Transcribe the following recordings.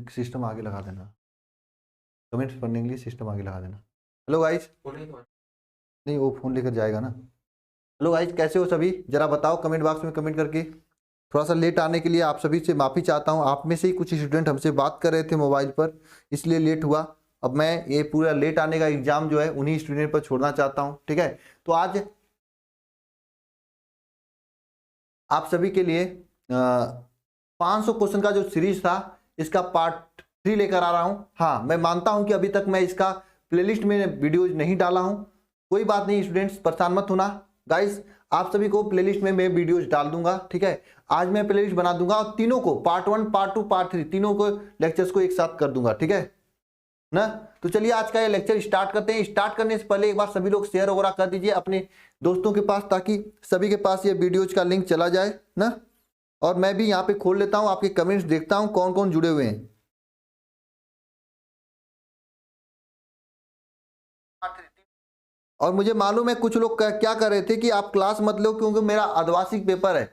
System आगे लगा देना, कमेंट्स पढ़ने के लिए सिस्टम आगे लगा देना। हेलो गाइस, नहीं वो फ़ोन लेकर जाएगा ना। हेलो गाइस, कैसे हो सभी, जरा बताओ कमेंट बॉक्स में कमेंट करके। थोड़ा सा लेट आने के लिए आप सभी से माफ़ी चाहता हूँ। आप में से ही कुछ स्टूडेंट हमसे बात कर रहे थे मोबाइल पर, इसलिए लेट हुआ। अब मैं ये पूरा लेट आने का एग्जाम जो है उन्हीं स्टूडेंट पर छोड़ना चाहता हूँ, ठीक है। तो आज आप सभी के लिए 500 क्वेश्चन का जो सीरीज था इसका पार्ट 3 लेकर आ रहा हूँ। हाँ, मैं मानता हूँ कि अभी तक मैं इसका प्लेलिस्ट में वीडियोज नहीं डाला हूँ। कोई बात नहीं स्टूडेंट्स, परेशान मत होना गाइस, आप सभी को प्लेलिस्ट में मैं वीडियोज डाल दूंगा, ठीक है। आज मैं प्लेलिस्ट बना दूंगा और तीनों को पार्ट 1, पार्ट 2, पार्ट 3 तीनों को लेक्चर्स को एक साथ कर दूंगा, ठीक है ना। तो चलिए आज का ये लेक्चर स्टार्ट करते हैं। स्टार्ट करने से पहले एक बार सभी लोग शेयर वगैरह कर दीजिए अपने दोस्तों के पास, ताकि सभी के पास ये वीडियोज का लिंक चला जाए ना। और मैं भी यहाँ पे खोल लेता हूँ, आपके कमेंट्स देखता हूँ कौन कौन जुड़े हुए हैं। और मुझे मालूम है कुछ लोग क्या कर रहे थे कि आप क्लास मत लो क्योंकि मेरा अर्धवार्षिक पेपर है।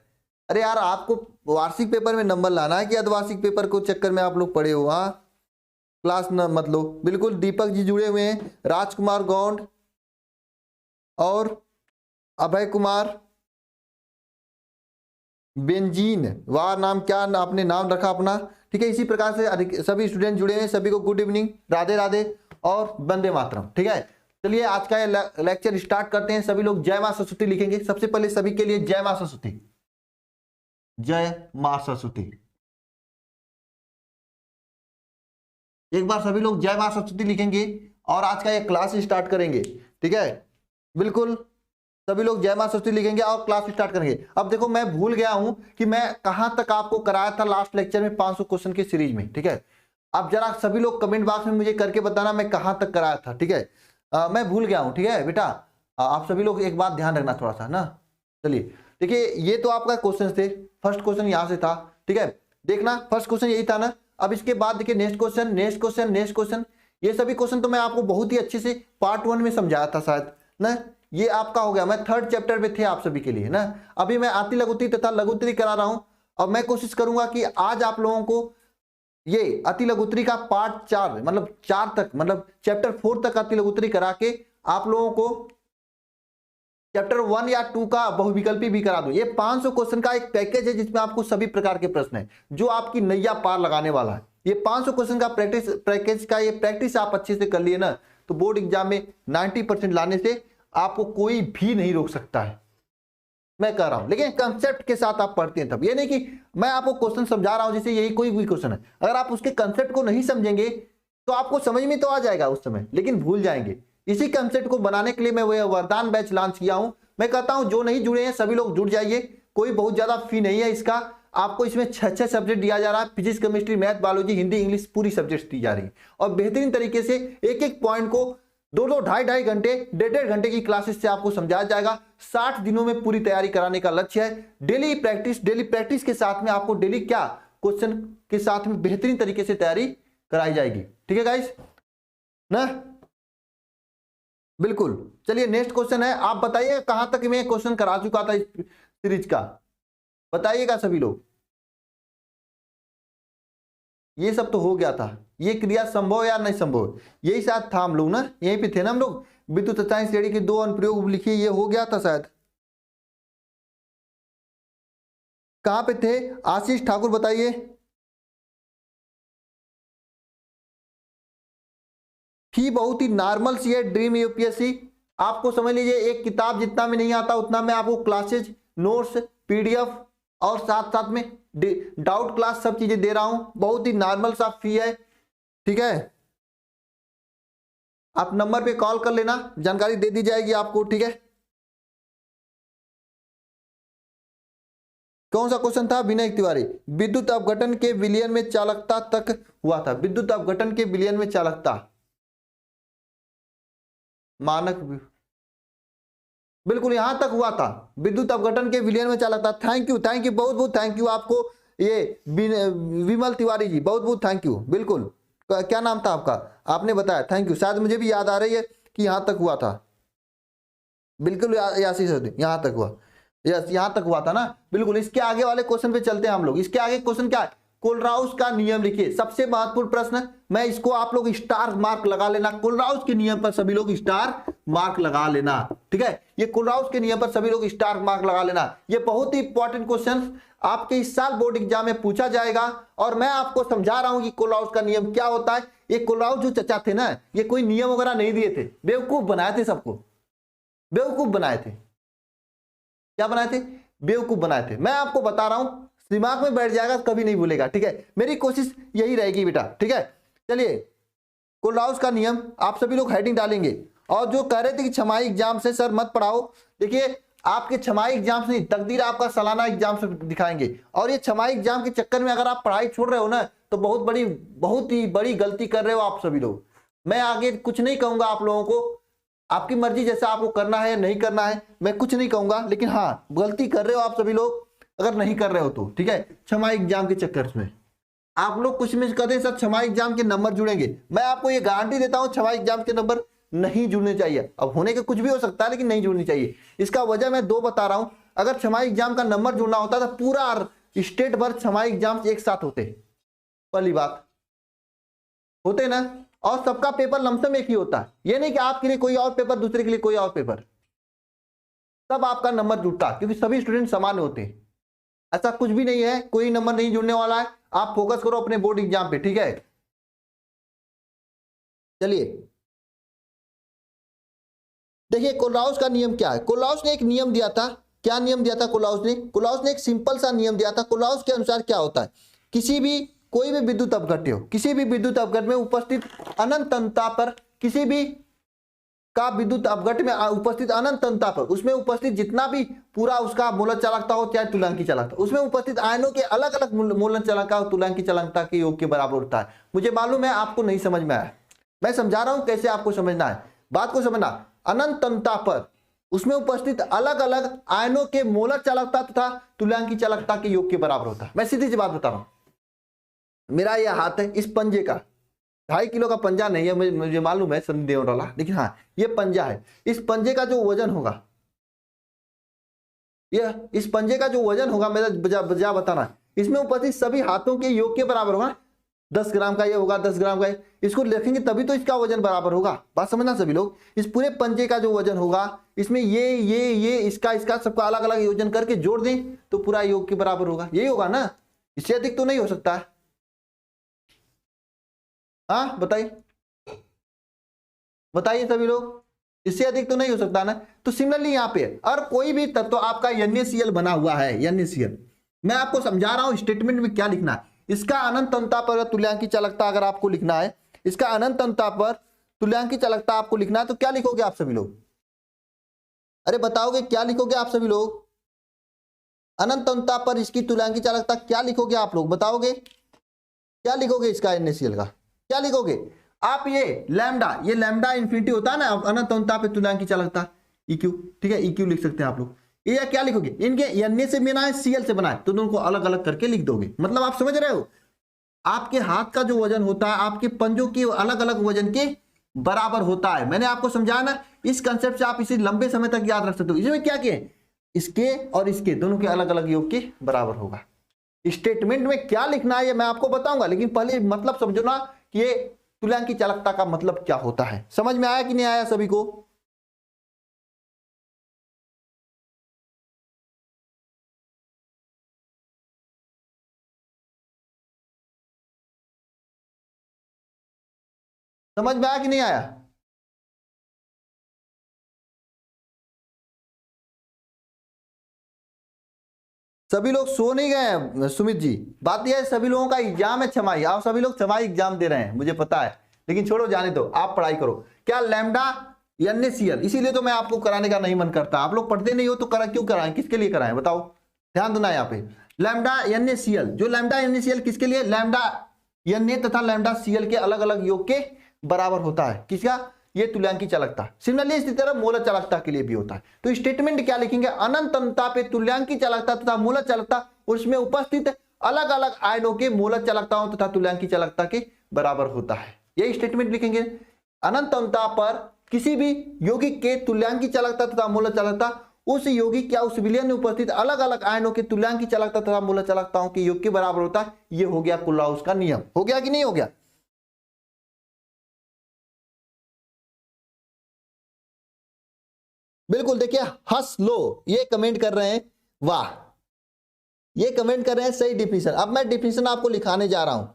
अरे यार, आपको वार्षिक पेपर में नंबर लाना है कि अर्धवार्षिक पेपर को चक्कर में आप लोग पड़े हो। हाँ, क्लास न मत लो। बिल्कुल, दीपक जी जुड़े हुए हैं, राजकुमार गौंड और अभय कुमार, बेंजीन, वाह नाम, क्या आपने नाम रखा अपना, ठीक है। इसी प्रकार से सभी स्टूडेंट जुड़े हैं, सभी को गुड इवनिंग, राधे राधे और वंदे मातरम, ठीक है। चलिए आज का लेक्चर स्टार्ट करते हैं। सभी लोग जय मां सरस्वती लिखेंगे। सबसे पहले सभी के लिए जय मां सरस्वती, जय मां सरस्वती। एक बार सभी लोग जय मां सरस्वती लिखेंगे और आज का ये क्लास स्टार्ट करेंगे, ठीक है। बिल्कुल, सभी लोग जय मां सरस्वती लिखेंगे और क्लास स्टार्ट करेंगे। अब देखो, मैं भूल गया हूं कि मैं कहां तक आपको कराया था लास्ट लेक्चर में 500 क्वेश्चन की सीरीज में, ठीक है। अब जरा सभी लोग कमेंट बॉक्स में मुझे करके बताना मैं कहां तक कराया था, ठीक है। मैं भूल गया हूं, ठीक है बेटा। आप सभी लोग एक बात ध्यान रखना थोड़ा सा ना। चलिए देखिए, ये तो आपका क्वेश्चन थे, फर्स्ट क्वेश्चन यहां से था, ठीक है। देखना, फर्स्ट क्वेश्चन यही था ना। अब इसके बाद देखिए next question, next question, next question. ये सभी क्वेश्चन तो मैं आपको बहुत ही अच्छे से पार्ट 1 में समझाया था शायद ना। ये आपका हो गया, मैं 3rd चैप्टर में थे आप सभी के लिए ना। अभी मैं आती लघुत्री तथा लघुत्री करा रहा हूं और मैं कोशिश करूंगा कि आज आप लोगों को ये अति लघुत्री का पार्ट 4 मतलब 4 तक, मतलब चैप्टर 4 तक अति लघुत्री करा के आप लोगों को चैप्टर 1 या 2 का बहुविकल्पी भी करा दूं। ये 500 क्वेश्चन का एक पैकेज है जिसमें आपको सभी प्रकार के प्रश्न है जो आपकी नैया पार लगाने वाला है। ये 500 क्वेश्चन का प्रैक्टिस पैकेज का ये प्रैक्टिस आप अच्छे से कर लिए ना, तो बोर्ड एग्जाम में 90% लाने से आपको कोई भी नहीं रोक सकता है, मैं कह रहा हूं। लेकिन कंसेप्ट के साथ आप पढ़ते हैं तब, ये नहीं कि मैं आपको क्वेश्चन समझा रहा हूं जैसे यही कोई भी क्वेश्चन है, अगर आप उसके कंसेप्ट को नहीं समझेंगे तो आपको समझ में तो आ जाएगा उस समय, लेकिन भूल जाएंगे। इसी कंसेप्ट को बनाने के लिए मैं वह वरदान बैच लॉन्च किया हूं। मैं कहता हूं जो नहीं जुड़े हैं सभी लोग जुड़ जाइए, कोई बहुत ज्यादा फी नहीं है इसका। आपको इसमें 6 सब्जेक्ट दिया जा रहा है, physics, chemistry, math, biology, Hindi, English, पूरी सब्जेक्ट दी जा रही है और बेहतरीन तरीके से एक एक पॉइंट को 2-2, 2.5 घंटे, 1.5 घंटे की क्लासेस से आपको समझाया जाएगा। 60 दिनों में पूरी तैयारी कराने का लक्ष्य है। डेली प्रैक्टिस के साथ में आपको डेली क्या क्वेश्चन के साथ में बेहतरीन तरीके से तैयारी कराई जाएगी, ठीक है गाइस ना। बिल्कुल, चलिए नेक्स्ट क्वेश्चन है। आप बताइए कहां तक मैं क्वेश्चन करा चुका था इस सीरीज का, बताइएगा सभी लोग। ये सब तो हो गया था, ये क्रिया संभव या नहीं संभव, यही शायद था हम लोग ना, यहीं पे थे ना हम लोग। विद्युत तथा श्रेणी के 2 अनुप्रयोग लिखिए, ये हो गया था शायद। कहां पे थे आशीष ठाकुर, बताइए। फी बहुत ही नॉर्मल सी है ड्रीम यूपीएससी। आपको समझ लीजिए एक किताब जितना में नहीं आता उतना मैं आपको क्लासेज, नोट्स, पीडीएफ और साथ साथ में डाउट क्लास सब चीजें दे रहा हूं। बहुत ही नॉर्मल सा फी है, ठीक है। आप नंबर पे कॉल कर लेना, जानकारी दे दी जाएगी आपको, ठीक है। कौन सा क्वेश्चन था विनय तिवारी, विद्युत अपघटन के विलयन में चालकता तक हुआ था। विद्युत अपघटन के विलयन में चालकता मानक, बिल्कुल यहां तक हुआ था, विद्युत अपघटन के विलयन में चालकता। थैंक यू, बहुत बहुत थैंक यू आपको, ये विमल तिवारी जी, बहुत बहुत थैंक यू। बिल्कुल, क्या नाम था आपका, आपने बताया, थैंक यू। शायद मुझे भी याद आ रही है कि यहां तक हुआ था। बिल्कुल आशीष, यहां तक हुआ, यस यहां तक हुआ था ना। बिल्कुल, इसके आगे वाले क्वेश्चन पे चलते हैं हम लोग। इसके आगे क्वेश्चन क्या है, कोलराउस का नियम लिखिए। सबसे महत्वपूर्ण प्रश्न, मैं इसको आप लोग स्टार मार्क लगा लेना। कोलराउस के नियम पर सभी लोग स्टार मार्क लगा लेना, ठीक है। ये कोलराउस के नियम पर सभी लोग स्टार मार्क लगा लेना। ये बहुत ही इंपॉर्टेंट क्वेश्चन आपके इस साल बोर्ड एग्जाम में पूछा जाएगा। और मैं आपको समझा रहा हूं कि कोलराउस का नियम क्या होता है। ये कोलराउस जो चचा थे ना, ये कोई नियम वगैरह नहीं दिए थे, बेवकूफ बनाए थे, सबको बेवकूफ बनाए थे। क्या बनाए थे? बेवकूफ बनाए थे। मैं आपको बता रहा हूं, दिमाग में बैठ जाएगा, कभी नहीं भूलेगा, ठीक है। मेरी कोशिश यही रहेगी बेटा, ठीक है। चलिए, कोलराउस का नियम आप सभी लोग हेडिंग डालेंगे। और जो कह रहे थे कि छमाही एग्जाम से सर मत पढ़ाओ, देखिए आपके छमाही एग्जाम से नहीं, तकदीर आपका सालाना एग्जाम से दिखाएंगे। और ये छमाही एग्जाम के चक्कर में अगर आप पढ़ाई छोड़ रहे हो ना, तो बहुत ही बड़ी गलती कर रहे हो आप सभी लोग। मैं आगे कुछ नहीं कहूंगा आप लोगों को, आपकी मर्जी, जैसा आपको करना है या नहीं करना है, मैं कुछ नहीं कहूंगा। लेकिन हाँ, गलती कर रहे हो आप सभी लोग अगर नहीं कर रहे हो तो, ठीक है। छमाही एग्जाम के चक्कर में आप लोग कुछ मिस कर दें, सर छमाही एग्जाम के नंबर जुड़ेंगे। मैं आपको ये गारंटी देता हूं, छमाही एग्जाम के नंबर नहीं जुड़ने चाहिए। अब होने के कुछ भी हो सकता है, लेकिन नहीं जुड़नी चाहिए। इसका वजह मैं दो बता रहा हूं। अगर छमाही एग्जाम का नंबर जुड़ना होता तो पूरा स्टेट भर छमाही एग्जाम एक साथ होते, पहली बात होते ना। और सबका पेपर लमसम एक ही होता है, ये नहीं कि आपके लिए कोई और पेपर, दूसरे के लिए कोई और पेपर, तब आपका नंबर जुड़ता, क्योंकि सभी स्टूडेंट समान होते हैं। ऐसा कुछ भी नहीं है, कोई नंबर नहीं जुड़ने वाला है। आप फोकस करो अपने बोर्ड एग्जाम पे, ठीक है। चलिए देखिए, कोलराउस का नियम क्या है। कोलराउस ने एक नियम दिया था। क्या नियम दिया था कोलराउस ने एक सिंपल सा नियम दिया था। कोलराउस के अनुसार क्या होता है, कोई भी विद्युत अपघट्य हो, किसी भी विद्युत अपघट्य में उपस्थित अनंत अंतता पर, किसी भी का विद्युत अपघट्य में उपस्थित अनंत अंतता पर, उसमें उपस्थित जितना भी पूरा उसका मूलक चालकता हो चाहे तुल्यांकी चालकता, उसमें उपस्थित आयनों के अलग अलग मूलक चालकता और तुल्यांकी चालकता के योग के बराबर होता है। मुझे मालूम है आपको नहीं समझ में आया, मैं समझा रहा हूं कैसे आपको समझना है। बात को समझना, अनंत अंतता पर उसमें उपस्थित अलग अलग आयनों के मूलक चालकता तथा तुल्यांकी चालकता के योग के बराबर होता है। मैं सीधी सी बात बता रहा हूं, मेरा यह हाथ है, इस पंजे का 2.5 किलो का पंजा नहीं है, मुझे मालूम है सनी देओल वाला, लेकिन हाँ ये पंजा है। इस पंजे का जो वजन होगा, इस पंजे का जो वजन होगा, मेरा बजा बताना, इसमें उपस्थित सभी हाथों के योग के बराबर होगा। 10 ग्राम का ये होगा, 10 ग्राम का इसको लिखेंगे तभी तो इसका वजन बराबर होगा। बात समझना सभी लोग, इस पूरे पंजे का जो वजन होगा, इसमें ये इसका सबका अलग अलग योजन करके जोड़ दें तो पूरा योग के बराबर होगा। यही होगा ना, इससे अधिक तो नहीं हो सकता है। हाँ बताइए सभी लोग, इससे अधिक तो नहीं हो सकता ना। तो सिमिलरली यहाँ पे और कोई भी तत्व आपका NaCl बना हुआ है, NaCl, मैं आपको समझा रहा हूं स्टेटमेंट में क्या लिखना है। इसका अनंत अंतता पर तुल्यांकी चालकता अगर आपको लिखना है, इसका अनंत अंतता पर तुल्यांकी चालकता आपको लिखना है, तो क्या लिखोगे आप सभी लोग? अरे बताओगे क्या लिखोगे आप सभी लोग? अनंत अंतता पर इसकी तुल्यांकी चालकता क्या लिखोगे आप लोग? बताओगे क्या लिखोगे? इसका NaCl का क्या लिखोगे आप? ये लैम्डा इन्फिनिटी होता है ना अनंत अंतता पे तुल्यांकी चालकता, EQ, ठीक है, EQ लिख सकते हैं आप लोग। ये क्या लिखोगे? इनके Na से बना है, Cl से बना है, तो दोनों को अलग अलग करके लिख दोगे। मतलब आप समझ रहे हो, आपके हाथ का जो वजन होता है आपके पंजों के अलग अलग वजन के बराबर होता है। मैंने आपको समझाया ना, इस कंसेप्ट से आप इसे लंबे समय तक याद रख सकते हो। इसमें क्या किए, इसके और इसके दोनों के अलग अलग योग के बराबर होगा। स्टेटमेंट में क्या लिखना है ये मैं आपको बताऊंगा, लेकिन पहले मतलब समझो ना कि ये तुल्यांकी चालकता का मतलब क्या होता है। समझ में आया कि नहीं आया सभी को? समझ में आया कि नहीं आया? सभी लोग सो नहीं गए हैं सुमित जी। बात यह है सभी लोगों का एग्जाम है छमाही, आप सभी लोग छमाही एग्जाम दे रहे हैं, मुझे पता है, लेकिन छोड़ो जाने दो, आप पढ़ाई करो। क्या लैम्डा NaCl, इसीलिए तो मैं आपको कराने का नहीं मन करता। आप लोग पढ़ते नहीं हो तो क्यों कराएं, किसके लिए कराएं बताओ? ध्यान देना यहाँ पे, लैम्डा NaCl, जो लैम्डा NaCl किसके लिए, लैम्डा Na तथा लैम्डा Cl के अलग अलग योग के बराबर होता है। किसका? ये तुल्यांकी चालकता। सिमिलरली इसी तरह मूलक चालकता के लिए भी होता है। तो स्टेटमेंट क्या लिखेंगे? अनंत अंतता पे तुल्यांकी चालकता तथा मूलक चालकता उसमें उपस्थित अलग अलग आयनों के मूलक चालकताओं तथा तुल्यांकी चालकता के बराबर होता है। यही स्टेटमेंट लिखेंगे। अनंत अंतता पर किसी भी यौगिक के तुल्यांकी चालकता तथा मूलक चालकता उस यौगिक या उस विलयन में उपस्थित अलग अलग आयनों के तुल्यांकी चालकता तथा मूलक चालकताओं के योग के बराबर होता है। ये हो गया कुलराउस का नियम। हो गया कि नहीं हो गया? बिल्कुल। देखिए हंस लो, ये कमेंट कर रहे हैं, वाह, ये कमेंट कर रहे हैं सही डिफिनेशन। अब मैं डिफिनेशन आपको लिखाने जा रहा हूं।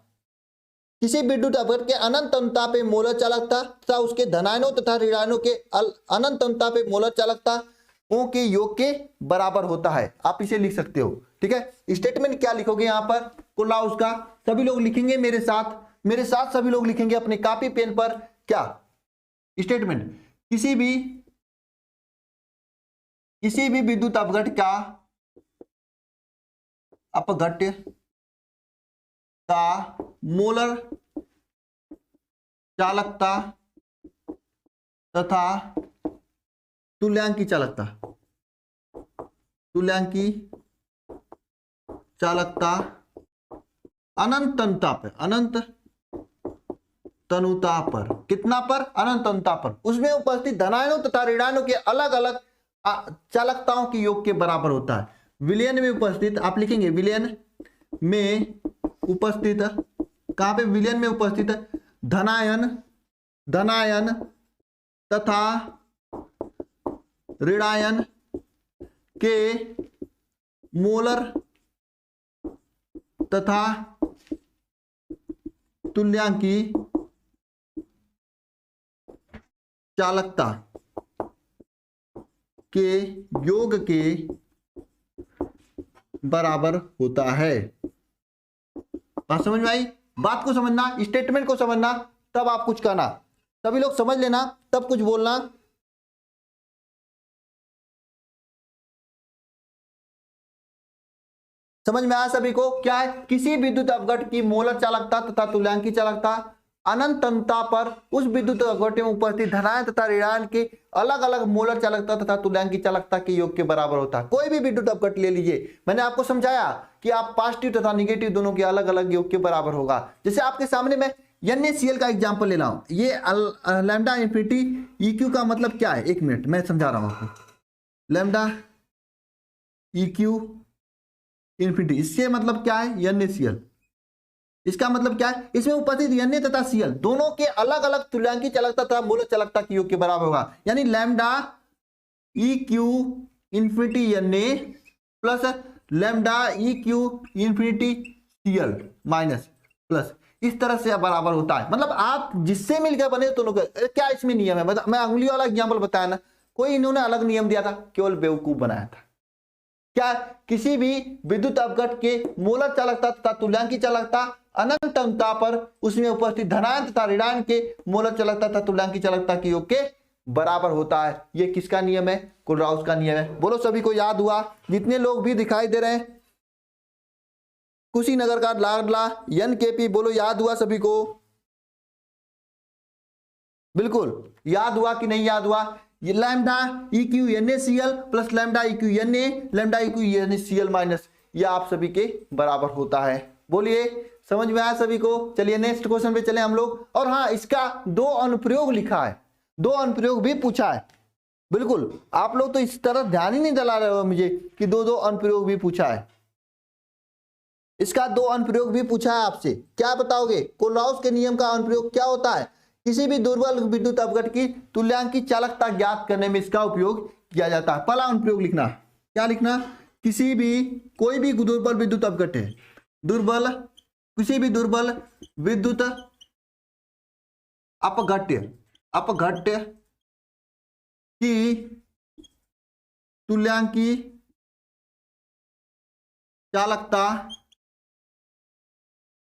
किसी विद्युत अपघट के अनंत अनुता पे मोलर चालकता तथा उसके धनायनों तथा ऋणायनों के अनंत अनुता पे मोलर चालकता के योग के बराबर होता है। आप इसे लिख सकते हो, ठीक है। स्टेटमेंट क्या लिखोगे यहां पर कुलराउस का? सभी लोग लिखेंगे मेरे साथ सभी लोग लिखेंगे अपने कॉपी पेन पर। क्या स्टेटमेंट? किसी भी विद्युत अपघट का मोलर चालकता तथा तुल्यांकी चालकता अनंत तनुता पर कितना पर? अनंत तनुता पर उसमें उपस्थित धनायनों तथा ऋणायनों के अलग अलग चालकताओं के योग के बराबर होता है। विलयन में उपस्थित, आप लिखेंगे विलयन में उपस्थित, कहां पे? विलयन में उपस्थित धनायन तथा ऋणायन के मोलर तथा तुल्यांकी चालकता के योग के बराबर होता है। बात समझ में आई? बात को समझना, स्टेटमेंट को समझना, तब आप कुछ कहना। सभी लोग समझ लेना तब कुछ बोलना। समझ में आया सभी को? क्या है? किसी विद्युत अपघट की मोलर चालकता तथा तुल्यांकी चालकता अनंत तनुता पर उस विद्युत अपघट में उपस्थित धनायन तथा ऋणायन के अलग अलग मोलर चालकता तथा तुल्यांकी चालकता के योग के बराबर होता है। कोई भी विद्युत अपघट ले लीजिए, मैंने आपको समझाया कि आप पॉजिटिव तथा निगेटिव दोनों के अलग अलग योग के बराबर होगा। जैसे आपके सामने मैं NaCl का एग्जाम्पल ले रहा हूं। ये लैम्डा इन्फिनिटी EQ का मतलब क्या है? एक मिनट मैं समझा रहा हूं आपको। लैम्डा EQ इन्फिनिटी, इससे मतलब क्या है? NaCl। इसका मतलब क्या है? इसमें उपस्थित Na तथा Cl दोनों के अलग अलग तुल्यांकी चालकता तथा मूलक चालकता के योग के बराबर होगा। यानी lambda EQ infinity Na plus lambda EQ infinity Cl minus plus, इस तरह से बराबर होता है। मतलब आप जिससे मिलकर बने दोनों के, क्या इसमें नियम है? मतलब मैं अंगुली वाला एग्जाम्पल बताया ना, कोई इन्होंने अलग नियम दिया था, केवल बेवकूफ बनाया था। क्या? किसी भी विद्युत अपघट के मोलर चालकता तथा तुल्यांकी चालकता अनंत अनुता पर उसमें उपस्थित धनायन तथा ऋणायन के मोलर चालकता तथा तुल्यांकी चालकता के योग के बराबर होता है। ये किसका नियम है? कुलराउस का नियम है। बोलो सभी को याद हुआ? जितने लोग भी दिखाई दे रहे हैं, कुशीनगर का लाडला NKP, बोलो याद हुआ सभी को? बिल्कुल याद हुआ कि नहीं याद हुआ? ये lambda EQ NaCl plus lambda EQ Na lambda EQ NaCl minus, ये आप सभी के बराबर होता है। बोलिए समझ में आया सभी को? चलिए नेक्स्ट क्वेश्चन पे चले हम लोग। और हाँ, इसका 2 अनुप्रयोग लिखा है, 2 अनुप्रयोग भी पूछा है। बिल्कुल, आप लोग तो इस तरह ध्यान ही नहीं दिला रहे हो मुझे कि 2 अनुप्रयोग भी पूछा है। इसका 2 अनुप्रयोग भी पूछा है आपसे। क्या बताओगे? कुलराउस के नियम का अनुप्रयोग क्या होता है? किसी भी दुर्बल विद्युत अपघट की तुल्यांकी चालकता ज्ञात करने में इसका उपयोग किया जाता है। पहला अनुप्रयोग लिखना, क्या लिखना? कोई भी दुर्बल विद्युत अपघट है, किसी भी दुर्बल विद्युत अपघट की तुल्यांकी चालकता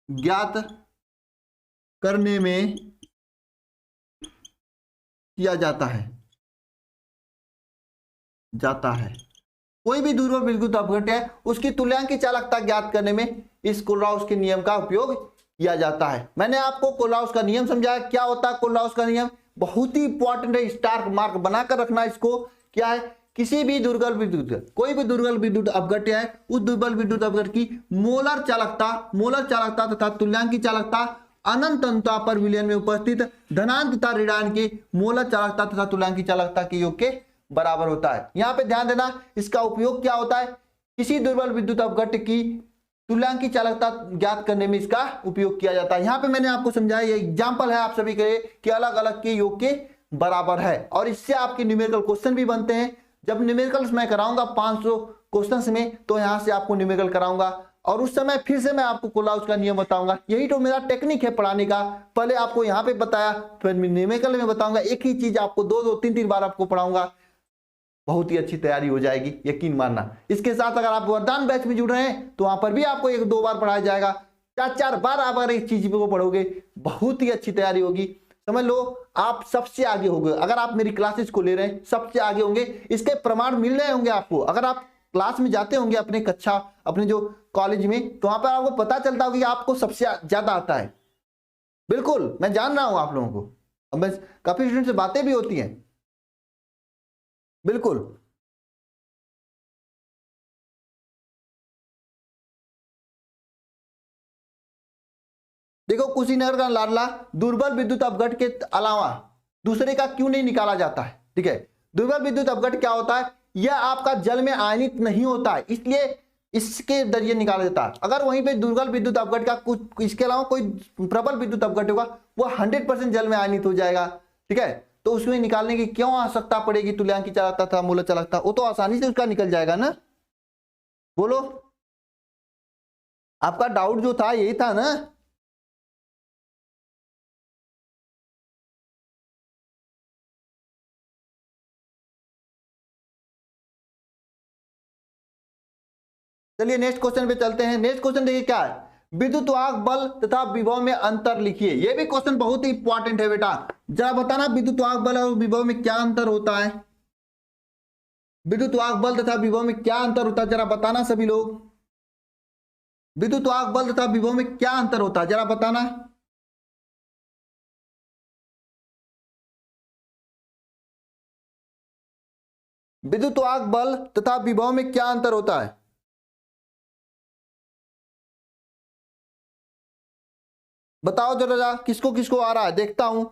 ज्ञात करने में किया जाता है। कोई भी दुर्बल विद्युत अपघट है, उसकी तुल्यांकी चालकता ज्ञात करने में इस कुलराउस के नियम का उपयोग किया जाता है। मैंने आपको कुलराउस का नियम समझाया। क्या होता है कुलराउस का नियम? बहुत ही इंपॉर्टेंट है, स्टार मार्क बनाकर रखना इसको। क्या है? किसी भी कोई भी दुर्बल विद्युत अपघट है, उस दुर्बल विद्युत अपघट की मोलर चालकता तथा तुल्यांकी चालकता अनंत अनुता पर विलयन में उपस्थित धनायन तथा ऋणायन के मोलर चालकता तथा तुल्यांकी चालकता के योग के बराबर होता है। यहाँ पे ध्यान देना, इसका उपयोग क्या होता है, किसी दुर्बल विद्युत अपघट्य की तुल्यांकी चालकता ज्ञात करने में इसका उपयोग किया जाता है। यहाँ पे मैंने आपको समझाया, ये एग्जाम्पल है आप सभी के लिए कि अलग अलग के योग के बराबर है, और इससे आपके न्यूमेरिकल क्वेश्चन भी बनते हैं। जब न्यूमेरिकल्स मैं कराऊंगा 500 क्वेश्चंस में, तो यहाँ से आपको न्यूमेरिकल कराऊंगा, और उस समय फिर से मैं आपको कोलॉज का नियम बताऊंगा। यही तो मेरा टेक्निक है पढ़ाने का, पहले आपको यहाँ पे बताया, फिर न्यूमेरिकल में बताऊंगा, एक ही चीज आपको 2-2, 3-3 बार आपको पढ़ाऊंगा, बहुत ही अच्छी तैयारी हो जाएगी, यकीन मानना। इसके साथ अगर आप वरदान बैच में जुड़ रहे हैं तो वहां पर भी आपको 1-2 बार पढ़ाया जाएगा, 4-4 बार आप अगर एक चीज को पढ़ोगे, बहुत ही अच्छी तैयारी होगी। समझ लो आप सबसे आगे होंगे अगर आप मेरी क्लासेस को ले रहे हैं, सबसे आगे होंगे। इसके प्रमाण मिल रहे होंगे आपको, अगर आप क्लास में जाते होंगे अपने कक्षा, अपने जो कॉलेज में, तो वहां पर आपको पता चलता होगा कि आपको सबसे ज्यादा आता है। बिल्कुल मैं जान रहा हूं आप लोगों को, अब मैं काफी स्टूडेंट से बातें भी होती हैं। बिल्कुल देखो, कुशीनगर का लाडला दुर्बल विद्युत अपघट्य के अलावा दूसरे का क्यों नहीं निकाला जाता है? ठीक है, दुर्बल विद्युत अपघट्य क्या होता है, यह आपका जल में आयनित नहीं होता है, इसलिए इसके जरिए निकाला जाता है। अगर वहीं पे दुर्बल विद्युत अपघट्य का कुछ इसके अलावा कोई प्रबल विद्युत अपघट्य होगा, वो 100% जल में आयनित हो जाएगा। ठीक है, तो उसमें निकालने की क्यों आवश्यकता पड़ेगी? तुल्यांकी चालकता था, मूलक चालकता, वो तो आसानी से उसका निकल जाएगा ना। बोलो, आपका डाउट जो था यही था ना। चलिए नेक्स्ट क्वेश्चन पे चलते हैं। नेक्स्ट क्वेश्चन देखिए क्या है, विद्युत वाहक बल तथा विभव में अंतर लिखिए। ये भी क्वेश्चन बहुत ही इंपॉर्टेंट है बेटा, जरा बताना विद्युत वाहक बल और विभव में क्या अंतर होता है। विद्युत वाहक बल तथा विभव में क्या अंतर होता है, जरा बताना सभी लोग। विद्युत वाहक बल तथा विभव में क्या अंतर होता है, जरा बताना। विद्युत वाहक बल तथा विभव में क्या अंतर होता है? बताओ जरा, किसको किसको आ रहा है, देखता हूं।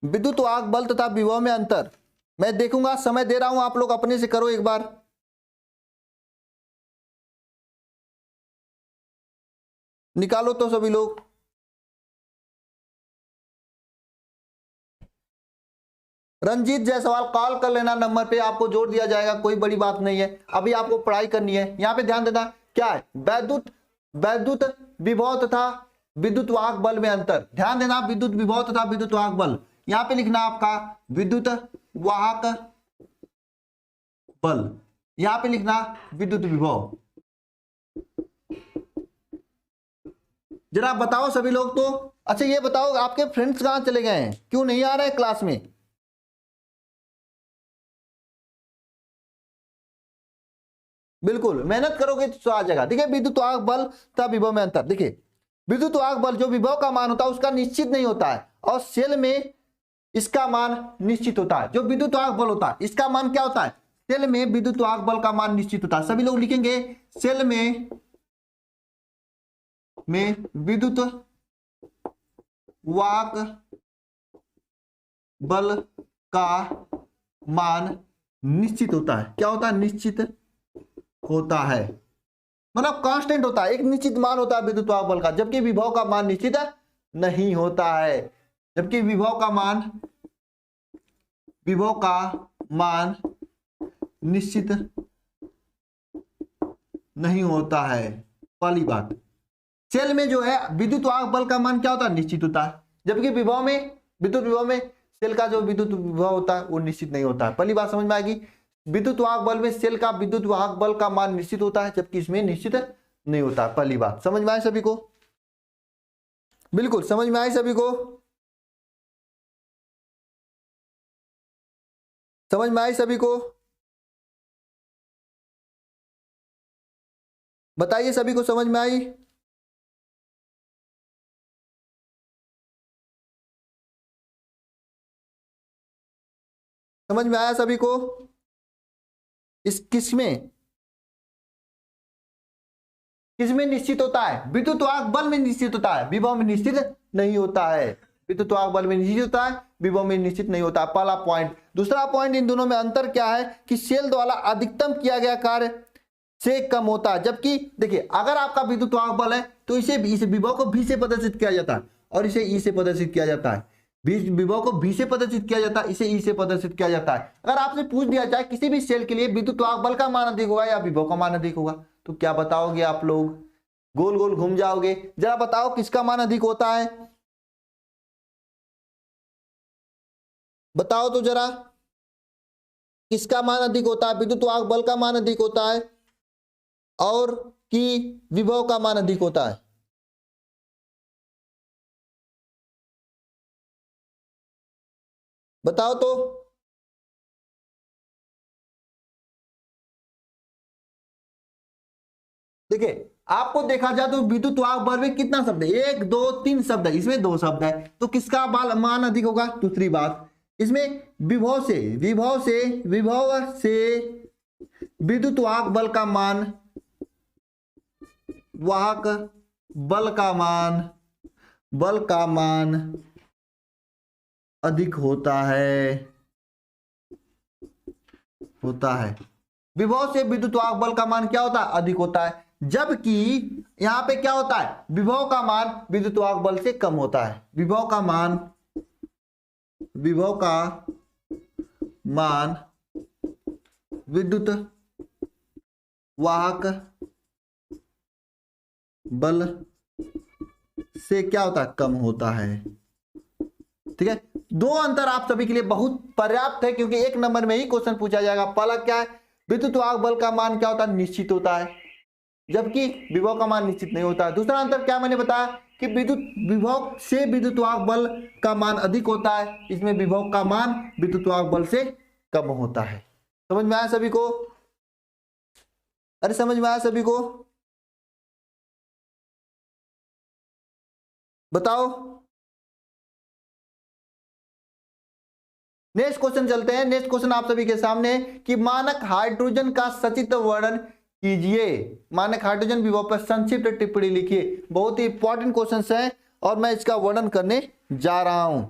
विद्युत वाहक बल तथा विभव में अंतर, मैं देखूंगा, समय दे रहा हूं, आप लोग अपने से करो एक बार। निकालो तो सभी लोग। रंजीत जायसवाल कॉल कर लेना, नंबर पे आपको जोड़ दिया जाएगा, कोई बड़ी बात नहीं है। अभी आपको पढ़ाई करनी है। यहाँ पे ध्यान देना क्या है, वैद्युत विभव तथा विद्युत वाहक बल में अंतर। ध्यान देना, विद्युत विभव तथा विद्युत वाहक बल, यहाँ पे लिखना आपका विद्युत वाहक बल, यहाँ पे लिखना विद्युत विभव। जरा बताओ सभी लोग तो। अच्छा ये बताओ, आपके फ्रेंड्स कहाँ चले गए हैं, क्यों नहीं आ रहे हैं क्लास में? बिल्कुल मेहनत करोगे तो आ जाएगा। देखिए विद्युत वाहक बल तथा विभव में अंतर, देखिए विद्युत वाहक बल जो विभव का मान होता है उसका निश्चित नहीं होता है, और सेल में इसका मान निश्चित होता है। जो विद्युत वाहक बल होता है इसका मान क्या होता है, सेल में विद्युत वाहक बल का मान निश्चित होता है। सभी लोग लिखेंगे, सेल में विद्युत वाहक बल का मान निश्चित होता है। क्या होता है? निश्चित होता है, मतलब कांस्टेंट होता है, एक निश्चित मान होता है विद्युत वाहक बल का, जबकि विभव का मान निश्चित नहीं होता है। जबकि विभव का मान निश्चित नहीं होता है। पहली बात, सेल में जो है विद्युत वाहक बल का मान क्या होता है? निश्चित होता है, जबकि विद्युत विभव में सेल का जो विद्युत विभव होता है वो निश्चित नहीं होता है। पहली बात समझ में आएगी, विद्युत वाहक बल में सेल का विद्युत वाहक बल का मान निश्चित होता है, जबकि इसमें निश्चित नहीं होता। पहली बात समझ में आए सभी को? बिल्कुल समझ में आए सभी को? समझ में आई सभी को? बताइए सभी को समझ में आई? समझ में आया सभी को? इस किसमें निश्चित होता है? विद्युत वाहक बल में निश्चित होता है, विभव में निश्चित नहीं होता है। विद्युत वाहक बल में निश्चित होता है, विभव में निश्चित नहीं होता। पहला पॉइंट। दूसरा पॉइंट, इन दोनों में अंतर क्या है कि सेल द्वारा अधिकतम किया गया कार्य से कम होता है, जबकि देखिए अगर आपका विद्युत वाहक बल है तो इसे विभव को V से प्रदर्शित किया जाता है और इसे E से प्रदर्शित किया जाता है। विभव को V से प्रदर्शित किया जाता है, इसे E से प्रदर्शित किया जाता है। अगर आपसे पूछ दिया जाए किसी भी सेल के लिए विद्युत वाहक बल का मान अधिक होगा या विभव का मान अधिक होगा, तो क्या बताओगे आप लोग? गोल गोल घूम जाओगे। जरा बताओ किसका मान अधिक होता है, बताओ तो जरा, किसका मान अधिक होता है? विद्युत वाहक बल का मान अधिक होता है और कि विभव का मान अधिक होता है? बताओ तो। देखिए आपको देखा जाए तो विद्युत वाहक बल में कितना शब्द है? 1 2 3 शब्द है, इसमें 2 शब्द है, तो किसका मान अधिक होगा? दूसरी बात, इसमें विभव से विद्युत वाहक बल का मान, वाहक बल का मान अधिक होता है। विभव से विद्युत वाहक बल का मान क्या होता है? अधिक होता है, जबकि यहां पे क्या होता है? विभव का मान विद्युत वाहक बल से कम होता है। विभव का मान विद्युत वाहक बल से क्या होता है? कम होता है। ठीक है, दो अंतर आप सभी के लिए बहुत पर्याप्त है, क्योंकि 1 नंबर में ही क्वेश्चन पूछा जाएगा। पहला क्या है? विद्युत वाहक बल का मान क्या होता है? निश्चित होता है, जबकि विभव का मान निश्चित नहीं होता है। दूसरा अंतर क्या मैंने बताया कि विभव से विद्युत वाहक बल का मान अधिक होता है, इसमें विभव का मान विद्युत वाहक बल से कम होता है। समझ में आया सभी को? अरे समझ में आया सभी को? बताओ। नेक्स्ट क्वेश्चन चलते हैं। नेक्स्ट क्वेश्चन आप सभी के सामने कि मानक हाइड्रोजन का सचित्र वर्णन कीजिए। मानक हाइड्रोजन विभव पर संक्षिप्त टिप्पणी लिखिए। बहुत ही इंपॉर्टेंट क्वेश्चन है और मैं इसका वर्णन करने जा रहा हूं।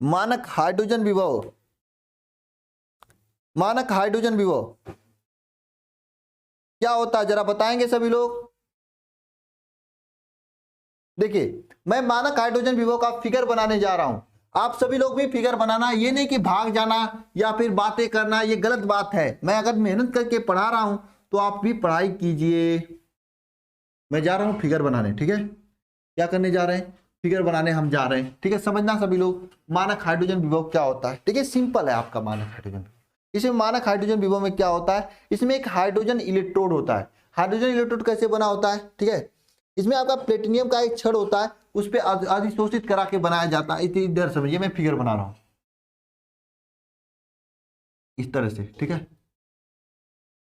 मानक हाइड्रोजन विभव क्या होता है, जरा बताएंगे सभी लोग? देखिए मैं मानक हाइड्रोजन विभव का फिगर बनाने जा रहा हूं। आप सभी लोग भी फिगर बनाना, ये नहीं कि भाग जाना या फिर बातें करना, ये गलत बात है। मैं अगर मेहनत करके पढ़ा रहा हूं तो आप भी पढ़ाई कीजिए। मैं जा रहा हूं फिगर बनाने, ठीक है? क्या करने जा रहे हैं? फिगर बनाने हम जा रहे हैं, ठीक है? समझना सभी लोग, मानक हाइड्रोजन विभव क्या होता है। ठीक है, सिंपल है आपका मानक हाइड्रोजन विभव। इसमें मानक हाइड्रोजन विभव में क्या होता है? इसमें एक हाइड्रोजन इलेक्ट्रोड होता है। हाइड्रोजन इलेक्ट्रोड कैसे बना होता है? ठीक है, इसमें आपका प्लेटिनियम का एक छड़ होता है, उस पर अधिशोषित करा के बनाया जाता है। इधर समझिए, मैं फिगर बना रहा हूं इस तरह से, ठीक है?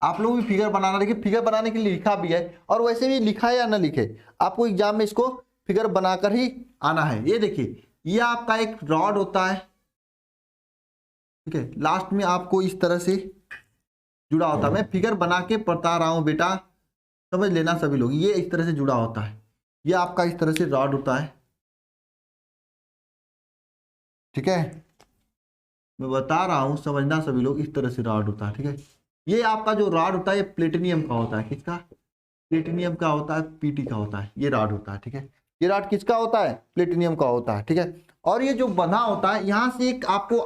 आप लोग भी फिगर बनाना। देखिए फिगर बनाने के लिए लिखा भी है, और वैसे भी लिखा है या ना लिखे, आपको एग्जाम में इसको फिगर बनाकर ही आना है। ये देखिए, ये आपका एक रॉड होता है, ठीक है? लास्ट में आपको इस तरह से जुड़ा होता है। मैं फिगर बना के बता रहा हूं बेटा, समझ लेना सभी लोग। ये इस तरह से जुड़ा होता है, ये आपका इस तरह से रॉड होता है, ठीक है? मैं बता रहा हूं, समझना सभी लोग, इस तरह से रॉड होता है, ठीक है? ये आपका जो रॉड होता है ये प्लेटिनियम का होता है। किसका? प्लेटिनियम का होता है, पीटी का होता है, ये रॉड होता है, ठीक है? ये रॉड किसका होता है? प्लेटिनियम का होता है, ठीक है? और ये जो बंधा होता है, यहां से एक आपको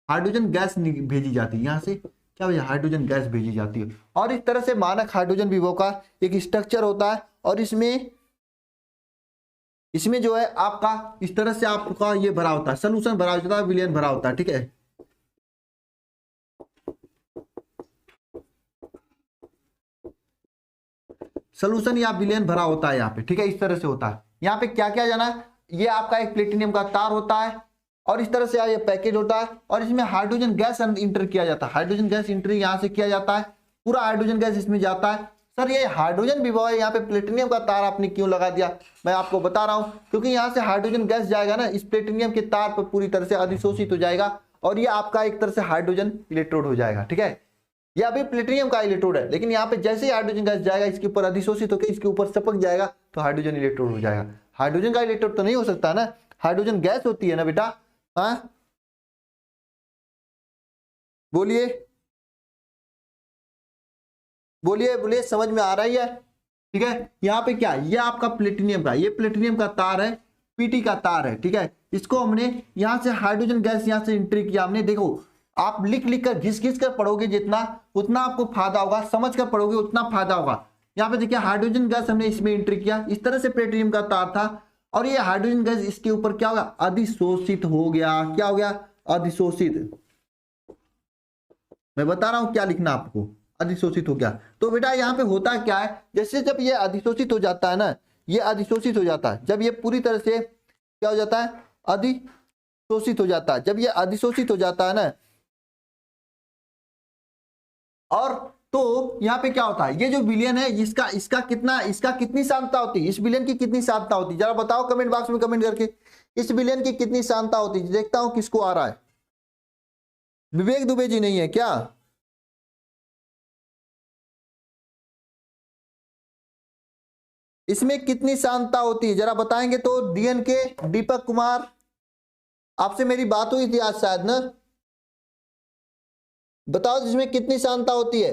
हाइड्रोजन गैस भेजी जाती है। यहां से क्या भैया? हाइड्रोजन गैस भेजी जाती है। और इस तरह से मानक हाइड्रोजन विभव का एक स्ट्रक्चर होता है, और इसमें जो है आपका इस तरह से आपका ये भरा होता है, सोल्यूशन भरा होता है, विलयन भरा होता है, ठीक है? सोल्यूशन या विलयन भरा होता है यहाँ पे, ठीक है? इस तरह से होता है। यहाँ पे क्या क्या जाना, ये आपका एक प्लेटिनियम का तार होता है, और इस तरह से ये पैकेज होता है, और इसमें हाइड्रोजन गैस इंटर किया जाता है। हाइड्रोजन गैस इंट्री यहाँ से किया जाता है, पूरा हाइड्रोजन गैस इसमें जाता है। सर ये हाइड्रोजन विभव है, यहाँ पे प्लेटिनियम का तार आपने क्यों लगा दिया? मैं आपको बता रहा हूँ, क्योंकि यहाँ से हाइड्रोजन गैस जाएगा ना, इस प्लेटिनियम के तार पर पूरी तरह से अधिशोषित हो जाएगा, और ये आपका एक तरह से हाइड्रोजन इलेक्ट्रोड हो जाएगा, ठीक है? ये अभी प्लेटिनियम का इलेक्ट्रोड है, लेकिन यहाँ पे जैसे ही हाइड्रोजन गैस जाएगा, इसके ऊपर अधिशोषित होकर इसके ऊपर चिपक जाएगा, तो हाइड्रोजन इलेक्ट्रोड हो जाएगा। हाइड्रोजन का इलेक्ट्रोड तो नहीं हो सकता ना, हाइड्रोजन गैस होती है ना बेटा। हाँ बोलिए बोलिए बोलिए, समझ में आ रही है? ठीक है, यहाँ पे क्या, ये आपका प्लेटिनियम का, ये प्लेटिनियम का तार है, पीटी का तार है। ठीक है, इसको हमने यहाँ से हाइड्रोजन गैस यहाँ से एंट्री किया हमने। देखो आप लिख लिख कर घिस घिस कर पढ़ोगे जितना उतना आपको फायदा होगा, समझ कर पढ़ोगे उतना फायदा होगा। यहाँ पे देखिए हाइड्रोजन गैस हमने इसमें एंट्री किया, इस तरह से प्लेटिनियम का तार था, और ये हाइड्रोजन गैस इसके ऊपर क्या होगा, अधिशोषित हो गया। क्या हो गया, अधिशोषित। मैं बता रहा हूं क्या लिखना आपको, अधिशोषित हो गया। तो बेटा यहाँ पे होता क्या है, जैसे जब ये अधिशोषित हो जाता है ना, ये अधिशोषित हो जाता है, जब ये पूरी तरह से क्या हो जाता है, अधिशोषित हो जाता है। जब ये अधिशोषित हो जाता है ना, और तो यहाँ पे क्या होता है, ये जो विलयन है इसका कितनी सांद्रता होती है, इस विलयन की कितनी सांद्रता होती है, जरा बताओ कमेंट बॉक्स में कमेंट करके, इस विलयन की कितनी सांद्रता होती है। देखता हूं किसको आ रहा है, विवेक दुबे जी नहीं है क्या? इसमें कितनी सांद्रता होती है जरा बताएंगे तो। डीएन के दीपक कुमार, आपसे मेरी बात हुई थी आज शायद ना, बताओ इसमें कितनी सांद्रता होती है।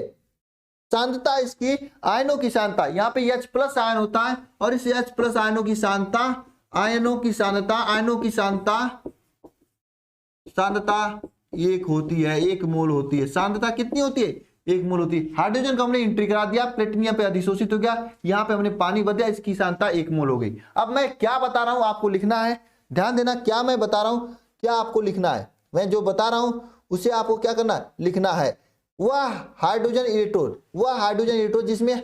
सांद्रता इसकी आयनों की सांद्रता, यहाँ पे H प्लस आयन होता है, और इस H प्लस आयनों की सांद्रता, आयनों की सांद्रता एक होती है, 1 मोल होती है। सांद्रता कितनी होती है, 1 मोल होती है। हाइड्रोजन को हमने एंट्री करा दिया, प्लेटिनियम पे अधिशोषित हो गया, यहाँ पे हमने पानी बच दिया, इसकी सांद्रता 1 मोल हो गई। अब मैं क्या बता रहा हूं आपको लिखना है, ध्यान देना, क्या मैं बता रहा हूं, क्या आपको लिखना है, मैं जो बता रहा हूं उसे आपको क्या करना है, लिखना है। वह हाइड्रोजन इलेक्ट्रोड जिसमें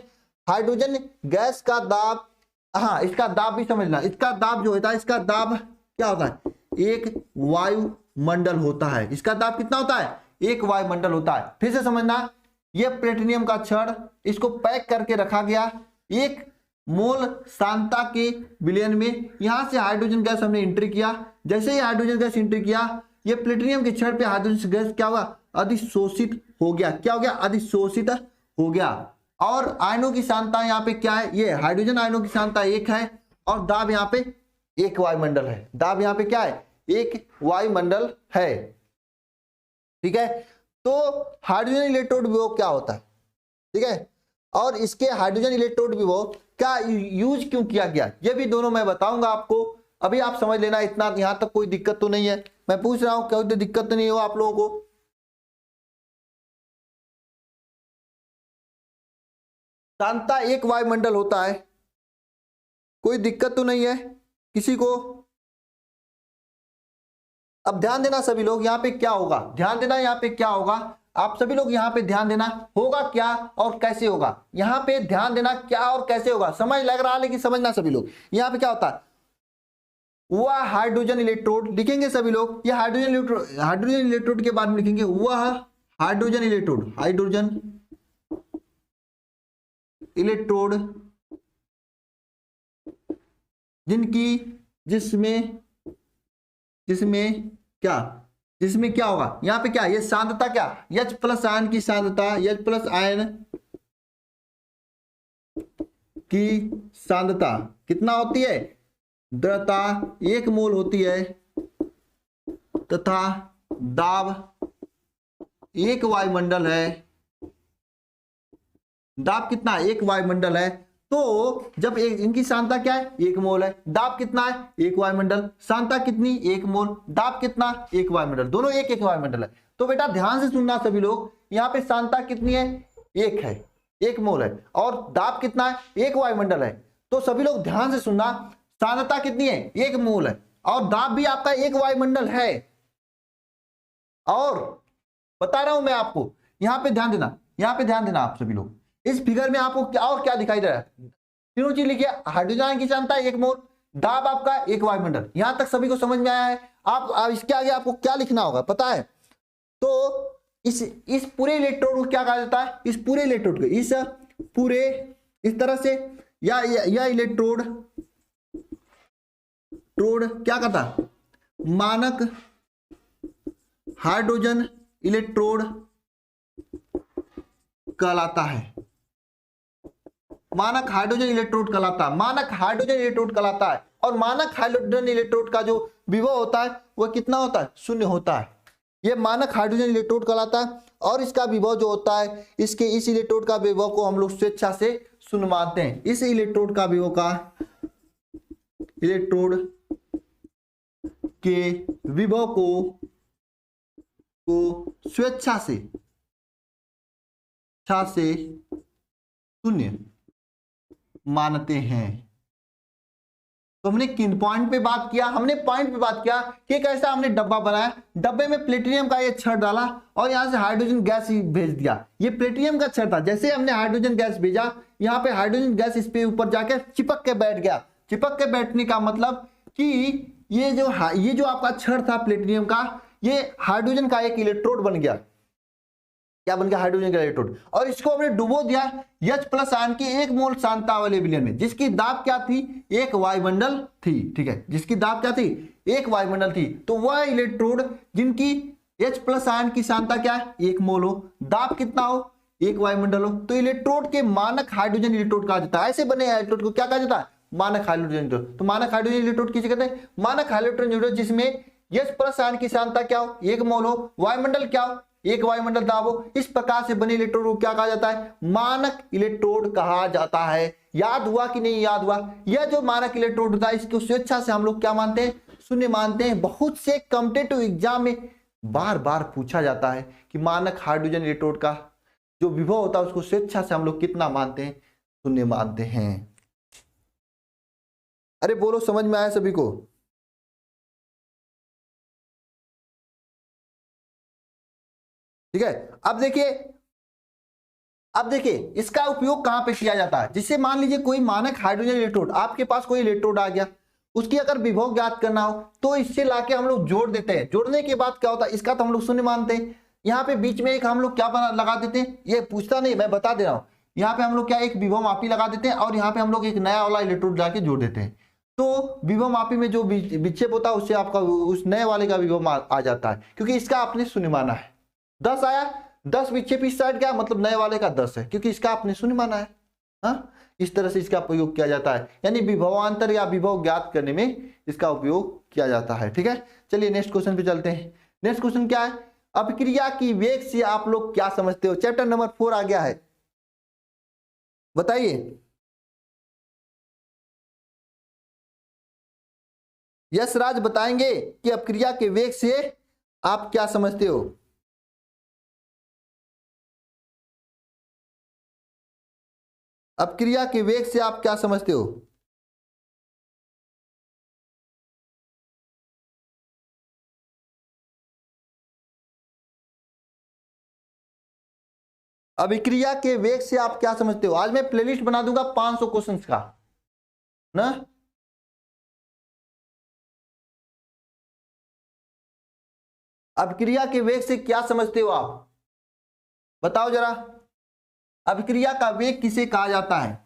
हाइड्रोजन गैस का दाब, हाँ इसका दाब भी समझना, इसका दाब जो होता है, इसका दाब क्या होता है, 1 वायुमंडल होता है। इसका दाब कितना होता है, 1 वायुमंडल होता है। फिर से समझना, यह प्लेटिनियम का छड़, इसको पैक करके रखा गया 1 मोल सांद्रता के विलयन में। यहां से हाइड्रोजन गैस हमने एंट्री किया, जैसे ही हाइड्रोजन गैस एंट्री किया, ये प्लेटिनियम के छड़ पे हाइड्रोजन गैस क्या हुआ, अधिशोषित हो गया। क्या हो गया, अधिशोषित हो गया। और आयनों की सांद्रता यहाँ पे क्या है, ये हाइड्रोजन आयनों की सांद्रता 1 है, और दाब यहाँ पे 1 वायुमंडल है। दाब यहाँ पे क्या है, 1 वायुमंडल है। ठीक है, तो हाइड्रोजन इलेक्ट्रोड विभव क्या होता है, ठीक है, और इसके हाइड्रोजन इलेक्ट्रोड विभव का यूज क्यों किया गया, ये भी दोनों मैं बताऊंगा आपको। अभी आप समझ लेना, इतना यहां तक कोई दिक्कत तो नहीं है, मैं पूछ रहा हूं कोई दिक्कत तो नहीं हो आप लोगों को। सांद्रता 1 वायुमंडल होता है, कोई दिक्कत तो नहीं है किसी को। अब ध्यान देना सभी लोग, यहाँ पे क्या होगा, ध्यान देना, यहाँ पे क्या होगा, आप सभी लोग यहाँ पे ध्यान देना, होगा क्या और कैसे होगा, यहाँ पे ध्यान देना, क्या और कैसे होगा, समझ लग रहा है, लेकिन समझना सभी लोग। यहाँ पे क्या होता है, वह हाइड्रोजन इलेक्ट्रोड लिखेंगे सभी लोग, ये हाइड्रोजन इलेक्ट्रोड के बाद में लिखेंगे वह हाइड्रोजन इलेक्ट्रोड जिसमें क्या होगा, यहाँ पे क्या, ये सांद्रता क्या, H प्लस आयन की सांद्रता, H प्लस आयन की सांद्रता कितना होती है, द्रव्यता 1 मोल होती है, तथा दाब 1 वायुमंडल है। दाब कितना, 1 वायुमंडल है। तो जब इनकी सांद्रता क्या है, 1 मोल है, दाब कितना है, 1 वायुमंडल, सांद्रता कितनी, 1 मोल, दाब कितना, 1 वायुमंडल, दोनों 1 वायुमंडल है। तो बेटा ध्यान से सुनना सभी लोग, यहाँ पे सांद्रता कितनी है, 1 है, 1 मोल है, और दाब कितना है, 1 वायुमंडल है। तो सभी लोग ध्यान से सुनना, सांद्रता कितनी है, 1 मोल है, और दाब भी आपका 1 वायुमंडल है। और बता रहा हूं मैं आपको, यहाँ पे ध्यान देना, यहाँ पे ध्यान देना आप सभी लोग, इस फिगर में आपको क्या और क्या दिखाई दे रहा है, तीनों चीज लिखिए, हाइड्रोजन की सांद्रता 1 मोल, दाब आपका 1 वायुमंडल। यहां तक सभी को समझ में आया है। आप इसके आगे आपको क्या लिखना होगा पता है, तो इस पूरे इलेक्ट्रोड को क्या कहा जाता है, इस पूरे इलेक्ट्रोड को, इस पूरे इस तरह से, या इलेक्ट्रोड क्या कहता है, मानक हाइड्रोजन इलेक्ट्रोड कहलाता है। मानक हाइड्रोजन इलेक्ट्रोड कहलाता है, मानक हाइड्रोजन इलेक्ट्रोड कहलाता है। और मानक हाइड्रोजन इलेक्ट्रोड का जो विभव होता है वह कितना होता है, शून्य होता है। ये मानक हाइड्रोजन इलेक्ट्रोड कहलाता है और इसका विभव जो होता है, इस इलेक्ट्रोड का विभव को हम लोग स्वेच्छा से शून्य मानते हैं। इस इलेक्ट्रोड का विभव इलेक्ट्रोड के विभव को स्वेच्छा से शून्य मानते हैं। तो हमने किन पॉइंट पे बात किया, हमने पॉइंट पे बात किया कि कैसा हमने डब्बा बनाया, डब्बे में प्लेटिनियम का ये छड़ डाला और यहां से हाइड्रोजन गैस भेज दिया। ये प्लेटिनियम का छड़ था, जैसे हमने हाइड्रोजन गैस भेजा, यहाँ पे हाइड्रोजन गैस इस पे ऊपर जाकर चिपक के बैठ गया। चिपक के बैठने का मतलब कि ये जो आपका छड़ था प्लेटिनियम का, ये हाइड्रोजन का एक इलेक्ट्रोड बन गया। क्या बन गया, हाइड्रोजन का इलेक्ट्रोड। और इसको हमने डुबो दिया H+ आयन की 1 मोल सांद्रता वाले विलयन में, जिसकी दाब क्या थी, 1 वायुमंडल थी। ठीक है, जिसकी दाब क्या थी, 1 वायुमंडल थी। तो वह इलेक्ट्रोड जिनकी H+ आयन की सांद्रता क्या है, 1 मोल हो, दाब कितना हो, 1 वायुमंडल हो, तो इलेक्ट्रोड के मानक हाइड्रोजन इलेक्ट्रोड कहा जाता है। ऐसे बने इलेक्ट्रोड को क्या कहा जाता है, मानक हाइड्रोजन इलेक्ट्रोड। तो मानक हाइड्रोजन इलेक्ट्रोड किसे कहते हैं, मानक हाइड्रोजन इलेक्ट्रोड जिसमें H+ आयन की सांद्रता क्या हो, 1 मोल हो, वायुमंडल क्या हो, 1 वायुमंडल दाब हो। इस प्रकार से बने इलेक्ट्रोड को क्या कहा जाता है, मानक इलेक्ट्रोड कहा जाता है। याद हुआ कि नहीं याद हुआ, यह जो मानक इलेक्ट्रोड होता है इसको स्वेच्छा से हम लोग क्या मानते हैं, शून्य मानते हैं। बहुत से कॉम्पिटिटिव एग्जाम में बार बार पूछा जाता है कि मानक हाइड्रोजन इलेक्ट्रोड का जो विभव होता है उसको स्वेच्छा से हम लोग कितना मानते हैं, शून्य मानते हैं। अरे बोलो, समझ में आया सभी को। ठीक है, अब देखिए इसका उपयोग कहां पे किया जाता है। जिससे मान लीजिए कोई मानक हाइड्रोजन इलेक्ट्रोड, आपके पास कोई इलेक्ट्रोड आ गया, उसकी अगर विभव ज्ञात करना हो तो इससे लाके हम लोग जोड़ देते हैं। जोड़ने के बाद क्या होता है, इसका तो हम लोग शून्य मानते हैं। यहाँ पे बीच में एक हम लोग क्या लगा देते हैं, ये पूछता नहीं, मैं बता दे रहा हूँ। यहाँ पे हम लोग क्या एक विभव मापी लगा देते हैं और यहाँ पे हम लोग एक नया वाला इलेक्ट्रोड जाके जोड़ देते हैं। तो विभव मापी में जो विक्षेप होता है उससे आपका उस नए वाले का विभव आ जाता है, क्योंकि इसका आपने शून्य माना है। 10 आया, 10 विक्षेप इस साइड, क्या मतलब नए वाले का 10 है, क्योंकि इसका आपने शून्य माना है। हाँ, इस तरह से इसका प्रयोग किया जाता है, यानी विभवांतर या विभव ज्ञात करने में इसका उपयोग किया जाता है। ठीक है, चलिए नेक्स्ट क्वेश्चन पे चलते हैं। नेक्स्ट क्वेश्चन क्या है, अभिक्रिया की वेग से आप लोग क्या समझते हो। चैप्टर नंबर 4 आ गया है, बताइए। यश राज बताएंगे कि अपक्रिया के वेग से आप क्या समझते हो। अपक्रिया के वेग से आप क्या समझते हो। अभिक्रिया के वेग से आप क्या समझते हो। आज मैं प्लेलिस्ट बना दूंगा 500 क्वेश्चंस का ना। अभिक्रिया के वेग से क्या समझते हो आप, बताओ जरा। अभिक्रिया का वेग किसे कहा जाता है।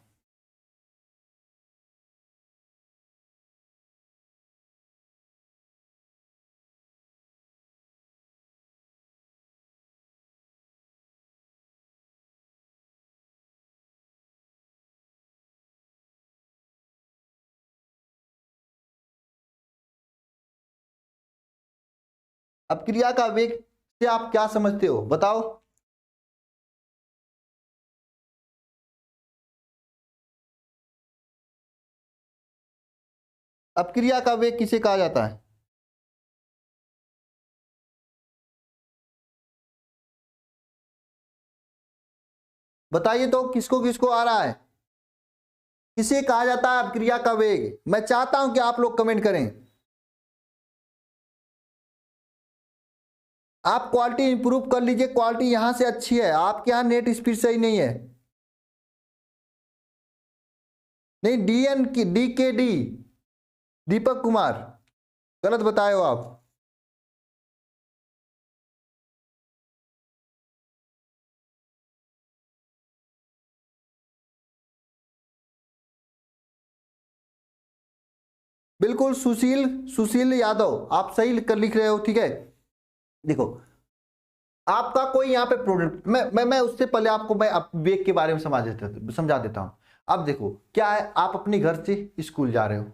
अपक्रिया का वेग से आप क्या समझते हो, बताओ। अपक्रिया का वेग किसे कहा जाता है। बताइए तो, किसको किसको आ रहा है, किसे कहा जाता है अपक्रिया का वेग। मैं चाहता हूं कि आप लोग कमेंट करें। आप क्वालिटी इंप्रूव कर लीजिए, क्वालिटी यहां से अच्छी है, आपके यहां नेट स्पीड सही नहीं है। नहीं, DN की DKD दीपक कुमार, गलत बताए हो आप। बिल्कुल सुशील यादव, आप सही लिख रहे हो। ठीक है, देखो आपका कोई यहाँ पे प्रोडक्ट, मैं उससे पहले आपको मैं वेग के बारे में समझा देता हूँ। अब देखो क्या है, आप अपने घर से स्कूल जा रहे हो,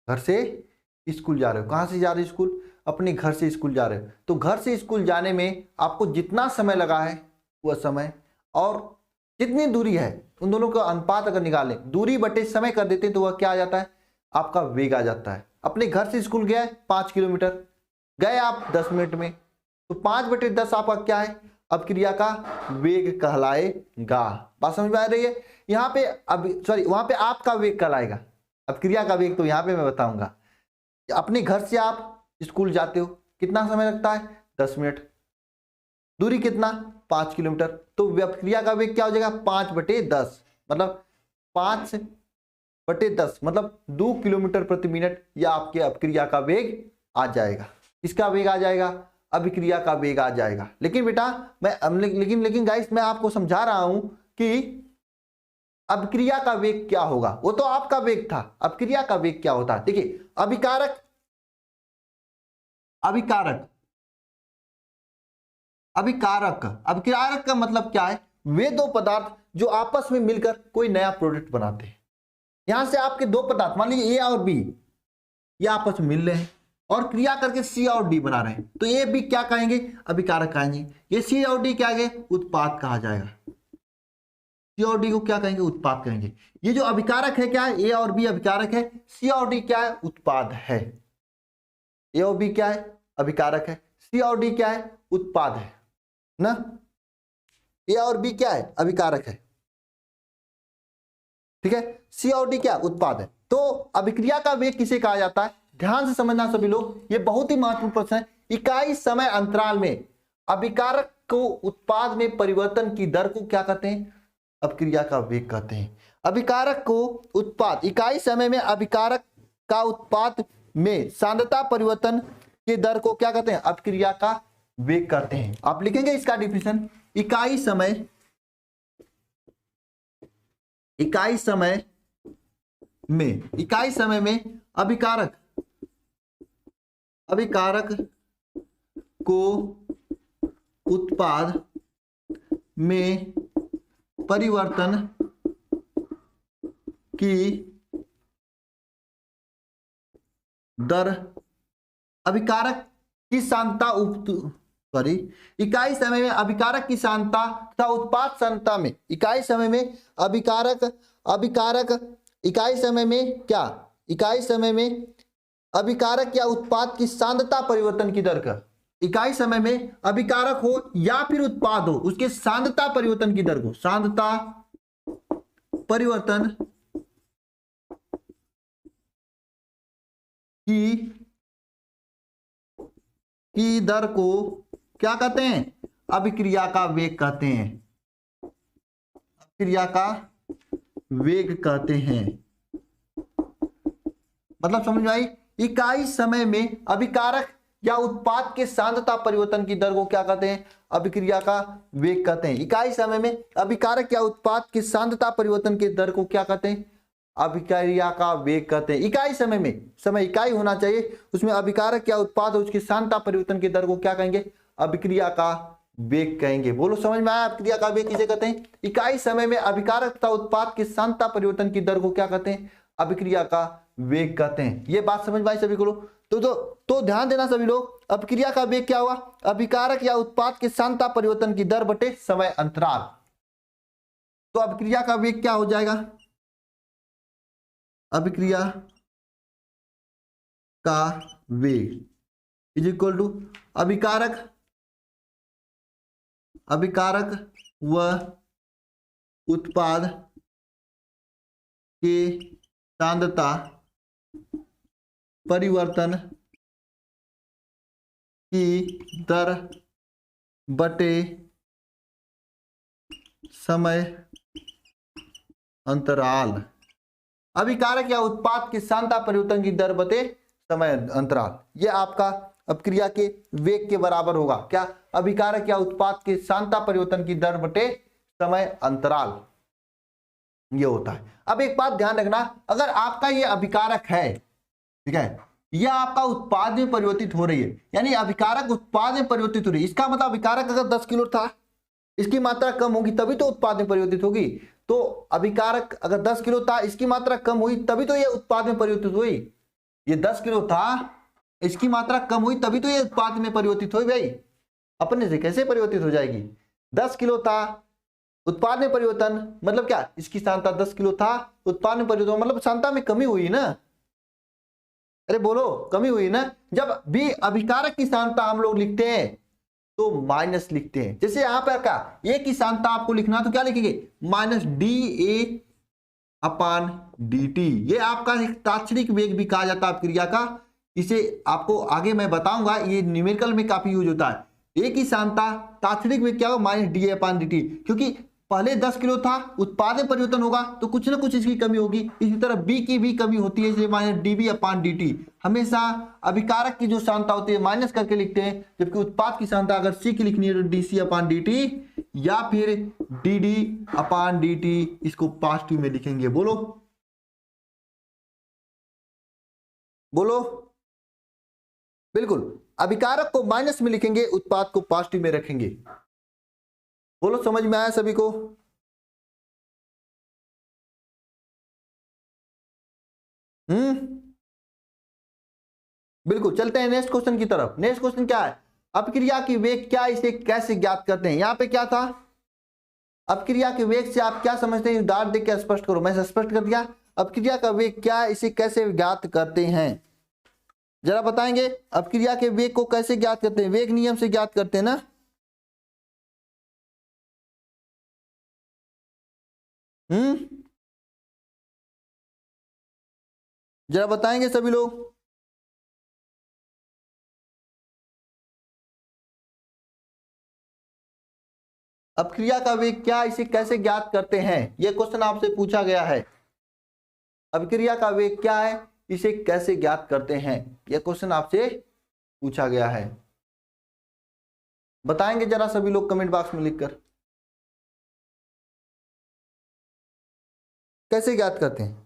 घर से स्कूल जा रहे हो, कहाँ से जा रहे हो स्कूल, अपने घर से स्कूल जा रहे हो। तो घर से स्कूल जाने में आपको जितना समय लगा है वह समय और जितनी दूरी है उन दोनों का अनुपात अगर निकालें, दूरी बटे समय कर देते हैं तो वह क्या आ जाता है, आपका वेग आ जाता है। अपने घर से स्कूल गया है 5 किलोमीटर, गए आप 10 मिनट में, तो 5/10 आपका क्या है, अपक्रिया का वेग कहलाएगा। बात समझ में आ रही है। यहाँ पे वहां पे आपका वेग कहलाएगा, अपक्रिया का वेग तो यहाँ पे मैं बताऊंगा। अपने घर से आप स्कूल जाते हो, कितना समय लगता है, 10 मिनट, दूरी कितना, 5 किलोमीटर, तो अपक्रिया का वेग क्या हो जाएगा, 5/10, मतलब 5/10 मतलब 2 किलोमीटर प्रति मिनट, या आपके अपक्रिया का वेग आ जाएगा। इसका वेग आ जाएगा, अभिक्रिया का वेग आ जाएगा। लेकिन बेटा लेकिन गाइस मैं आपको समझा रहा हूं कि अभिक्रिया का वेग क्या होगा, वो तो आपका वेग था, अभिक्रिया का वेग क्या होता है। देखिए अभिकारक अभिकारक का मतलब क्या है, वे दो पदार्थ जो आपस में मिलकर कोई नया प्रोडक्ट बनाते हैं। यहां से आपके दो पदार्थ मान लीजिए ए और बी, ये आपस में मिल रहे हैं और क्रिया करके सी और डी बना रहे हैं, तो ए बी क्या कहेंगे, अभिकारक कहेंगे। ये सी और डी क्या है, उत्पाद कहा जाएगा। सी और डी को क्या कहेंगे, उत्पाद कहेंगे। ये जो अभिकारक है क्या है, ए और बी अभिकारक है, सी और डी क्या है, उत्पाद है। ए और बी क्या है, अभिकारक है, सी और डी क्या है, उत्पाद है ना। ए और बी क्या है, अभिकारक है, ठीक है, सी और डी क्या, उत्पाद है। तो अभिक्रिया का वेग किसे कहा जाता है, ध्यान से समझना सभी लोग, ये बहुत ही महत्वपूर्ण प्रश्न है। इकाई समय अंतराल में अभिकारक को उत्पाद में परिवर्तन की दर को क्या कहते हैं, अपक्रिया का वेग कहते हैं। अभिकारक को उत्पाद, इकाई समय में अभिकारक का उत्पाद में सांद्रता परिवर्तन की दर को क्या कहते हैं, अपक्रिया का वेग कहते हैं। आप लिखेंगे इसका डिफिनेशन, इकाई समय में अभिकारक को उत्पाद में परिवर्तन की दर, अभिकारक की सांद्रता इकाई समय में अभिकारक की सांद्रता तथा उत्पाद सांद्रता में, इकाई समय में अभिकारक या उत्पाद की सांद्रता परिवर्तन की दर का, इकाई समय में अभिकारक हो या फिर उत्पाद हो उसके सांद्रता परिवर्तन की दर को, सांद्रता परिवर्तन की दर को क्या कहते हैं, अभिक्रिया का वेग कहते हैं, अभिक्रिया का वेग कहते हैं। मतलब समझ में आई, इकाई समय में अभिकारक या उत्पाद के सांद्रता परिवर्तन की दर को क्या कहते हैं, अभिक्रिया का वेग कहते हैं। इकाई समय में अभिकारक या उत्पाद के सांद्रता परिवर्तन की दर को क्या कहते हैं, अभिक्रिया का वेग कहते हैं। इकाई समय में, समय इकाई होना चाहिए, उसमें अभिकारक या उत्पाद उसकी सांद्रता परिवर्तन की दर को क्या कहेंगे, अभिक्रिया का वेग कहेंगे। बोलो समझ में आया, अभिक्रिया का वेग किसे कहते हैं, इकाई समय में अभिकारक तथा उत्पाद की सांद्रता परिवर्तन की दर को क्या कहते हैं, अभिक्रिया का वेग कहते हैं। ये बात समझ में आई सभी को। तो ध्यान देना सभी लोग, अभिक्रिया का वेग क्या हुआ, अभिकारक या उत्पाद की सांद्रता परिवर्तन की दर बटे समय अंतराल। तो अभिक्रिया का वेग क्या हो जाएगा, अभिक्रिया का वेग इज इक्वल टू अभिकारक व उत्पाद के सांद्रता परिवर्तन की दर बटे समय अंतराल। अभिकारक या उत्पाद की सांद्रता परिवर्तन की दर बटे समय अंतराल, ये आपका अपक्रिया के वेग के बराबर होगा। क्या, अभिकारक या उत्पाद की सांद्रता परिवर्तन की दर बटे समय अंतराल, ये होता है। अब एक बात ध्यान रखना, अगर आपका ये अभिकारक है, ठीक है, यह आपका उत्पाद में परिवर्तित हो रही है, यानी अभिकारक उत्पाद में परिवर्तित हो रही है, इसका मतलब अभिकारक अगर 10 किलो था, इसकी मात्रा कम होगी तभी तो उत्पाद में परिवर्तित होगी। तो अभिकारक अगर 10 किलो था, इसकी मात्रा कम हुई तभी तो यह उत्पाद में परिवर्तित हुई। ये 10 किलो था, इसकी मात्रा कम हुई तभी तो ये उत्पाद में परिवर्तित हुई भाई, अपने से कैसे परिवर्तित हो जाएगी। 10 किलो था, उत्पाद में परिवर्तन मतलब क्या, इसकी सांद्रता 10 किलो था, उत्पाद में परिवर्तन मतलब सांद्रता में कमी हुई ना, अरे बोलो कमी हुई ना। जब भी अभिकारक की सांद्रता हम लोग लिखते हैं तो माइनस लिखते हैं, जैसे यहां पर क्या ए की सांद्रता आपको लिखना तो क्या लिखेंगे, minus D A upon D T. ये आपका एक तात्क्षणिक वेग भी कहा जाता है क्रिया का, इसे आपको आगे मैं बताऊंगा, ये न्यूमेरिकल में काफी यूज होता है। ए की सांद्रता तात्क्षणिक वेग क्या होगा, minus D A upon D T, क्योंकि पहले 10 किलो था, उत्पाद में परिवर्तन होगा तो कुछ ना कुछ इसकी कमी होगी, इसी तरह बी की भी कमी होती है, इसलिए minus D B upon D T. हमेशा अभिकारक की जो सांद्रता होती है माइनस करके लिखते हैं, जबकि उत्पाद की सांद्रता अगर सी की लिखनी है तो डी सी अपान डी टी या फिर डी डी अपान डी टी, इसको पॉजिटिव में लिखेंगे। बोलो बोलो, बिल्कुल अभिकारक को माइनस में लिखेंगे, उत्पाद को पॉजिटिव में रखेंगे। बोलो समझ में आया सभी को। बिल्कुल, चलते हैं नेक्स्ट क्वेश्चन की तरफ। नेक्स्ट क्वेश्चन क्या है, अपक्रिया की वेग क्या, इसे कैसे ज्ञात करते हैं। यहां पे क्या था, अपक्रिया के वेग से आप क्या समझते हैं, उदाहरण देख के स्पष्ट करो। मैं स्पष्ट कर दिया, अपक्रिया का वेग क्या है, इसे कैसे ज्ञात करते हैं, जरा बताएंगे। अपक्रिया के वेग को कैसे ज्ञात करते हैं, वेग नियम से ज्ञात करते हैं ना। जरा बताएंगे सभी लोग। अपक्रिया का वेग क्या, इसे कैसे ज्ञात करते हैं, यह क्वेश्चन आपसे पूछा गया है। अपक्रिया का वेग क्या है, इसे कैसे ज्ञात करते हैं, यह क्वेश्चन आपसे पूछा गया है। बताएंगे जरा सभी लोग कमेंट बॉक्स में लिखकर, कैसे ज्ञात करते हैं।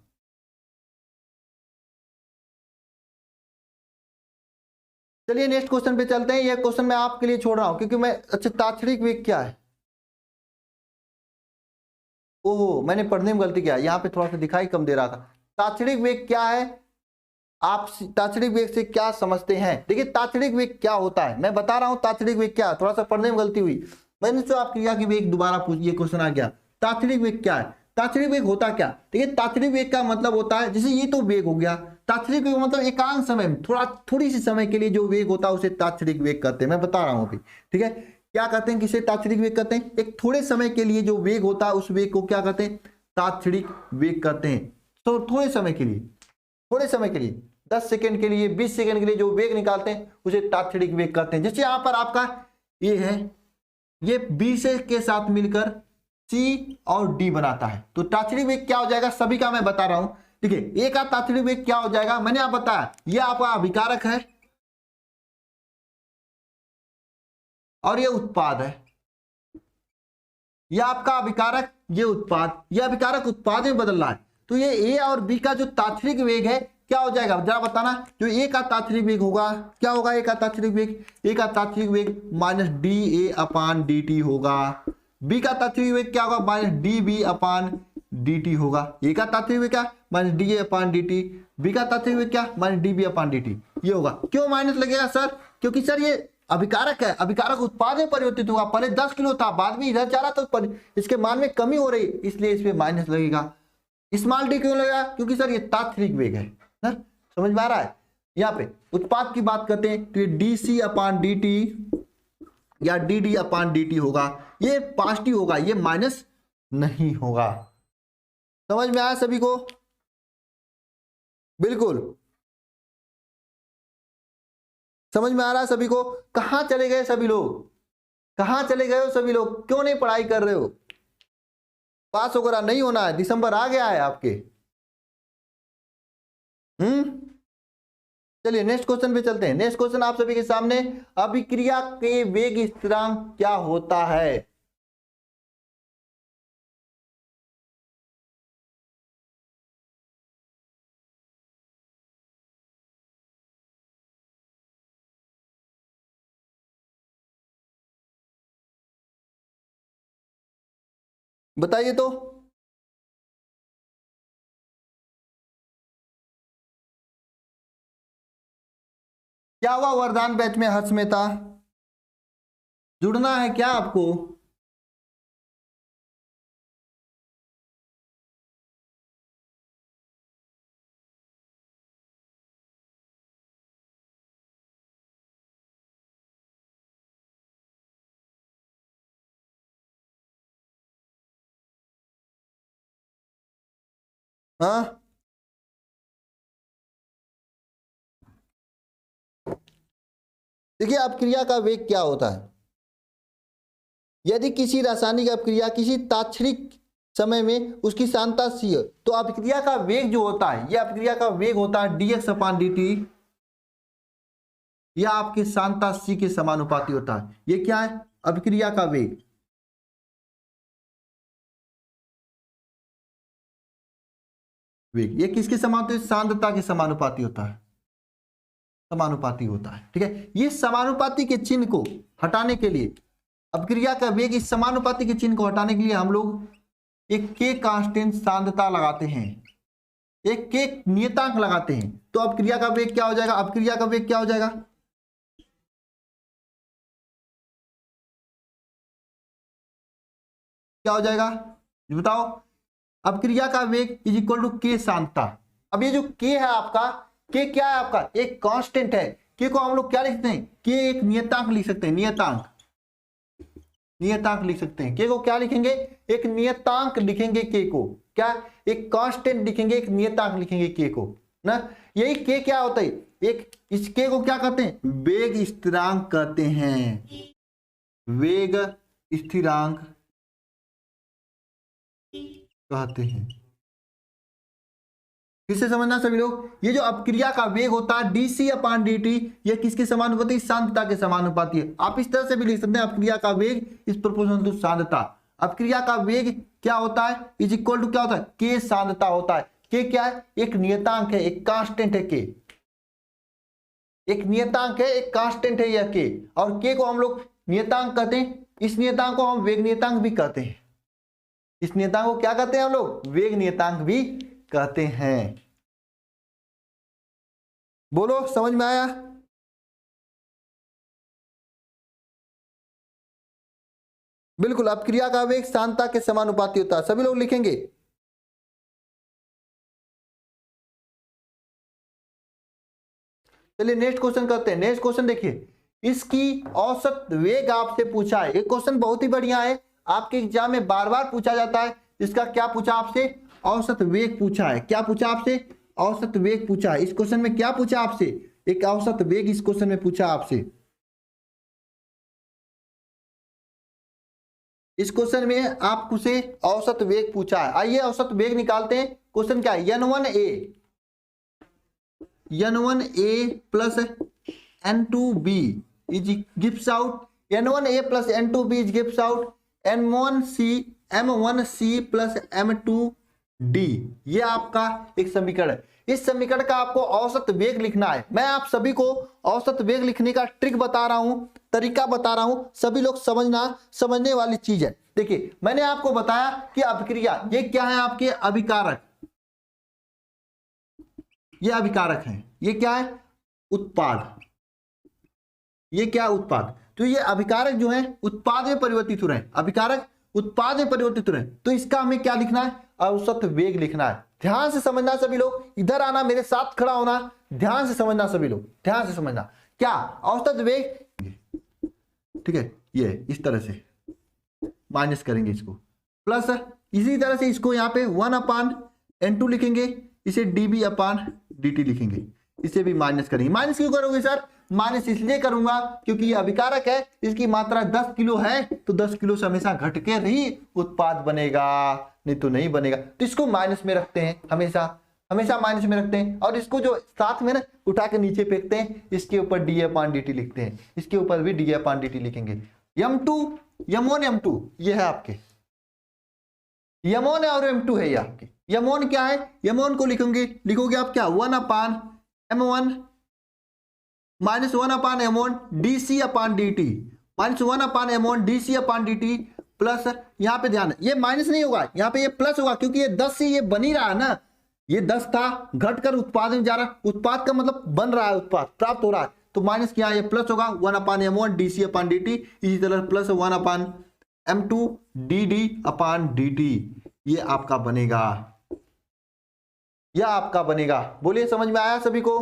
चलिए नेक्स्ट क्वेश्चन पे चलते हैं। यह क्वेश्चन मैं आपके लिए छोड़ रहा हूं क्योंकि मैं, अच्छा तात्क्षणिक वेग क्या है, ओहो मैंने पढ़ने में गलती किया, यहाँ पे थोड़ा सा दिखाई कम दे रहा था। तात्क्षणिक वेग क्या है, आप तात्क्षणिक वेग से क्या समझते हैं। देखिए तात्क्षणिक वेग क्या होता है, मैं बता रहा हूं तात्क्षणिक वेग क्या है, थोड़ा सा पढ़ने में गलती हुई, मैंने तो आप क्रिया की वेग दोबारा पूछ, ये क्वेश्चन आ गया। तात्क्षणिक वेग क्या है, तात्क्षणिक वेग होता क्या, देखिए तात्क्षणिक वेग का मतलब होता है, जैसे ये तो वेग हो गया, तात्क्षणिक वेग मतलब एकांत समय में थोड़ी सी समय के लिए जो वेग होता है उसे तात्क्षणिक वेग कहते हैं। मैं बता रहा हूं अभी, ठीक है, क्या कहते हैं, किसे तात्क्षणिक वेग कहते हैं, एक थोड़े समय के लिए जो वेग होता है उस वेग को क्या कहते हैं, तात्क्षणिक वेग कहते हैं। तो थोड़े समय के लिए, थोड़े समय के लिए 10 सेकंड के लिए, 20 सेकंड के लिए जो वेग निकालते हैं उसे तात्क्षणिक वेग कहते हैं। जैसे यहां पर आपका ये है, ये बी से के साथ मिलकर सी और डी बनाता है, तो तात्क्षणिक वेग क्या हो जाएगा, सभी का मैं बता रहा हूं। देखिए ए का तात्क्षणिक वेग क्या हो जाएगा, मैंने आप बताया, ये आपका अभिकारक है और ये उत्पाद है, ये आपका अभिकारक, ये उत्पाद, ये अभिकारक उत्पाद में बदल रहा है, तो ये ए और बी का जो तात्क्षणिक वेग है क्या हो जाएगा, जरा बताना। जो ए का तात्क्षणिक वेग होगा, क्या होगा ए का तात्क्षणिक वेग, ए का तात्क्षणिक वेग minus D A upon D T होगा। बी का तात्क्षणिक वेग क्या होगा, minus D B upon D T होगा। ए का तात्क्षणिक वेग क्या, minus D A upon D T, B का तात्क्षणिक वेग क्या, minus D B upon D T, ये होगा। क्यों माइनस लगेगा सर, क्योंकि सर ये अभिकारक है, अभिकारक उत्पाद में परिवर्तित होगा, पहले 10 किलो था, बाद में इधर जा रहा तो इसके मान में कमी हो रही, इसलिए इसमें माइनस लगेगा। स्मॉल डी क्यों लगेगा, क्योंकि सर ये तात्क्षणिक वेग है सर, समझ में आ रहा है। यहाँ पे उत्पाद की बात करते हैं तो ये डी सी अपान डी टी या डी डी अपान डी टी होगा, ये पॉजिटिव होगा, ये माइनस नहीं होगा। समझ में आया सभी को, बिल्कुल समझ में आ रहा है सभी को। कहां चले गए सभी लोग, कहां चले गए हो सभी लोग, क्यों नहीं पढ़ाई कर रहे हो, पास वगैरह नहीं होना है, दिसंबर आ गया है आपके। चलिए नेक्स्ट क्वेश्चन पे चलते हैं। नेक्स्ट क्वेश्चन आप सभी के सामने, अभिक्रिया के वेग स्थिरांक क्या होता है। बताइए तो, क्या हुआ वरदान बैच में हर्ष मेहता, जुड़ना है क्या आपको? हाँ, देखिए अपक्रिया का वेग क्या होता है। यदि किसी रासायनिक अपक्रिया किसी तात्क्षणिक समय में उसकी सांद्रता c है, तो अपक्रिया का वेग जो होता है, यह अपक्रिया का वेग होता है dx/dt, यह आपकी सांद्रता c के समानुपाती होता है। यह क्या है? अपक्रिया का वेग। वेग ये किसके समानुपाती? सांद्रता के समानुपाती होता है, समानुपाती होता है। ठीक है, ये समानुपाती के चिन्ह को हटाने के लिए, अपक्रिया का वेग इस समानुपाती के चिन्ह को हटाने के लिए हम लोग एक के कांस्टेंट सांद्रता लगाते हैं, एक के नियतांक लगाते हैं। तो अपक्रिया का वेग क्या हो जाएगा? अपक्रिया का वेग क्या हो जाएगा? क्या हो जाएगा बताओ? अपक्रिया का वेग इज इक्वल टू के सांद्रता। अब ये जो के है आपका, के क्या है आपका? एक कांस्टेंट है। के को हम लोग क्या लिखते हैं? के एक नियतांक लिख सकते हैं, नियतांक, नियतांक लिख सकते हैं। के को क्या लिखेंगे? एक नियतांक लिखेंगे। के को क्या? एक कांस्टेंट लिखेंगे, एक नियतांक लिखेंगे के को ना। यही के क्या होता है? एक इस के को क्या कहते हैं? वेग स्थिरांक कहते हैं, वेग स्थिरांक कहते हैं। किससे समझना सभी लोग? ये जो अपक्रिया का वेग होता है dc/dt, ये किसके समानुपाती? सांद्रता के समानुपाती है। आप इस तरह से भी लिख सकते हैं, अपक्रिया का वेग इज प्रोपोर्शनल टू सांद्रता। अपक्रिया का वेग क्या होता है? इज इक्वल टू क्या होता है? के सांद्रता होता है। के क्या है? एक नियतांक है, एक कांस्टेंट है। के एक नियतांक है, एक कांस्टेंट है यह के, और के को हम लोग नियतांक कहते हैं। इस नियतांक को हम वेग नियतांक भी कहते हैं। इस नियतांक को क्या कहते हैं हम लोग? वेग नियतांक भी कहते हैं। बोलो, समझ में आया? बिल्कुल, अपक्रिया का वेग सांद्रता के समानुपाती होता है। सभी लोग लिखेंगे। चलिए नेक्स्ट क्वेश्चन करते हैं। नेक्स्ट क्वेश्चन देखिए, इसकी औसत वेग आपसे पूछा है। एक क्वेश्चन बहुत ही बढ़िया है, आपके एग्जाम में बार बार पूछा जाता है। इसका क्या पूछा आपसे? औसत वेग पूछा है। क्या पूछा आपसे? औसत वेग पूछा है। इस क्वेश्चन में क्या पूछा आपसे? एक औसत वेग इस क्वेश्चन में पूछा आपसे। इस क्वेश्चन में आपसे औसत वेग पूछा है। आइए औसत वेग निकालते हैं। क्वेश्चन क्या है? n1a plus n2b is gives out, n1a plus n2b is gives out m1c plus m2d। ये आपका एक समीकरण है। इस समीकरण का आपको औसत वेग लिखना है। मैं आप सभी को औसत वेग लिखने का ट्रिक बता रहा हूं, तरीका बता रहा हूं, सभी लोग समझने वाली चीज है। देखिए, मैंने आपको बताया कि अपक्रिया ये क्या है? आपके अभिकारक, ये अभिकारक है। ये क्या है? उत्पाद। ये क्या? उत्पाद। तो ये अभिकारक जो है उत्पाद में परिवर्तित हो रहे हैं। अभिकारक उत्पाद में परिवर्तित हो रहे हैं, तो इसका हमें क्या लिखना है? औसत वेग लिखना है। ध्यान से समझना सभी लोग, इधर आना, मेरे साथ खड़ा होना, ध्यान से समझना सभी लोग, ध्यान से समझना। क्या औसत वेग? ठीक है, ये इस तरह से माइनस करेंगे इसको, प्लस इसी तरह से इसको यहाँ पे 1/n2 लिखेंगे, इसे dB/dt लिखेंगे, इसे भी माइनस करेंगे। माइनस क्यों करोगे सर? माइनस इसलिए करूंगा क्योंकि ये अभिकारक है, इसकी मात्रा 10 किलो है, तो 10 किलो से हमेशा घटकर ही उत्पाद बनेगा, नहीं तो नहीं बनेगा। तो इसको माइनस में रखते हैं, हमेशा हमेशा माइनस में रखते हैं। और इसको जो साथ में ना उठा के नीचे फेंकते हैं, इसके ऊपर dA/dt लिखते हैं, इसके ऊपर भी dA/dt लिखेंगे। m1 m2 ये है आपके, m1 और m2 है ये आपके। m1 क्या है? m1 को लिखोगे आप क्या? 1/m1 minus 1/m1 dC/dt, minus 1/m1 dC/dt plus, यहाँ पे ध्यान है ये माइनस नहीं होगा, यहाँ पे ये प्लस होगा, क्योंकि ये 10 से ये बन ही रहा है ना। ये 10 था, घटकर उत्पाद में जा रहा है। उत्पाद का मतलब बन रहा है, उत्पाद प्राप्त हो रहा है, तो माइनस क्या ये प्लस होगा 1/m1 dc/dt, इसी तरह प्लस 1/m2 dd/dt। ये आपका बनेगा, यह आपका बनेगा। बोलिए समझ में आया सभी को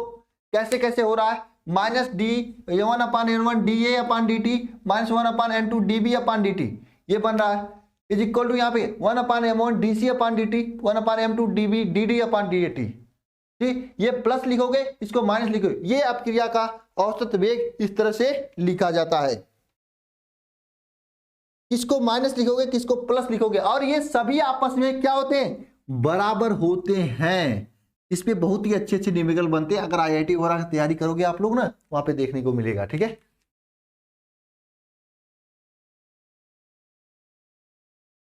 कैसे कैसे हो रहा है? Minus D 1/n1 da/dt minus 1/n2 db/dt ये बन रहा है, इज इक्वल टू यहाँ पे 1/m1 dc/dt 1/m2 db dd/dt। ठीक, ये प्लस लिखोगे, इसको माइनस लिखोगे, ये अपक्रिया का औसत वेग इस तरह से लिखा जाता है। किसको माइनस लिखोगे, किसको प्लस लिखोगे, और ये सभी आपस में क्या होते हैं? बराबर होते हैं। इस पे बहुत ही अच्छे अच्छे न्यूमेरिकल बनते हैं। अगर आईआईटी वगैरह की तैयारी करोगे आप लोग ना, वहां पे देखने को मिलेगा। ठीक है,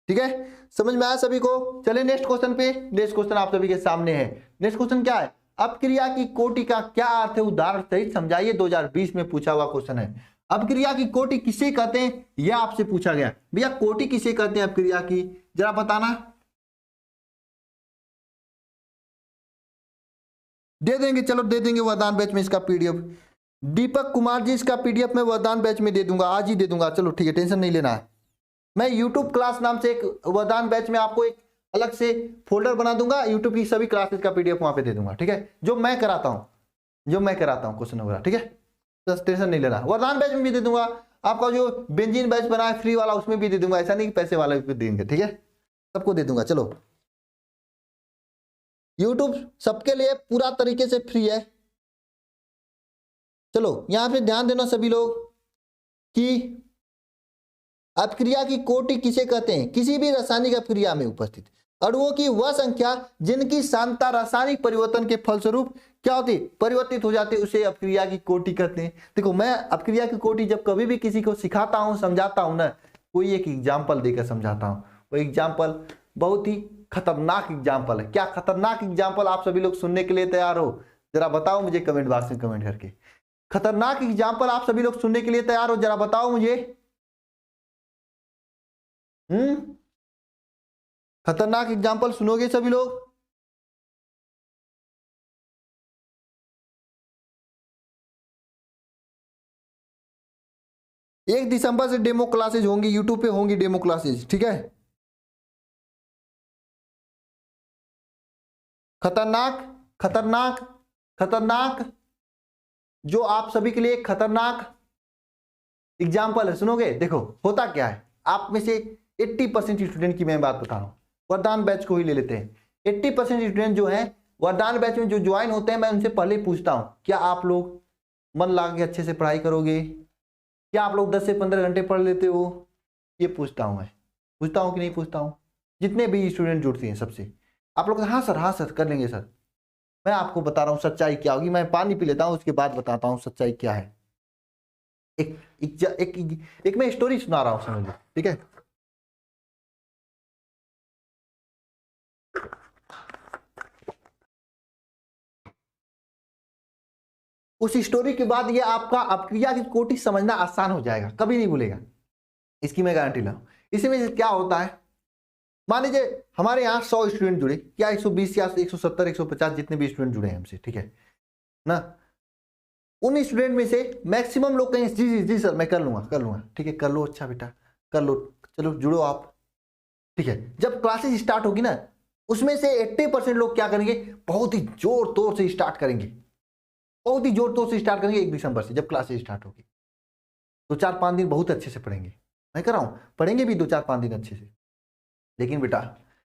ठीक है, समझ में आया सभी को? चलिए नेक्स्ट क्वेश्चन पे। नेक्स्ट क्वेश्चन आप सभी के सामने है। नेक्स्ट क्वेश्चन क्या है? अपक्रिया की कोटि का क्या अर्थ है, उदाहरण सहित समझाइए। 2020 में पूछा हुआ क्वेश्चन है। अपक्रिया की कोटि किसे कहते हैं, यह आपसे पूछा गया। भैया कोटि किसे कहते हैं अपक्रिया की, जरा बताना। दे देंगे, चलो दे देंगे वरदान बैच में इसका पीडीएफ। दीपक कुमार जी, इसका पीडीएफ मैं वरदान बैच में दे दूंगा, आज ही दे दूंगा। चलो ठीक है, टेंशन नहीं लेना है। मैं यूट्यूब क्लास नाम से एक वरदान बैच में आपको एक अलग से फोल्डर बना दूंगा, यूट्यूब की सभी क्लासेस का पीडीएफ वहां पे दे दूंगा। ठीक है, जो मैं कराता हूं क्वेश्चन वगैरह। ठीक है, बस टेंशन नहीं लेना। वरदान बैच में भी दे दूंगा, आपका जो बेंजीन बैच बना है फ्री वाला उसमें भी दे दूंगा। ऐसा नहीं कि पैसे वाला भी देंगे। ठीक है, सबको दे दूंगा। चलो, यूट्यूब सबके लिए पूरा तरीके से फ्री है। चलो यहां पे ध्यान देना सभी लोग कि अपक्रिया की कोटि किसे कहते हैं? किसी भी रासायनिक अपक्रिया में उपस्थित अणुओं की वह संख्या जिनकी सांद्रता रासायनिक परिवर्तन के फलस्वरूप क्या होती, परिवर्तित हो जाती है, उसे अपक्रिया की कोटि कहते हैं। देखो मैं अपक्रिया की कोटि जब कभी भी किसी को सिखाता हूं, समझाता हूं ना, कोई एक एग्जाम्पल देकर समझाता हूं। वो एग्जाम्पल बहुत ही खतरनाक एग्जाम्पल है। क्या खतरनाक एग्जाम्पल? आप सभी लोग सुनने के लिए तैयार हो? जरा बताओ मुझे कमेंट बॉक्स में कमेंट करके। खतरनाक एग्जाम्पल आप सभी लोग सुनने के लिए तैयार हो? जरा बताओ मुझे। खतरनाक एग्जाम्पल सुनोगे सभी लोग? एक दिसंबर से डेमो क्लासेज होंगी, यूट्यूब पे होंगी डेमो क्लासेज। ठीक है, खतरनाक खतरनाक खतरनाक जो आप सभी के लिए खतरनाक एग्जाम्पल है, सुनोगे? देखो होता क्या है, आप में से 80% स्टूडेंट की मैं बात बता रहा हूं। वरदान बैच को ही ले लेते हैं। 80% स्टूडेंट जो है वरदान बैच में जो ज्वाइन होते हैं, मैं उनसे पहले ही पूछता हूं क्या आप लोग मन लगा के अच्छे से पढ़ाई करोगे? क्या आप लोग 10 से 15 घंटे पढ़ लेते हो? ये पूछता हूं मैं। पूछता हूं कि नहीं पूछता हूं? जितने भी स्टूडेंट जुड़ते हैं सबसे आप लोग हाँ सर कर लेंगे सर। मैं आपको बता रहा हूँ सच्चाई क्या होगी। मैं पानी पी लेता हूँ, उसके बाद बताता हूँ सच्चाई क्या है। एक मैं स्टोरी सुना रहा हूँ, समझ लो। ठीक है, उस स्टोरी के बाद ये आपका अपक्रिया की कोटि समझना आसान हो जाएगा, कभी नहीं भूलेगा, इसकी मैं गारंटी ला। इसमें क्या होता है, मान लीजिए हमारे यहाँ 100 स्टूडेंट जुड़े, क्या 120 या 170 150 जितने भी स्टूडेंट जुड़े हैं हमसे, ठीक है ना। उन स्टूडेंट में से मैक्सिमम लोग कहेंगे जी जी जी सर मैं कर लूंगा। ठीक है, कर लो, अच्छा बेटा कर लो, चलो जुड़ो आप। ठीक है, जब क्लासेस स्टार्ट होगी ना, उसमें से 80% लोग क्या करेंगे, बहुत ही जोर तोर से स्टार्ट करेंगे, बहुत ही जोर तोर से स्टार्ट करेंगे। 1 दिसंबर से जब क्लासेस स्टार्ट होगी 2-4-5 दिन बहुत अच्छे से पढ़ेंगे। मैं कह रहा हूं पढ़ेंगे भी 2-4-5 दिन अच्छे से। लेकिन बेटा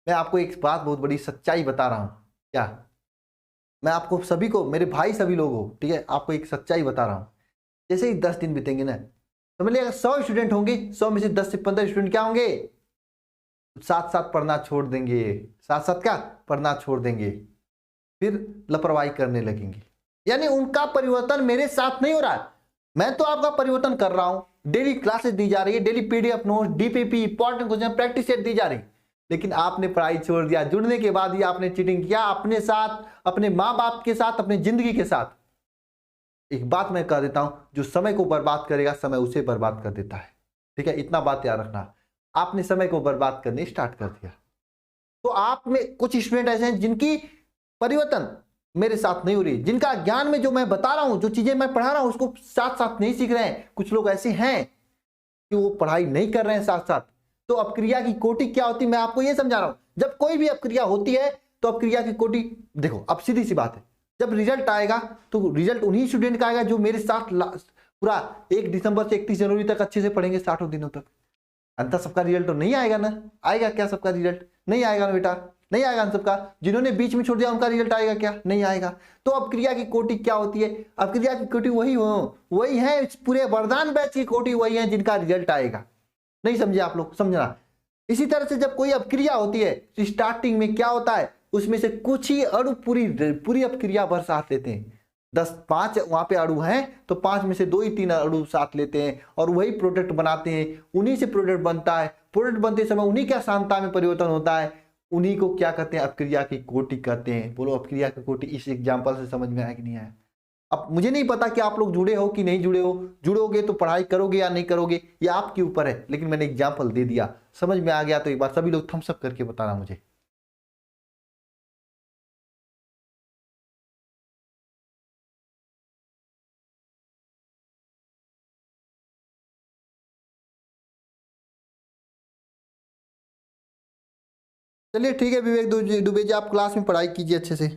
मैं आपको एक बात, बहुत बड़ी सच्चाई बता रहा हूं। क्या? मैं आपको सभी को, मेरे भाई सभी लोग हो, ठीक है, आपको एक सच्चाई बता रहा हूं। जैसे ही 10 दिन बीतेंगे ना, समझ लिया 100 स्टूडेंट होंगे, 100 में से 10 से 15 स्टूडेंट क्या होंगे, साथ साथ पढ़ना छोड़ देंगे। साथ साथ क्या पढ़ना छोड़ देंगे, फिर लापरवाही करने लगेंगे। यानी उनका परिवर्तन मेरे साथ नहीं हो रहा है, मैं तो आपका परिवर्तन कर रहा हूं। डेली क्लासेस दी जा रही है, daily PDF note, DPP, important question, practice set दी जा रही, लेकिन आपने पढ़ाई छोड़ दिया। जुड़ने के बाद ही आपने चीटिंग किया अपने साथ, अपने माँ बाप के साथ, अपनी जिंदगी के साथ। एक बात मैं कह देता हूं, जो समय को बर्बाद करेगा समय उसे बर्बाद कर देता है। ठीक है, इतना बात याद रखना। आपने समय को बर्बाद करने स्टार्ट कर दिया, तो आप में कुछ स्टूडेंट ऐसे हैं जिनकी परिवर्तन मेरे साथ नहीं हो रही, जिनका ज्ञान में जो मैं बता रहा हूं, जो चीजें मैं पढ़ा रहा हूं उसको साथ साथ नहीं सीख रहे हैं। कुछ लोग ऐसे हैं कि वो पढ़ाई नहीं कर रहे हैं साथ साथ। तो अपक्रिया की कोटि क्या होती है मैं आपको ये समझा रहा हूं। जब कोई भी अपक्रिया होती है तो अपक्रिया की कोटि देखो, अब सीधी सी बात है, जब रिजल्ट आएगा तो रिजल्ट उन्हीं स्टूडेंट का आएगा जो मेरे साथ पूरा 1 दिसंबर से 31 जनवरी तक अच्छे से पढ़ेंगे 60 दिनों तक। अंत सबका रिजल्ट तो नहीं आएगा ना। आएगा क्या सबका रिजल्ट? नहीं आएगा ना बेटा, नहीं आएगा सबका। जिन्होंने बीच में छोड़ दिया उनका रिजल्ट आएगा क्या? नहीं आएगा। तो अपक्रिया की कोटि क्या होती है? अपक्रिया की कोटि वही है, इस पूरे वरदान बैच की कोटि वही है जिनका रिजल्ट आएगा। नहीं समझे आप लोग? समझना। इसी तरह से जब कोई अपक्रिया होती है तो स्टार्टिंग में क्या होता है, उसमें से कुछ ही अणु पूरी अपक्रिया भर साथ लेते हैं। 5 वहां पे अणु हैं तो 5 में से 2 ही 3 अणु साथ लेते हैं और वही प्रोडक्ट बनाते हैं। उन्हीं से प्रोडक्ट बनता है। प्रोडक्ट बनते समय उन्हीं का सांद्रता में परिवर्तन होता है। उन्हीं को क्या कहते हैं? अपक्रिया की कोटि कहते हैं। बोलो अपक्रिया की कोटि इस एग्जाम्पल से समझ में आया कि नहीं आया? अब मुझे नहीं पता कि आप लोग जुड़े हो कि नहीं जुड़े हो। जुड़ोगे तो पढ़ाई करोगे या नहीं करोगे ये आपके ऊपर है, लेकिन मैंने एग्जाम्पल दे दिया। समझ में आ गया तो एक बार सभी लोग थम्स अप करके बताना मुझे। चलिए ठीक है विवेक दुबे जी, आप क्लास में पढ़ाई कीजिए अच्छे से।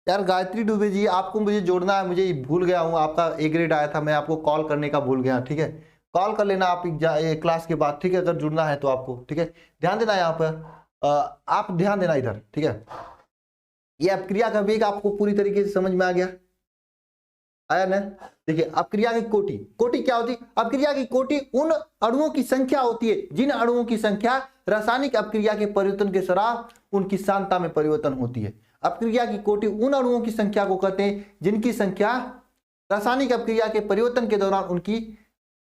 यार गायत्री दुबे जी, आपको मुझे जोड़ना है, मुझे भूल गया हूँ। आपका ए ग्रेड आया था, मैं आपको कॉल करने का भूल गया। ठीक है, कॉल कर लेना आप क्लास के बाद। ठीक है, अगर जुड़ना है तो आपको। ठीक है, ध्यान देना यहाँ पर। आप ध्यान देना इधर। ठीक है, ये अपक्रिया का वेग आपको पूरी तरीके से समझ में आ गया? आया ना? देखिए अपक्रिया की कोटि, कोटि क्या होती है? अपक्रिया की कोटि उन अणुओं की संख्या होती है जिन अणुओं की संख्या रासायनिक अपक्रिया के परिवर्तन के दौरान उनकी सांद्रता में परिवर्तन होती है। अपक्रिया की कोटि उन अणुओं की संख्या को कहते हैं जिनकी संख्या रासायनिक अपक्रिया के परिवर्तन के दौरान उनकी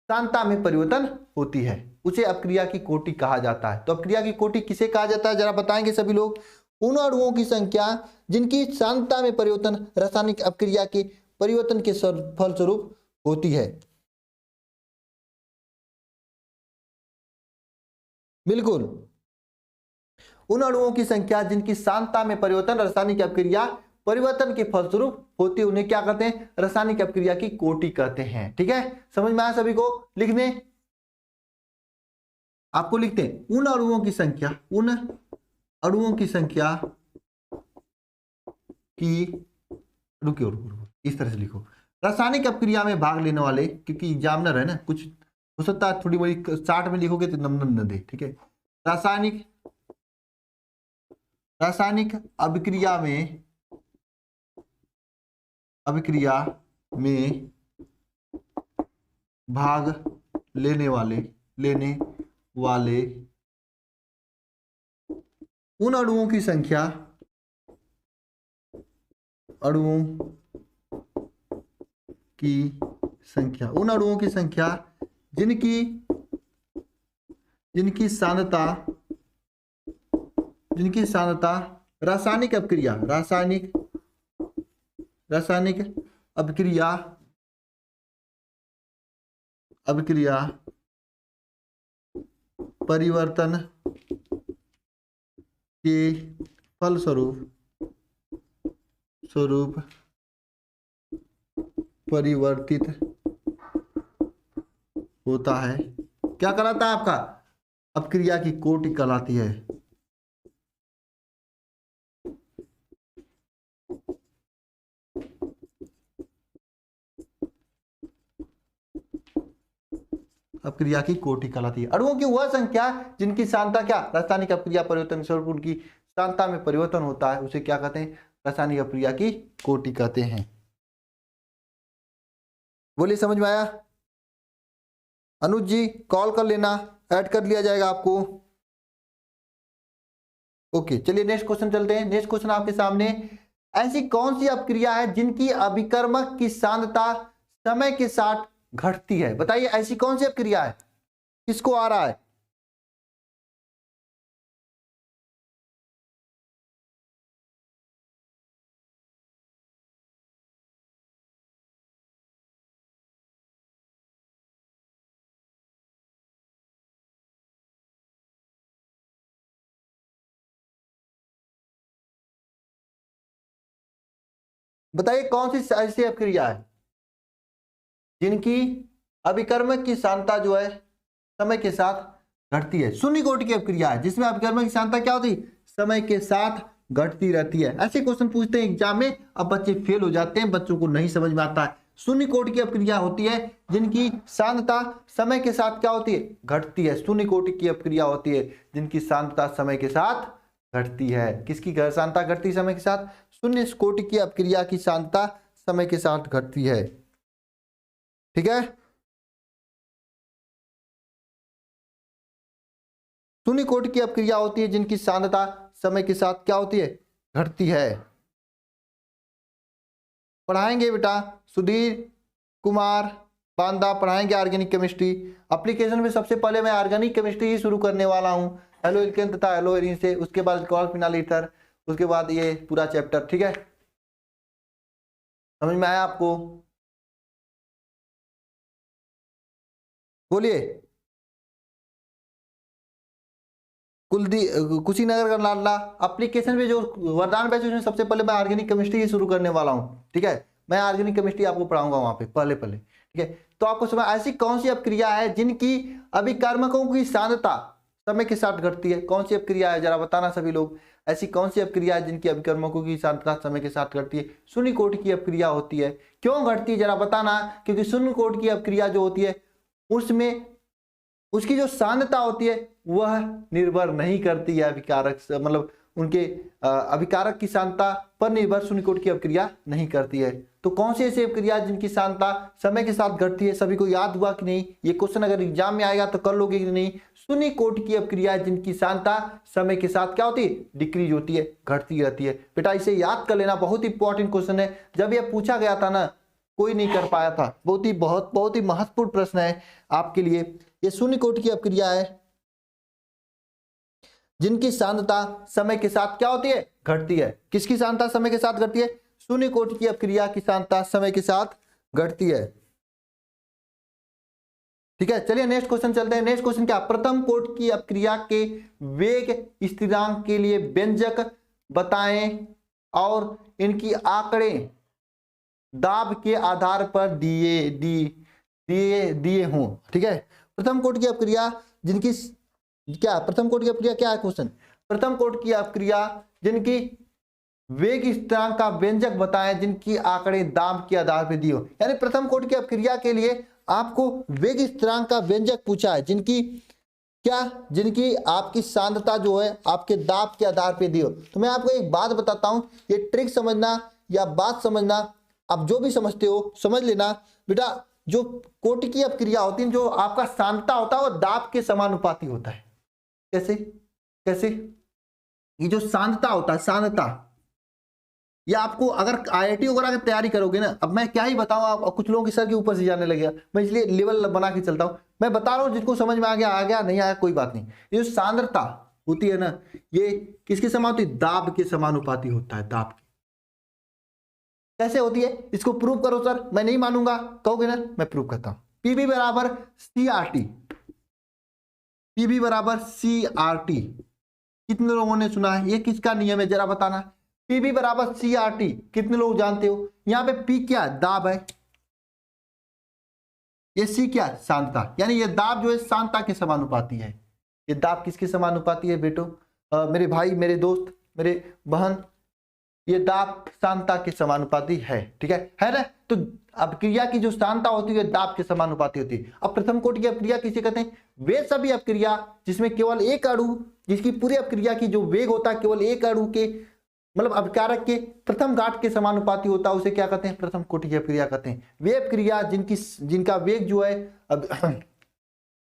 सांद्रता में परिवर्तन होती है, उसे अपक्रिया की कोटि कहा जाता है। तो अपक्रिया की कोटि किसे कहा जाता है जरा बताएंगे सभी लोग? उन अणुओं की संख्या जिनकी सांद्रता में परिवर्तन रासायनिक अपक्रिया के परिवर्तन के फलस्वरूप होती है। बिल्कुल, उन अणुओं की संख्या जिनकी सांद्रता में परिवर्तन रासायनिक अपक्रिया परिवर्तन के फलस्वरूप होती है उन्हें क्या कहते हैं? रासायनिक अपक्रिया की कोटि कहते हैं। ठीक है, समझ में आया सभी को? लिखने आपको लिखते हैं उन अणुओं की संख्या, उन अणुओं की संख्या की रुकियो रुको, इस तरह से लिखो। रासायनिक अपक्रिया में भाग लेने वाले, क्योंकि एग्जामिनर है ना, कुछ हो सकता है थोड़ी बड़ी 60 में लिखोगे तो नंबर न दे। ठीक है, रासायनिक रासायनिक अभिक्रिया में भाग लेने वाले उन अणुओं की संख्या, उन अणुओं की संख्या जिनकी सांद्रता रासायनिक अभिक्रिया परिवर्तन के स्वरूप परिवर्तित होता है। क्या कहलाता है आपका? अपक्रिया की कोटि कहलाती है। अपक्रिया की कोटि कहलाती है। अणुओं की वह संख्या जिनकी सांद्रता क्या रासायनिक अपक्रिया परिवर्तन स्वरूप उनकी सांद्रता में परिवर्तन होता है उसे क्या कहते हैं? रासायनिक अपक्रिया की कोटि कहते हैं। बोलिए, समझ में आया? अनुज जी कॉल कर लेना, ऐड कर लिया जाएगा आपको। ओके, चलिए नेक्स्ट क्वेश्चन चलते हैं। नेक्स्ट क्वेश्चन आपके सामने, ऐसी कौन सी अपक्रिया है जिनकी अभिकर्मक की सांद्रता समय के साथ घटती है? बताइए ऐसी कौन सी अपक्रिया है? किसको आ रहा है? बताइए कौन सी ऐसी अपक्रिया है जिनकी अभिकर्मक की सांद्रता जो है समय के साथ घटती है? शून्य कोटि की अपक्रिया है जिसमें अभिकर्मक की सांद्रता क्या होती है? समय के साथ घटती रहती है। ऐसे क्वेश्चन पूछते हैं एग्जाम में, अब बच्चे फेल हो जाते हैं, बच्चों को नहीं समझ में आता है। शून्य कोटि की अपक्रिया होती है जिनकी सांद्रता समय के साथ क्या होती है? घटती है। शून्य कोटि की अपक्रिया होती है जिनकी सांद्रता समय के साथ घटती है। किसकी सांद्रता घटती है समय के साथ? शून्य कोटि की अपक्रिया की सांद्रता समय के साथ घटती है। ठीक है, शून्य कोटि की अपक्रिया होती है जिनकी सांद्रता समय के साथ क्या होती है? घटती है। पढ़ाएंगे बेटा सुधीर कुमार बांदा, पढ़ाएंगे ऑर्गेनिक केमिस्ट्री। एप्लीकेशन में सबसे पहले मैं ऑर्गेनिक केमिस्ट्री ही शुरू करने वाला हूं, हेलो एल्केन तथा हेलो एरीन से, उसके बाद अल्कोहल फिनाइल ईथर, उसके बाद ये पूरा चैप्टर। ठीक है, समझ में आया आपको? बोलिए। कुशीनगर का लाडला एप्लीकेशन में जो वरदान बैच उसमें सबसे पहले मैं ऑर्गेनिक केमिस्ट्री ही शुरू करने वाला हूँ। ठीक है, मैं ऑर्गेनिक केमिस्ट्री आपको पढ़ाऊंगा वहां पे पहले। ठीक है, तो आपको समझ ऐसी कौन सी अपक्रिया है जिनकी अभिकर्मकों की सांद्रता समय के साथ घटती है? कौन सी अपक्रिया है जरा बताना सभी लोग। ऐसी कौन सी अपक्रिया है जिनकी अभिकर्मकों की सांद्रता समय के साथ घटती है? शून्य कोटि की अपक्रिया होती है। क्यों घटती है जरा बताना? क्योंकि शून्य कोटि की अपक्रिया जो होती है उसमें उसकी जो सांद्रता होती है वह निर्भर नहीं करती है अभिकारक से, मतलब उनके अभिकारक की सांद्रता पर निर्भर शून्य कोटि की अपक्रिया नहीं करती है। तो कौन सी ऐसी अपक्रिया जिनकी सांद्रता समय के साथ घटती है? सभी को याद हुआ कि नहीं? ये क्वेश्चन अगर एग्जाम में आएगा तो कर लोगे कि नहीं? शून्य कोटि की अपक्रिया जिनकी सांद्रता समय के साथ क्या होती है? डिक्रीज होती है, घटती रहती है। बेटा इसे याद कर लेना, बहुत इंपॉर्टेंट क्वेश्चन है। जब यह पूछा गया था ना कोई नहीं कर पाया था, बहुत ही महत्वपूर्ण प्रश्न है आपके लिए। ये शून्य कोटि की अपक्रिया है जिनकी सांद्रता समय के साथ क्या होती है? घटती है। किसकी सांद्रता समय के साथ घटती है? शून्य कोटि की अपक्रिया की सांद्रता समय के साथ घटती है। ठीक है, चलिए नेक्स्ट क्वेश्चन चलते हैं। नेक्स्ट क्वेश्चन क्या? प्रथम कोटि की अपक्रिया के वेग स्थिरांक के लिए व्यंजक बताएं और इनकी आंकड़े दाब के आधार पर दिए हों। ठीक है, प्रथम कोटि की अपक्रिया जिनकी क्या, प्रथम कोटि की अपक्रिया क्या है क्वेश्चन? प्रथम कोटि की अपक्रिया जिनकी वेग स्थिरांक का व्यंजक बताएं जिनकी आंकड़े दाब के आधार पर दिए हो। यानी प्रथम कोटि की अपक्रिया के लिए आपको वेग स्थिरांक का व्यंजक पूछा है जिनकी क्या, जिनकी आपकी सांद्रता जो है आपके दाब के आधार पर दियो। तो मैं आपको एक बात बताता हूं, ये ट्रिक समझना या बात समझना, आप जो भी समझते हो समझ लेना बेटा। जो कोटि की अपक्रिया होती है, जो आपका सांद्रता होता है वो दाब के समानुपाती होता है। कैसे कैसे? ये जो सांद्रता होता है, सांद्रता, ये आपको अगर IIT वगैरह की तैयारी करोगे ना, अब मैं क्या ही बताऊं, आप कुछ लोगों के सर के ऊपर से जाने लगेगा, मैं इसलिए लेवल बना के चलता हूं। मैं बता रहा हूं, जिसको समझ में आ गया, नहीं आया कोई बात नहीं। ये जो सांद्रता होती है ना, ये किसके समान होती है? दाब के समानुपाती होता है, दाब के। कैसे होती है इसको प्रूव करो सर। मैं नहीं मानूंगा कहोगे ना, मैं प्रूव करता हूं। PV बराबर CRT, PV बराबर CRT, कितने लोगों ने सुना है? ये किसका नियम है जरा बताना। PV बराबर CRT कितने लोग जानते हो? यहां पे P क्या? दाब है। ये C क्या? सांद्रता। यानी ये दाब जो है सांद्रता के समानुपाती है। ये दाब किसके समानुपाती है बेटो? मेरे भाई, मेरे दोस्त, मेरे बहन, ये दाब सांद्रता के समानुपाती है। ठीक है ना? तो अपक्रिया की जो सांद्रता होती है दाब के समानुपाती होती है। अब प्रथम कोटि की अपक्रिया किसे कहते हैं? वे सभी अपक्रिया जिसमें केवल एक अणु, जिसकी पूरी अपक्रिया की जो वेग होता है केवल एक अणु के, मतलब अभिकारक के प्रथम घात के समानुपाती होता है, उसे क्या कहते हैं? प्रथम कोटि की अपक्रिया कहते हैं। वे अपक्रिया जिनका वेग जो है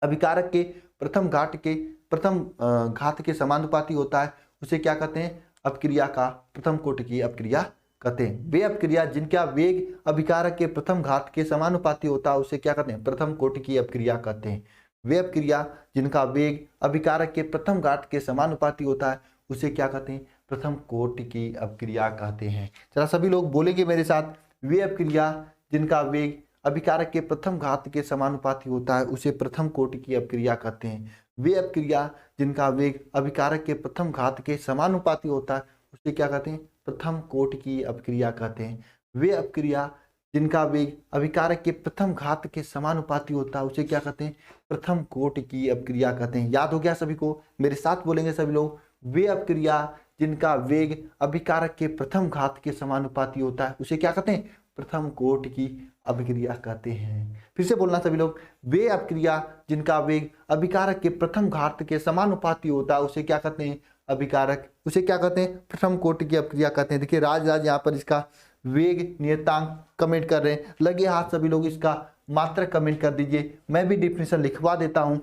अभिकारक के प्रथम घात के समानुपाती होता है, उसे क्या कहते हैं? अपक्रिया का प्रथम कोटि की अपक्रिया कहते हैं। वे अपक्रिया जिनका वेग अभिकारक के प्रथम घात के समानुपाती होता है, उसे क्या कहते हैं? प्रथम कोटि की अपक्रिया कहते हैं। वे अपक्रिया जिनका वेग अभिकारक के प्रथम घात के समानुपाती होता है, उसे क्या कहते हैं? प्रथम कोटि की अपक्रिया कहते हैं। जरा सभी लोग बोलेंगे मेरे साथ, वे अपक्रिया जिनका वेग अभिकारक के प्रथम घात के समानुपाती होता है, उसे प्रथम कोटि की अपक्रिया कहते हैं। वे अपक्रिया जिनका वेग अभिकारक के प्रथम घात के समानुपाती होता है, उसे क्या कहते हैं? प्रथम कोटि की अपक्रिया कहते हैं। वे अपक्रिया जिनका वेग अभिकारक के प्रथम घात के समानुपाती होता है उसे क्या कहते हैं? प्रथम कोटि की अपक्रिया कहते हैं। याद हो गया सभी को? मेरे साथ बोलेंगे सभी लोग। वे अपक्रिया जिनका वेग अभिकारक के प्रथम घात के समानुपाती होता है उसे क्या कहते हैं? प्रथम कोटि की अभिक्रिया कहते हैं। फिर से बोलना सभी लोग। वे अपक्रिया जिनका वेग अभिकारक के प्रथम घात के समानुपाती होता है उसे क्या कहते हैं? अभिकारक। उसे क्या कहते हैं? प्रथम कोटि की अपक्रिया कहते हैं। देखिए राज यहाँ पर इसका वेग नियतांक कमेंट कर रहे हैं। लगे हाथ सभी लोग इसका मात्रक कमेंट कर दीजिए। मैं भी डिफिनेशन लिखवा देता हूं।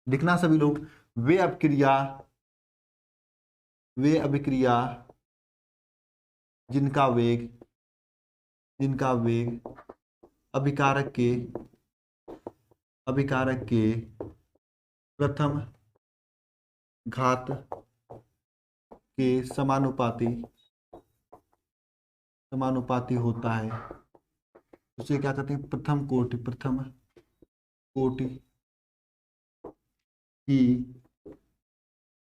लिखना सभी लोग। वे अपक्रिया जिनका वेग अभिकारक के प्रथम घात के समानुपाती होता है उसे क्या कहते हैं? प्रथम कोटि की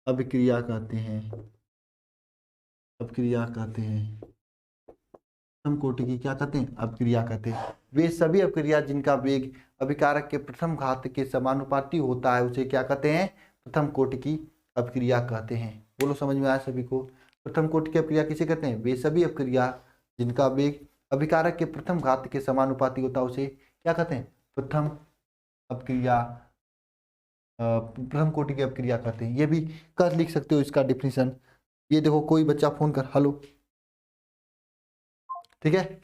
अभिक्रिया कहते हैं। प्रथम कोटि की क्या कहते हैं? अपक्रिया कहते हैं। वे सभी अपक्रिया जिनका वेग अभिकारक के प्रथम घात के समानुपाती होता है उसे क्या कहते हैं? प्रथम कोटि की अपक्रिया कहते हैं। बोलो समझ में आया सभी को? प्रथम कोटि की अपक्रिया किसे कहते हैं? वे सभी अपक्रिया जिनका वेग अभिकारक के प्रथम घात के समानुपाती होता है उसे क्या कहते हैं? प्रथम कोटि की अपक्रिया कहते हैं। ये भी कर लिख सकते हो इसका डिफिनीशन। ये देखो कोई बच्चा फोन कर, हेलो, ठीक है,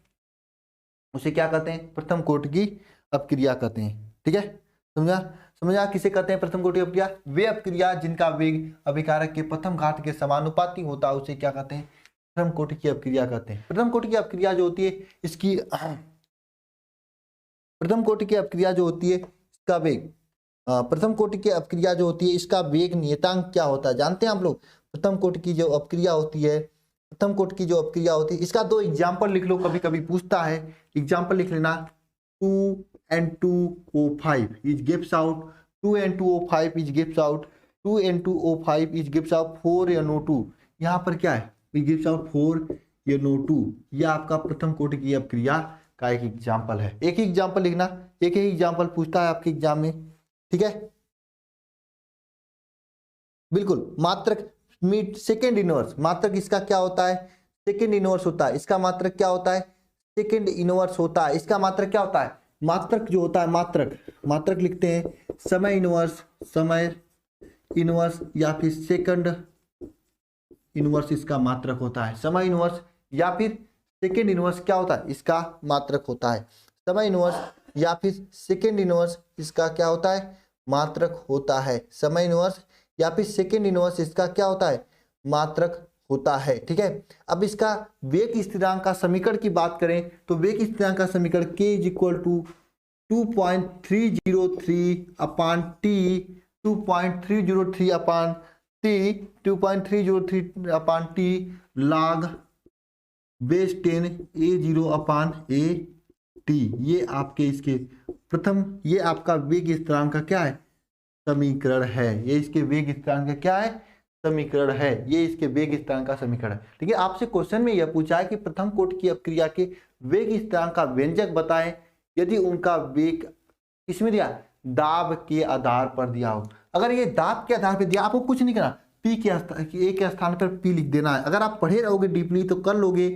उसे क्या कहते हैं? प्रथम कोटि की अपक्रिया कहते हैं। ठीक है, समझा किसे कहते हैं प्रथम कोटि अपक्रिया? वे अपक्रिया जिनका वेग अभिकारक के प्रथम घात के समानुपाती होता है उसे क्या कहते हैं? प्रथम कोटि की अपक्रिया कहते हैं। प्रथम कोटि की अपक्रिया जो होती है इसकी प्रथम कोटि की अपक्रिया जो होती है इसका वेग प्रथम कोटि की अपक्रिया जो होती है इसका वेग नियतांक क्या होता है जानते हैं आप लोग? प्रथम कोटि की जो अपक्रिया होती है, इसका दो एग्जाम्पल लिख लो, कभी कभी पूछता है। एग्जाम्पल लिख लेना। 2N2O5 is gives out 2N2O5 is gives out 2N2O5 is gives out 4NO2। यहाँ पर क्या है? Is gives out 4NO2। यह आपका प्रथम कोटि की अपक्रिया का एक एग्जाम्पल है। एक ही एग्जाम्पल लिखना, एक ही एग्जाम्पल पूछता है आपके एग्जाम में। ठीक है, बिल्कुल। मात्रक मीट सेकेंड इनवर्स, मात्रक इसका क्या होता है? सेकेंड इनवर्स होता है। इसका मात्रक क्या होता है? सेकेंड इनवर्स होता है। इसका मात्रक क्या होता है? मात्रक जो होता है, मात्रक लिखते हैं समय इनवर्स या फिर सेकंड इनवर्स इसका मात्रक होता है। समय इनवर्स या फिर सेकेंड इनवर्स क्या होता है? इसका मात्रक होता है। समय इनवर्स या फिर सेकेंड इनवर्स इसका क्या होता है? मात्रक होता है। समय इनवर्स या फिर सेकेंड इनवर्स इसका क्या होता है? मात्रक होता है। ठीक है, अब इसका वेग स्थिरांक का समीकरण की बात करें तो वेग स्थिरांक का समीकरण k is equal to 2.303 upon T 2.303 upon T 2.303 upon T log base 10 A0 upon A T. ये आपके इसके प्रथम, ये आपका वेग स्थिरांक का क्या है? समीकरण है। ये इसके वेग स्थिरांक का क्या है? समीकरण है। ये इसके वेग स्थिरांक का समीकरण है। ठीक है, आपसे क्वेश्चन में यह पूछा है कि प्रथम कोटि की अपक्रिया के वेग स्थिरांक का व्यंजक बताएं यदि उनका वेग किसमें दिया? दाब के आधार पर दिया हो। अगर ये दाब के आधार पर दिया, आपको कुछ नहीं करना, पी के ए के स्थान पर पी लिख देना है। अगर आप पढ़े रहोगे डीपली तो कर लोगे,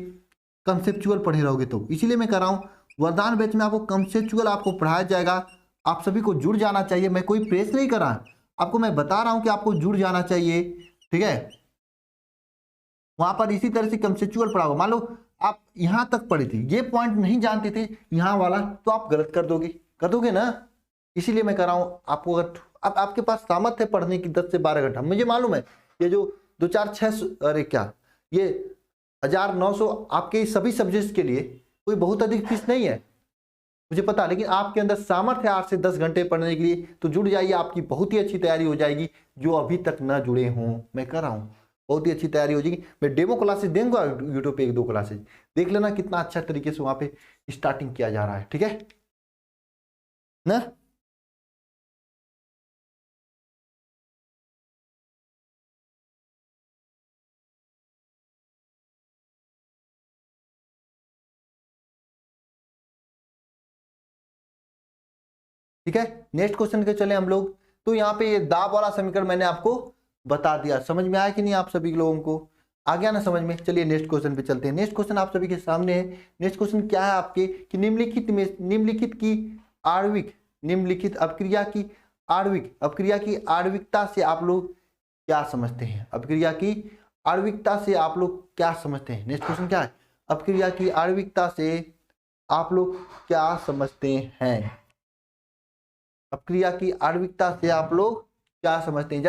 कंसेप्चुअल पढ़े रहोगे तो। इसीलिए मैं कर रहा हूँ वरदान बैच में आपको कंसेप्चुअल आपको पढ़ाया जाएगा। आप सभी को जुड़ जाना चाहिए। मैं कोई प्रेस नहीं कर रहा, आपको मैं बता रहा हूं कि आपको जुड़ जाना चाहिए। ठीक है, वहां पर इसी तरह से कंसेप्चुअल पढ़ा होगा। मान लो आप यहां तक पढ़े थे, ये पॉइंट नहीं जानते थे यहां वाला, तो आप गलत कर दोगे ना। इसीलिए मैं कर रहा हूं आपको। अगर अब आपके पास सामर्थ्य है पढ़ने की 10 से 12 घंटा, मुझे मालूम है ये जो 2 4 6 अरे क्या ये 1900 आपके सभी सब्जेक्ट्स के लिए कोई बहुत अधिक फीस नहीं है, मुझे पता। लेकिन आपके अंदर सामर्थ्य है 8 से 10 घंटे पढ़ने के लिए, तो जुड़ जाइए, आपकी बहुत ही अच्छी तैयारी हो जाएगी। जो अभी तक न जुड़े हों, मैं कर रहा हूँ, बहुत ही अच्छी तैयारी हो जाएगी। मैं डेमो क्लासेस दूंगा यूट्यूब पे, 1-2 क्लासेस देख लेना, कितना अच्छा तरीके से वहां पे स्टार्टिंग किया जा रहा है। ठीक है ना। ठीक है, नेक्स्ट क्वेश्चन के चले हम लोग। तो यहाँ पे ये दाब वाला समीकरण मैंने आपको बता दिया, समझ में आया कि नहीं आप सभी लोगों को, आ गया ना समझ में। चलिए नेक्स्ट क्वेश्चन पे चलते हैं। नेक्स्ट क्वेश्चन आप सभी के सामने है। नेक्स्ट क्वेश्चन क्या है आपके कि निम्नलिखित की आणविक, निम्नलिखित अपक्रिया की आणविकता से आप लोग क्या समझते हैं? अपक्रिया की आणविकता से आप लोग क्या समझते हैं? नेक्स्ट क्वेश्चन क्या है? अपक्रिया की आणविकता से आप लोग क्या समझते हैं? अपक्रिया की आणविकता से आप लोग क्या समझते हैं?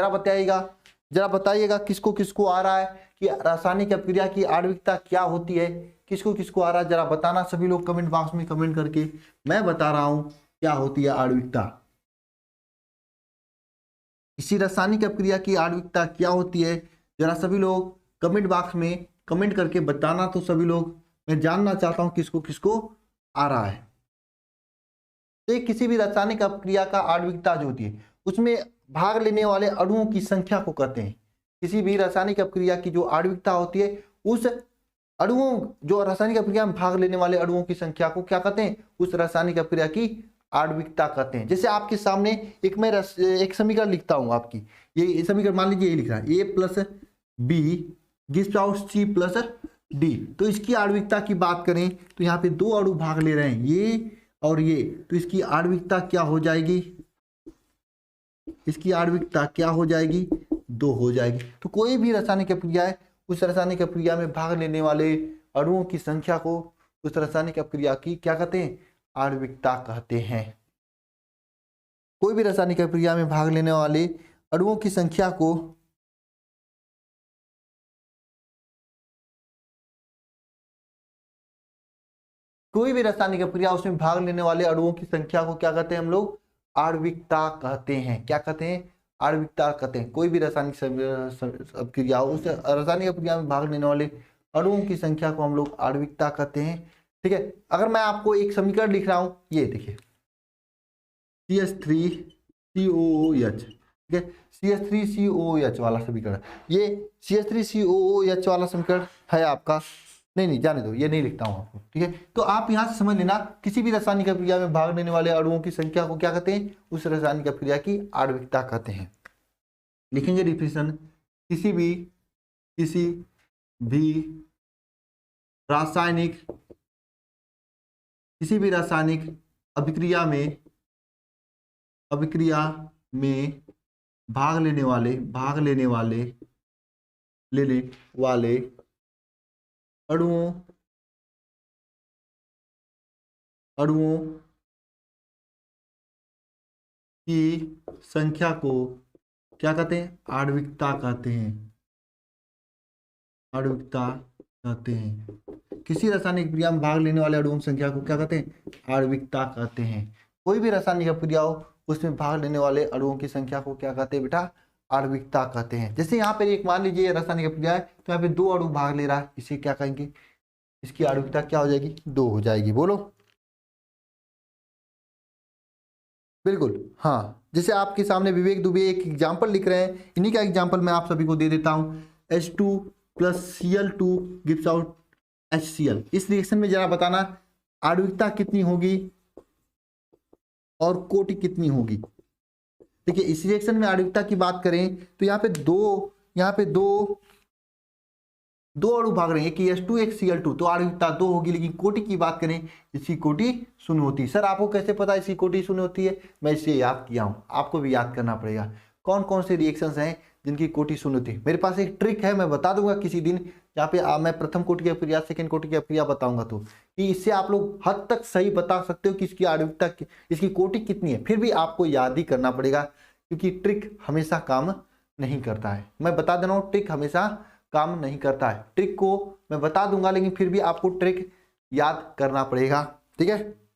जरा बताइएगा किसको किसको आ रहा है कि रासायनिक अपक्रिया की आणविकता क्या होती है, किसको किसको आ रहा है जरा बताना सभी लोग कमेंट बॉक्स में कमेंट करके। मैं बता रहा हूं क्या होती है आणविकता। इसी रासायनिक अपक्रिया की आणविकता क्या होती है जरा सभी लोग कमेंट बॉक्स में कमेंट करके बताना, तो सभी लोग, मैं जानना चाहता हूं किसको किसको आ रहा है। तो किसी भी रासायनिक अपक्रिया का आणविकता जो होती है उसमें भाग लेने वाले अणुओं की संख्या को कहते हैं। किसी भी रासायनिक अपक्रिया की जो आणविकता होती है उस अणुओं, जो रासायनिक अपक्रिया में भाग लेने वाले अणुओं की संख्या को क्या कहते हैं? उस रासायनिक अपक्रिया की आणविकता कहते हैं। जैसे आपके सामने मैं एक समीकरण लिखता हूं आपकी, ये समीकरण मान लीजिए ये लिख रहा है A + B gives out C + D। तो इसकी आणविकता की बात करें तो यहाँ पे दो अणु भाग ले रहे हैं, ये और ये, तो इसकी आणविकता क्या हो जाएगी? इसकी आणविकता क्या हो जाएगी? 2 हो जाएगी। तो कोई भी रासायनिक अपक्रिया है उस रासायनिक अपक्रिया में भाग लेने वाले अणुओं की संख्या को उस रासायनिक अपक्रिया की क्या कहते हैं? आणविकता कहते हैं। कोई भी रासायनिक अपक्रिया में भाग लेने वाले अणुओं की संख्या को उसमें भाग लेने वाले अणुओं की संख्या को क्या कहते हैं हम लोग? आणविकता कहते हैं। क्या कहते हैं? आणविकता कहते हैं। कोई भी रासायनिक अपक्रिया उस रासायनिक अपक्रिया में भाग लेने वाले अणुओं की संख्या को हम लोग आणविकता कहते हैं। ठीक है, अगर मैं आपको एक समीकरण लिख रहा हूं, ये देखिए CH3COOH, ठीक है, CH3COOH वाला समीकरण, ये CH3COOH वाला समीकरण है आपका। नहीं जाने दो, ये नहीं लिखता हूं आपको, ठीक है। तो आप यहां से समझ लेना किसी भी रासायनिक अपक्रिया में भाग लेने वाले अणुओं की संख्या को क्या कहते हैं? उस रासायनिक अपक्रिया की आणविकता कहते हैं। लिखेंगे डिफिनेशन, किसी भी रासायनिक अभिक्रिया में भाग लेने वाले अणुओं की संख्या को क्या कहते हैं? आणविकता कहते हैं। किसी रासायनिक क्रिया में भाग लेने वाले अणुओं की संख्या को क्या कहते हैं? आणविकता कहते हैं। कोई भी रासायनिक क्रिया हो उसमें भाग लेने वाले अणुओं की संख्या को क्या कहते हैं बेटा? आणविकता कहते हैं। जैसे यहाँ पे एक मान लीजिए रासायनिक क्रिया है, तो यहाँ पे 2 अणु भाग ले रहा है, इसे क्या कहेंगे? इसकी आणविकता क्या हो जाएगी? 2 हो जाएगी। बोलो बिल्कुल, हाँ। जैसे आपके सामने विवेक दुबे एक एग्जाम्पल लिख रहे हैं, इन्हीं का एग्जाम्पल मैं आप सभी को दे देता हूं। H2 + Cl2 gives out HCl। इस रिएक्शन में जरा बताना आणविकता कितनी होगी और कोटि कितनी होगी? देखिए इस रिएक्शन में आणविकता की बात करें तो यहाँ पे दो अणु भाग रहे हैं, एक H2 एक Cl2, तो आणविकता 2 होगी। लेकिन कोटि की बात करें, इसकी कोटि 0 होती है। सर आपको कैसे पता इसकी कोटि 0 होती है? मैं इसे याद किया हूं, आपको भी याद करना पड़ेगा। कौन कौन से रिएक्शंस हैं जिनकी कोटि 0 होती है? मेरे पास एक ट्रिक है, मैं बता दूंगा किसी दिन, जहाँ पे मैं प्रथम कोटि की अपक्रिया, सेकंड कोटि की अपक्रिया बताऊंगा, तो कि इससे आप लोग हद तक सही बता सकते हो कि इसकी आणविकता, इसकी कोटि कितनी है। फिर भी आपको याद ही करना पड़ेगा, क्योंकि ट्रिक हमेशा काम नहीं करता है। मैं बता दे रहा हूँ, ट्रिक हमेशा काम नहीं करता है। ट्रिक को मैं बता दूंगा, लेकिन फिर भी आपको ट्रिक याद करना पड़ेगा, ठीक है।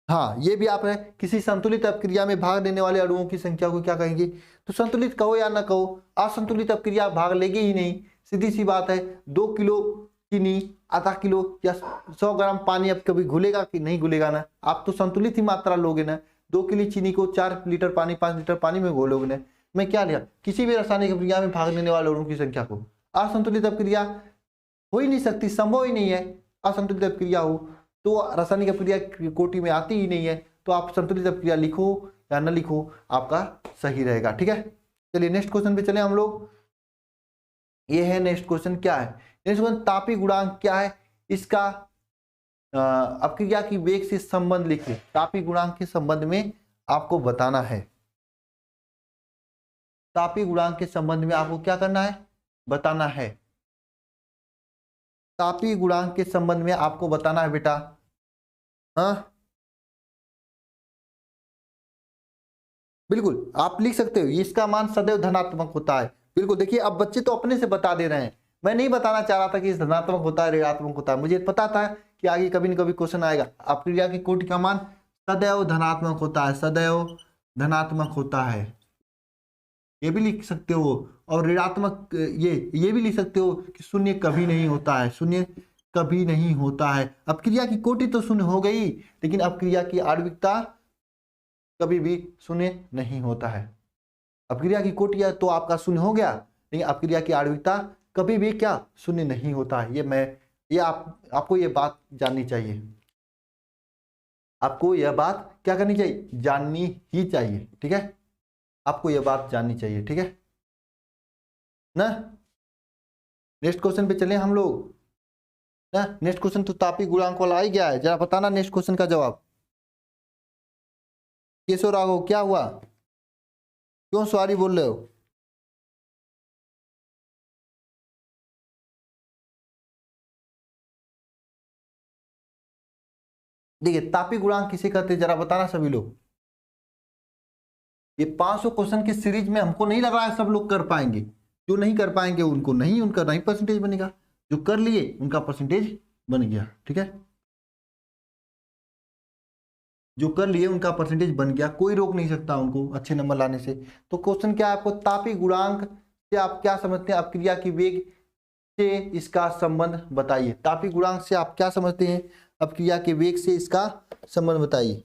हाँ, ये भी आप है, किसी संतुलित अपक्रिया में भाग लेने वाले अणुओं की संख्या को क्या कहेंगे? तो संतुलित कहो या ना कहो, असंतुलित अपक्रिया भाग लेगी ही नहीं, सीधी सी बात है। 2 किलो चीनी, आधा किलो या 100 ग्राम पानी अब कभी घुलेगा कि नहीं घुलेगा ना? आप तो संतुलित ही मात्रा लोगे ना। 2 किलो चीनी को 4 लीटर पानी, 5 लीटर पानी में घोलोगे ना। मैं क्या लिया? किसी भी रासायनिक अपक्रिया में भाग लेने वाले अणुओं की संख्या को। असंतुलित अपक्रिया हो ही नहीं सकती, संभव ही नहीं है असंतुलित अपक्रिया हो। तो रासायनिक अपक्रिया कोटि में आती ही नहीं है, तो आप संतुलित अपक्रिया लिखो या न लिखो, आपका सही रहेगा। ठीक है, चलिए नेक्स्ट क्वेश्चन पे चले हम लोग। ये है नेक्स्ट क्वेश्चन, क्या है नेक्स्ट क्वेश्चन, तापीय गुणांक क्या है, इसका अपक्रिया की वेग से संबंध लिखिए। तापीय गुणांक के संबंध में आपको बताना है, तापीय गुणांक के संबंध में आपको क्या करना है, बताना है। तापीय गुणांक के संबंध में आपको बताना है बेटा। हाँ बिल्कुल आप लिख सकते हो, इसका मान सदैव धनात्मक होता है। बिल्कुल देखिए, अब बच्चे तो अपने से बता दे रहे हैं, मैं नहीं बताना चाह रहा था कि धनात्मक होता है ऋणात्मक होता है, मुझे पता था कि आगे कभी न कभी क्वेश्चन आएगा। अपक्रिया की कोटि का मान सदैव धनात्मक होता है, सदैव धनात्मक होता है, ये भी लिख सकते हो। और ऋणात्मक ये भी लिख सकते हो कि शून्य कभी नहीं होता है, शून्य कभी नहीं होता है। अपक्रिया की कोटि तो शून्य हो गई, लेकिन अपक्रिया की आणविकता कभी भी शून्य नहीं होता है। अपक्रिया की कोटि तो आपका शून्य हो गया, लेकिन अपक्रिया की आणविकता कभी भी क्या शून्य नहीं होता है। ये आपको ये बात जाननी चाहिए, आपको यह बात क्या करनी चाहिए, जाननी ही चाहिए। ठीक है, आपको यह बात जाननी चाहिए। ठीक है ना, नेक्स्ट क्वेश्चन पे चले हम लोग ना। नेक्स्ट क्वेश्चन तो तापीय गुणांक वाला आ ही गया है, जरा बताना नेक्स्ट क्वेश्चन का जवाब। केशव राघव क्या हुआ, क्यों सॉरी बोल रहे हो? देखिए तापीय गुणांक किसे कहते हैं, जरा बताना सभी लोग। ये 500 क्वेश्चन की सीरीज में हमको नहीं लग रहा है सब लोग कर पाएंगे। जो नहीं कर पाएंगे उनका नहीं परसेंटेज बनेगा, जो कर लिए उनका परसेंटेज बन गया। ठीक है, जो कर लिए उनका परसेंटेज बन गया, कोई रोक नहीं सकता उनको अच्छे नंबर लाने से। तो क्वेश्चन क्या है आपको, तापीय गुणांक से आप क्या समझते हैं, अपक्रिया की वेग से इसका संबंध बताइए। तापीय गुणांक से आप क्या समझते हैं, अपक्रिया के वेग से इसका संबंध बताइए।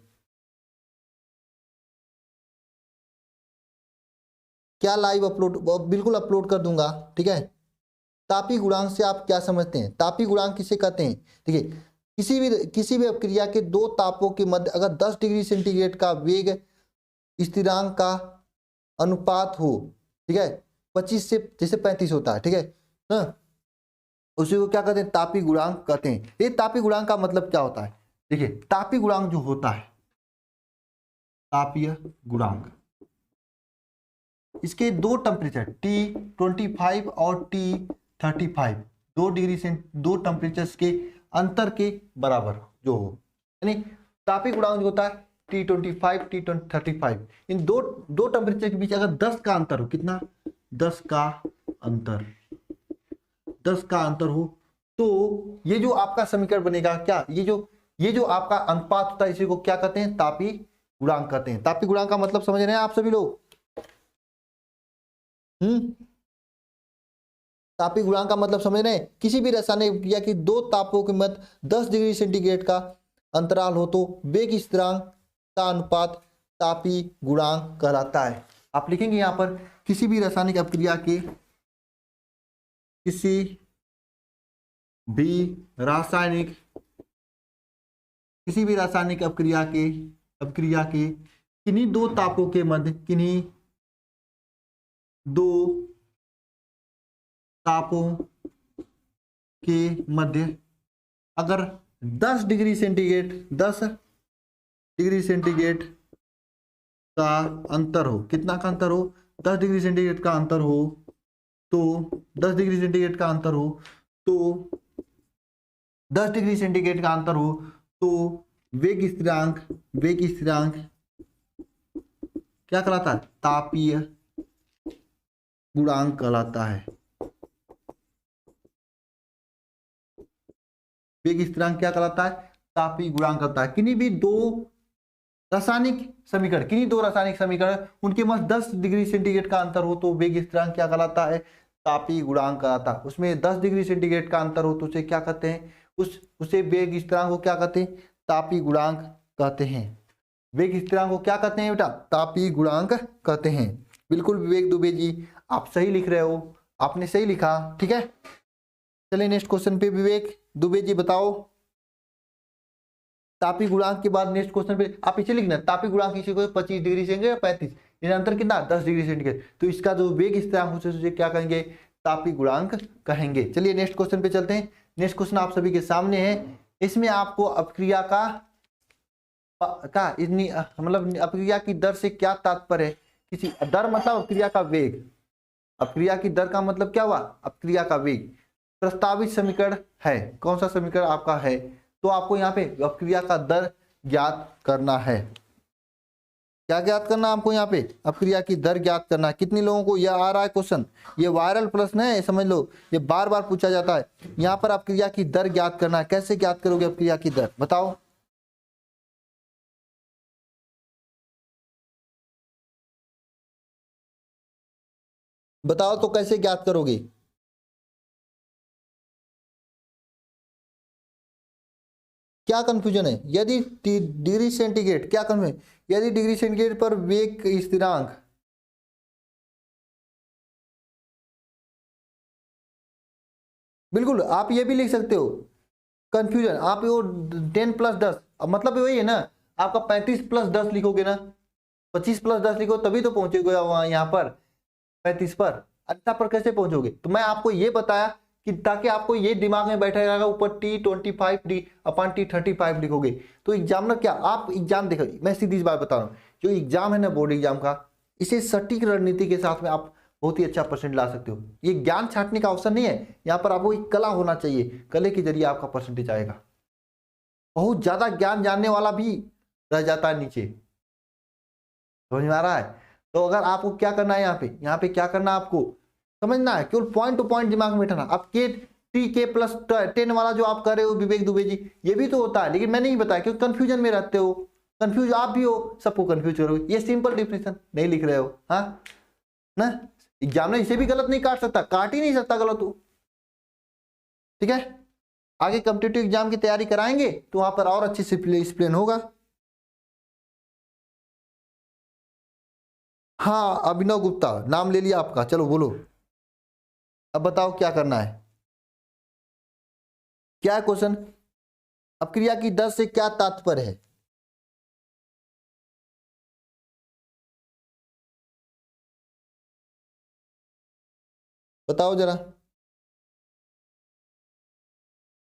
क्या लाइव अपलोड, बिल्कुल अपलोड कर दूंगा। ठीक है, तापीय गुणांक से आप क्या समझते हैं, तापीय गुणांक किसे कहते हैं। देखिए किसी भी अपक्रिया के दो तापों के मध्य अगर 10 डिग्री सेंटीग्रेड का वेग स्थिरांक का अनुपात हो, ठीक है, 25 से जैसे 35 होता है, ठीक है ना, उसी को क्या कहते हैं, तापीय गुणांक कहते हैं। ये तापीय गुणांक का मतलब क्या होता है, देखिए तापीय गुणांक जो होता है, तापीय गुणांक इसके दो टेम्परेचर T25 और T35, 2 डिग्री से 2 टेम्परेचर्स के अंतर के बराबर जो हो, यानी तापीय गुणांक जो होता है T25 T35, इन दो टेम्परेचर के बीच अगर 10 का अंतर हो, कितना 10 का अंतर, 10 का अंतर हो, तो ये जो आपका समीकरण बनेगा क्या, ये जो आपका अनुपात होता है, इसी को क्या कहते हैं, तापीय गुणांक कहते हैं। तापीय गुणांक का मतलब समझ रहे हैं आप सभी लोग। तापीय गुणांक का मतलब समझ रहे हैं, किसी भी रासायनिक क्रिया की दो तापों के मध्य 10 डिग्री सेंटीग्रेड का अंतराल हो तो वेग स्थिरांक का अनुपात तापीय गुणांक कहलाता है। आप लिखेंगे यहां पर, किसी भी रासायनिक अपक्रिया के, किसी भी रासायनिक अपक्रिया के किन्हीं दो तापों के मध्य, किन्हीं दो तापों के मध्य अगर 10 डिग्री सेंटीग्रेड का अंतर हो, कितना का अंतर हो, 10 डिग्री सेंटीग्रेड का अंतर हो, तो 10 डिग्री सेंटीग्रेड का अंतर हो, तो 10 डिग्री सेंटीग्रेड का अंतर हो, तो वेग स्थिरांक क्या कहलाता है, तापीय गुणांक कहलाता है। वेग स्थिरांक क्या कहलाता है, तापीय गुणांक कहलाता है। किन्हीं दो रासायनिक समीकरण उनके मध्य 10 डिग्री सेंटीग्रेड का अंतर हो तो वेग स्थिरांक क्या कहलाता है, तापीय गुणांक कहलाता है। उसमें 10 डिग्री सेंटीग्रेड का अंतर हो तो उसे क्या कहते हैं, उसे वेग स्थिरांक को क्या कहते हैं, तापीय गुणांक कहते हैं। वेग स्थिरांक को क्या कहते हैं बेटा, तापीय गुणांक कहते हैं। बिल्कुल विवेक दुबे जी आप सही लिख रहे हो, आपने सही लिखा। ठीक है, चलिए नेक्स्ट क्वेश्चन पे विवेक दुबे जी बताओ। तापी गुणांक के बाद नेक्स्ट क्वेश्चन पे आप इसे लिखना, तापी गुणांक किसी को 25 डिग्री सेंटीग्रेड या 35, इनका अंतर कितना 10 डिग्री सेंटीग्रेड, तो इसका जो वेग स्थिरांक उसे क्या कहेंगे, तापी गुणांक कहेंगे। चलिए नेक्स्ट क्वेश्चन पे चलते हैं। नेक्स्ट क्वेश्चन आप सभी के सामने है, इसमें आपको अपक्रिया का मतलब अपक्रिया की दर से क्या तात्पर्य है, किसी दर मतलब अपक्रिया का वेग, अपक्रिया की दर का मतलब क्या हुआ, अपक्रिया का वेग। प्रस्तावित समीकरण है, कौन सा समीकरण आपका है, तो आपको यहाँ पे अपक्रिया का दर ज्ञात करना है। क्या ज्ञात करना आपको यहाँ पे, अपक्रिया की दर ज्ञात करना है। कितने लोगों को यह आ रहा है क्वेश्चन, ये वायरल प्रश्न है, समझ लो, ये बार बार पूछा जाता है। यहाँ पर अपक्रिया की दर ज्ञात करना है, कैसे ज्ञात करोगे अपक्रिया की दर, बताओ। बताओ तो कैसे ज्ञात करोगे। क्या कंफ्यूजन है, यदि डिग्री सेंटीग्रेड, क्या कंफ्यूजन, यदि डिग्री सेंटीग्रेड पर वेग स्थिरांक, बिल्कुल आप ये भी लिख सकते हो, कंफ्यूजन आप वो 10 + 10, अब मतलब वही है ना, आपका 35 + 10 लिखोगे ना, 25 + 10 लिखो तभी तो पहुंचोगे वहां, यहाँ पर 35 पर, अच्छा पर कैसे पहुंचोगे। तो मैं आपको ये बताया कि ताकि आपको ये दिमाग में बैठा रहेगा, ऊपर T25D/T35 लिखोगे तो एग्जामिनर क्या, आप एग्जाम देखो, मैं सीधी सी बात बता रहा हूँ, जो एग्जाम है ना बोर्ड एग्जाम का, इसे सटीक रणनीति के साथ में आप बहुत ही अच्छा परसेंट ला सकते हो। ये ज्ञान छांटने का अवसर नहीं है, यहाँ पर आपको एक कला होना चाहिए, कले के जरिए आपका परसेंटेज आएगा। बहुत ज्यादा ज्ञान जानने वाला भी रह जाता है नीचे, समझ में आ रहा है। तो अगर आपको क्या करना है, यहाँ पे क्या करना है आपको समझना है, केवल पॉइंट टू पॉइंट दिमाग में बैठाना। अब K+10 वाला जो आप कर रहे हो विवेक दुबे जी, ये भी तो होता है, लेकिन मैंने नहीं बताया क्योंकि कंफ्यूजन में रहते हो, कंफ्यूज आप भी हो, सबको कंफ्यूज करोगे। ये सिंपल डिफिनेशन नहीं लिख रहे हो, हाँ ना, एग्जामिनर इसे भी गलत नहीं काट सकता, काट ही नहीं सकता गलत हो, ठीक है। आगे कॉम्पिटिटिव एग्जाम की तैयारी कराएंगे तो वहां पर और अच्छे से एक्सप्लेन होगा। हाँ अभिनव गुप्ता नाम ले लिया आपका, चलो बोलो, अब बताओ क्या करना है, क्या क्वेश्चन, अपक्रिया की दर से क्या तात्पर्य है, बताओ जरा।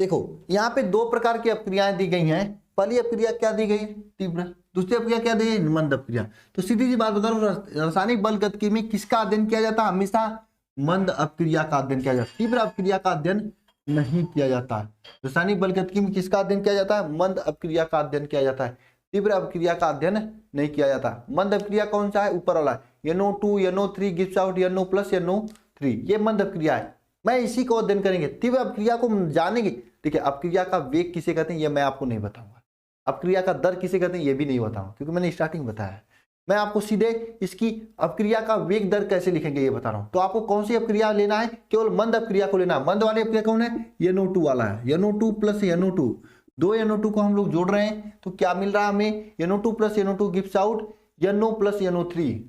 देखो यहाँ पे दो प्रकार की अपक्रियाएं दी गई हैं, पहली अपक्रिया क्या दी गई है, तीव्र, दूसरी अपक्रिया क्या दी है, मंद अपक्रिया। तो सीधी सी बात बता रहा हूं, रासायनिक बल गतिकी में किसका अध्ययन किया जाता है, हमेशा मंद अपक्रिया का अध्ययन किया जाता है, तीव्र अपक्रिया का अध्ययन नहीं किया जाता है। रासायनिक बल गतिकी में किसका अध्ययन किया जाता है, मंद अपक्रिया का अध्ययन किया जाता है, तीव्र अपक्रिया का अध्ययन नहीं किया जाता। मंद अपक्रिया कौन सा है, ऊपर वाला NO2 NO3 gives out NO+ NO3, ये मंद अपक्रिया है, मैं इसी को अध्ययन करेंगे। तीव्र अपक्रिया को जानेंगे, ठीक है। अपक्रिया का वेग किसे कहते हैं ये मैं आपको नहीं बताऊंगा, अपक्रिया का दर किसे कहते हैं ये भी नहीं बताऊंगा, क्योंकि मैंने स्टार्टिंग बताया है। मैं आपको सीधे इसकी अपक्रिया का वेग दर कैसे लिखेंगे ये बता रहा हूं। तो आपको कौन सी अपक्रिया लेना है, केवल मंद अपक्रिया को लेना है। मंद वाली अपक्रिया कौन है, NO2 वाला है, NO2 + NO2, दो NO2 को हम लोग जोड़ रहे हैं तो क्या मिल रहा है हमें, NO2 + NO2 gives out NO + NO3,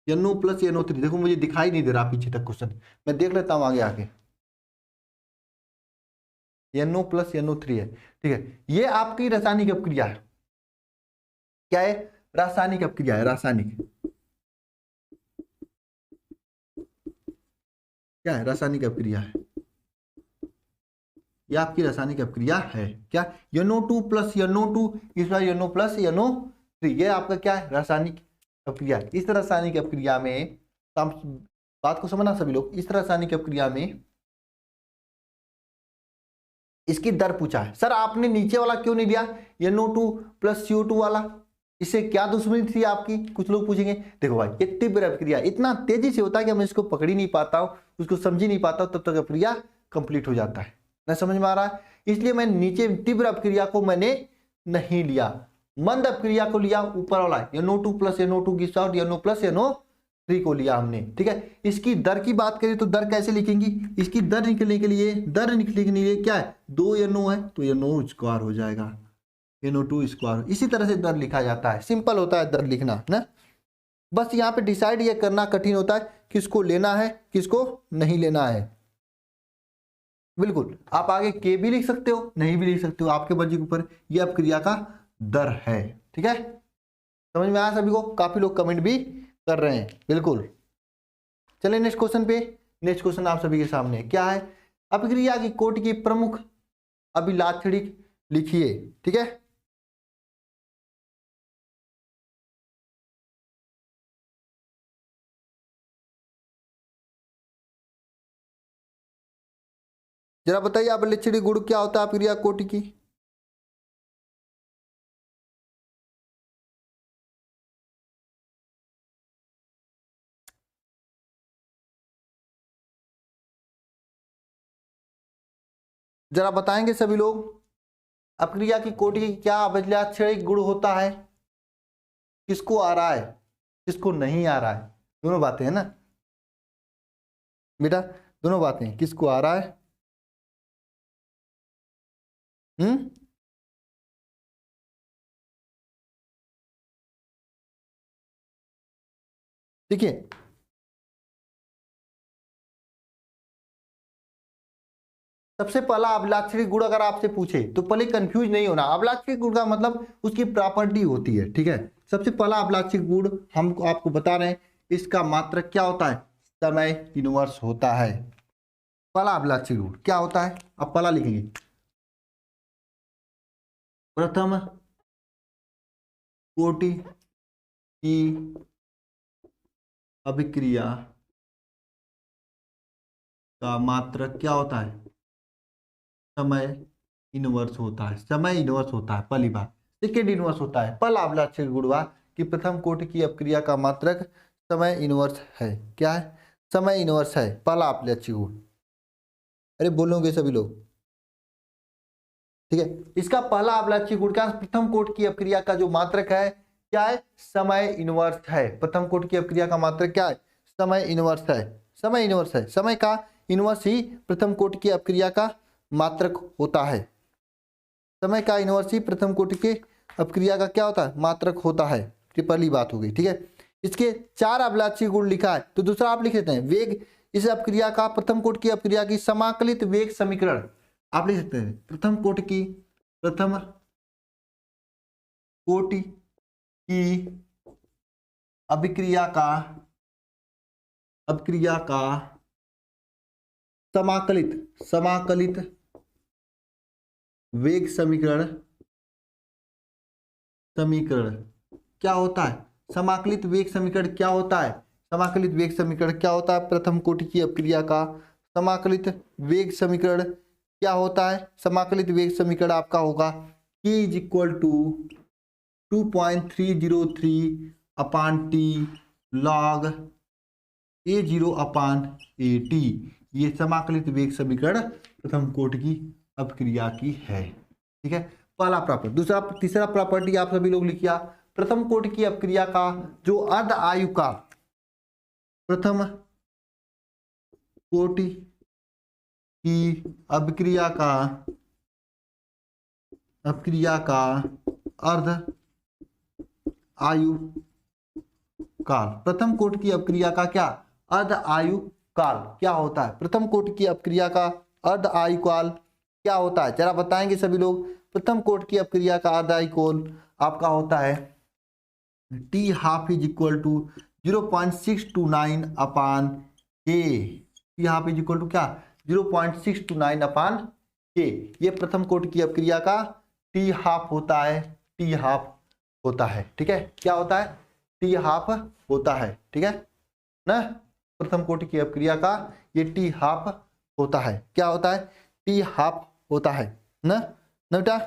NO + NO3। देखो मुझे दिखाई नहीं दे रहा पीछे तक क्वेश्चन, मैं देख लेता हूं आगे आके, NO + NO3 है, ठीक है। ये आपकी रासायनिक अपक्रिया है, क्या है, रासायनिक अपक्रिया है, रासायनिक, क्या है, रासायनिक अपक्रिया है, ये आपकी रासायनिक अपक्रिया है, क्या, NO2 + NO2 इस बार NO + NO3, ये आपका क्या है, रासायनिक अपक्रिया। इस रासायनिक अपक्रिया में बात को समझना सभी लोग, इस रासायनिक अपक्रिया में इसकी दर पूछा है, सर आपने नीचे वाला क्यों नहीं दिया, NO2 + CO2 वाला, इससे क्या दुश्मनी थी आपकी, कुछ लोग पूछेंगे। देखो भाई ये तीव्र अपक्रिया इतना तेजी से होता है कि मैं इसको पकड़ ही नहीं पाता हूं, उसको समझ ही नहीं पाता हूं, तब तक अपक्रिया कंप्लीट हो जाता है, ना समझ में आ रहा है। इसलिए मैं नीचे तीव्र अपक्रिया को मैंने नहीं लिया, मंद अपक्रिया को लिया, ऊपर वाला NO2 + NO2 gives out NO + NO3 को लिया हमने, ठीक है। इसकी दर की बात करें तो दर कैसे लिखेंगी, इसकी दर निकलने के लिए, दर निकलने के लिए क्या है, 2 NO है तो NO² हो जाएगा, NO2², इसी तरह से दर लिखा जाता है, सिंपल होता है दर लिखना ना। बस यहाँ पे डिसाइड ये करना कठिन होता है किसको लेना है किसको नहीं लेना है, बिल्कुल आप आगे के भी लिख सकते हो, नहीं भी लिख सकते हो, आपके मर्जी के ऊपर। ये अपक्रिया का दर है। ठीक है, समझ में आया सभी को? काफी लोग कमेंट भी कर रहे हैं। बिल्कुल, चलिए नेक्स्ट क्वेश्चन पे। नेक्स्ट क्वेश्चन आप सभी के सामने है। क्या है? अपक्रिया की कोटि की प्रमुख अभिलाक्षणिक लिखिए। ठीक है, जरा बताइए अभिलाक्षणिक गुण क्या होता है अपक्रिया कोटि की? जरा बताएंगे सभी लोग, अपक्रिया की कोटि की क्या अभिलाक्षणिक गुण होता है? किसको आ रहा है, किसको नहीं आ रहा है? दोनों बातें है ना बेटा, दोनों बातें हैं। किसको आ रहा है? हम्म, देखिए सबसे पहला अभिलाक्षणिक गुण अगर आपसे पूछे तो पहले कंफ्यूज नहीं होना। अभिलाक्षणिक गुण का मतलब उसकी प्रॉपर्टी होती है। ठीक है, सबसे पहला अभिलाक्षणिक गुण हम आपको बता रहे हैं, इसका मात्रक क्या होता है? समय इनवर्स होता है। पहला अभिलाक्षणिक गुण क्या होता है? आप पहला लिखेंगे, प्रथम कोटि की अभिक्रिया का मात्रक क्या होता है? समय इनवर्स होता है। समय इनवर्स होता है पहली बात। सेकेंड इनवर्स होता है। पहला अभिलाक्षणिक गुण हुआ कि प्रथम कोटि की अपक्रिया का मात्रक समय इनवर्स है। क्या है? समय इनवर्स है, पहला अभिलाक्षणिक गुण। अरे बोलोगे सभी लोग? ठीक है, इसका पहला अभिलाक्षणिक गुण क्या? प्रथम कोटि की अपक्रिया का जो मात्रक है क्या है? समय इनवर्स है। प्रथम कोटि की अपक्रिया का मात्रक क्या है? समय इनवर्स है। समय इनवर्स है, समय का इनवर्स ही प्रथम कोटि की अपक्रिया का मात्रक होता है। समय का इनवर्स ही प्रथम कोटि के अपक्रिया का क्या होता है? मात्रक होता है। ये पहली बात हो गई। ठीक है, इसके चार अभिलाक्षी गुण लिखा है, तो दूसरा आप लिख लेते हैं वेग। इस अपक्रिया का प्रथम कोटि की अपक्रिया की समाकलित वेग समीकरण आप लिख सकते हैं। प्रथम कोटि की अभिक्रिया का समाकलित वेग समीकरण क्या होता है? समाकलित वेग समीकरण क्या होता है? समाकलित वेग समीकरण क्या होता है? प्रथम कोटि की अपक्रिया का समाकलित वेग समीकरण क्या होता है? समाकलित वेग समीकरण आपका होगा k is equal to 2.303 upon T log a0 upon at। ये समाकलित वेग समीकरण प्रथम कोटि की अपक्रिया की है। ठीक है, पहला प्रॉपर्टी। दूसरा तीसरा प्रॉपर्टी आप सभी लोग लिखिए। प्रथम कोटि की अपक्रिया का जो अर्ध आयु का प्रथम कोटि की अपक्रिया का अर्ध आयु काल। प्रथम कोटि की अपक्रिया का क्या अर्ध आयु काल क्या होता है? प्रथम कोटि की अपक्रिया का अर्ध आयु काल क्या होता है? जरा बताएंगे सभी लोग। प्रथम कोटि की अपक्रिया का अर्ध आयु काल आपका होता है T half is equal to 0.629 upon K. T half is equal to क्या? 0.629 अपान के। ये प्रथम कोटि की अपक्रिया का टी हाफ होता है। टी हाफ होता है। ठीक है, क्या होता है? टी हाफ होता है। ठीक है ना, प्रथम कोटि की अपक्रिया का ये टी हाफ होता है। क्या होता है? टी हाफ होता है ना बेटा।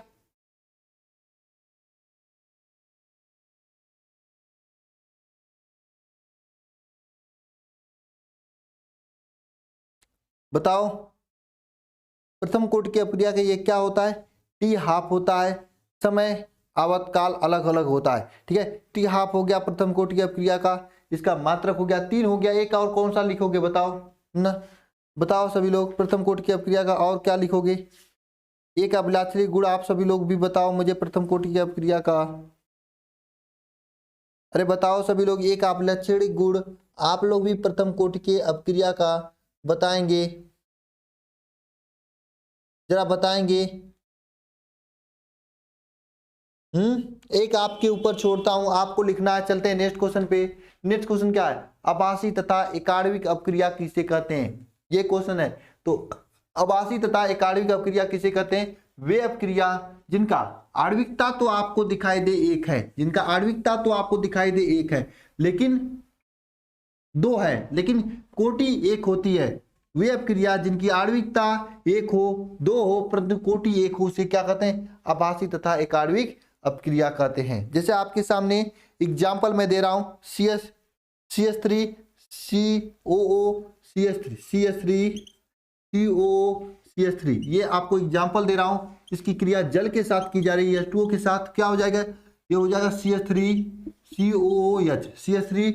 बताओ, प्रथम कोटि की अपक्रिया का ये क्या होता है? टी हाफ होता है। समय आवर्तकाल अलग अलग होता है। ठीक है, टी हाफ हो गया प्रथम कोटि की अपक्रिया का, इसका मात्रक हो गया 3 हो गया। एक और कौन सा लिखोगे बताओ ना, बताओ सभी लोग। प्रथम कोटि की अपक्रिया का और क्या लिखोगे? एक अभिलाक्षणिक गुण आप सभी लोग भी बताओ मुझे प्रथम कोटि की अपक्रिया का। अरे बताओ सभी लोग, एक अभिलाक्षणिक गुण आप लोग भी प्रथम कोटि की अपक्रिया का बताएंगे। जरा बताएंगे। एक आपके ऊपर छोड़ता हूं, आपको लिखना है। चलते हैं नेक्स्ट क्वेश्चन पे। नेक्स्ट क्वेश्चन क्या है? आभासी तथा एकाण्विक अपक्रिया किसे कहते हैं, ये क्वेश्चन है। तो आभासी तथा एकाण्विक अपक्रिया किसे कहते हैं? वे अपक्रिया जिनका आणविकता तो आपको दिखाई दे एक है, जिनका आणविकता तो आपको दिखाई दे एक है, लेकिन दो है, लेकिन कोटि एक होती है। वे अपक्रिया जिनकी आणविकता एक हो, दो हो, परंतु कोटि एक हो, उसे क्या कहते हैं? आभासी तथा एकाण्विक अपक्रिया कहते हैं। जैसे आपके सामने एग्जाम्पल मैं दे रहा हूं, CS3 COO CS3 CS3 COO CS3, ये आपको एग्जाम्पल दे रहा हूं। इसकी क्रिया जल के साथ की जा रही है, H2O के साथ। क्या हो जाएगा? ये हो जाएगा CS3 COOH CS3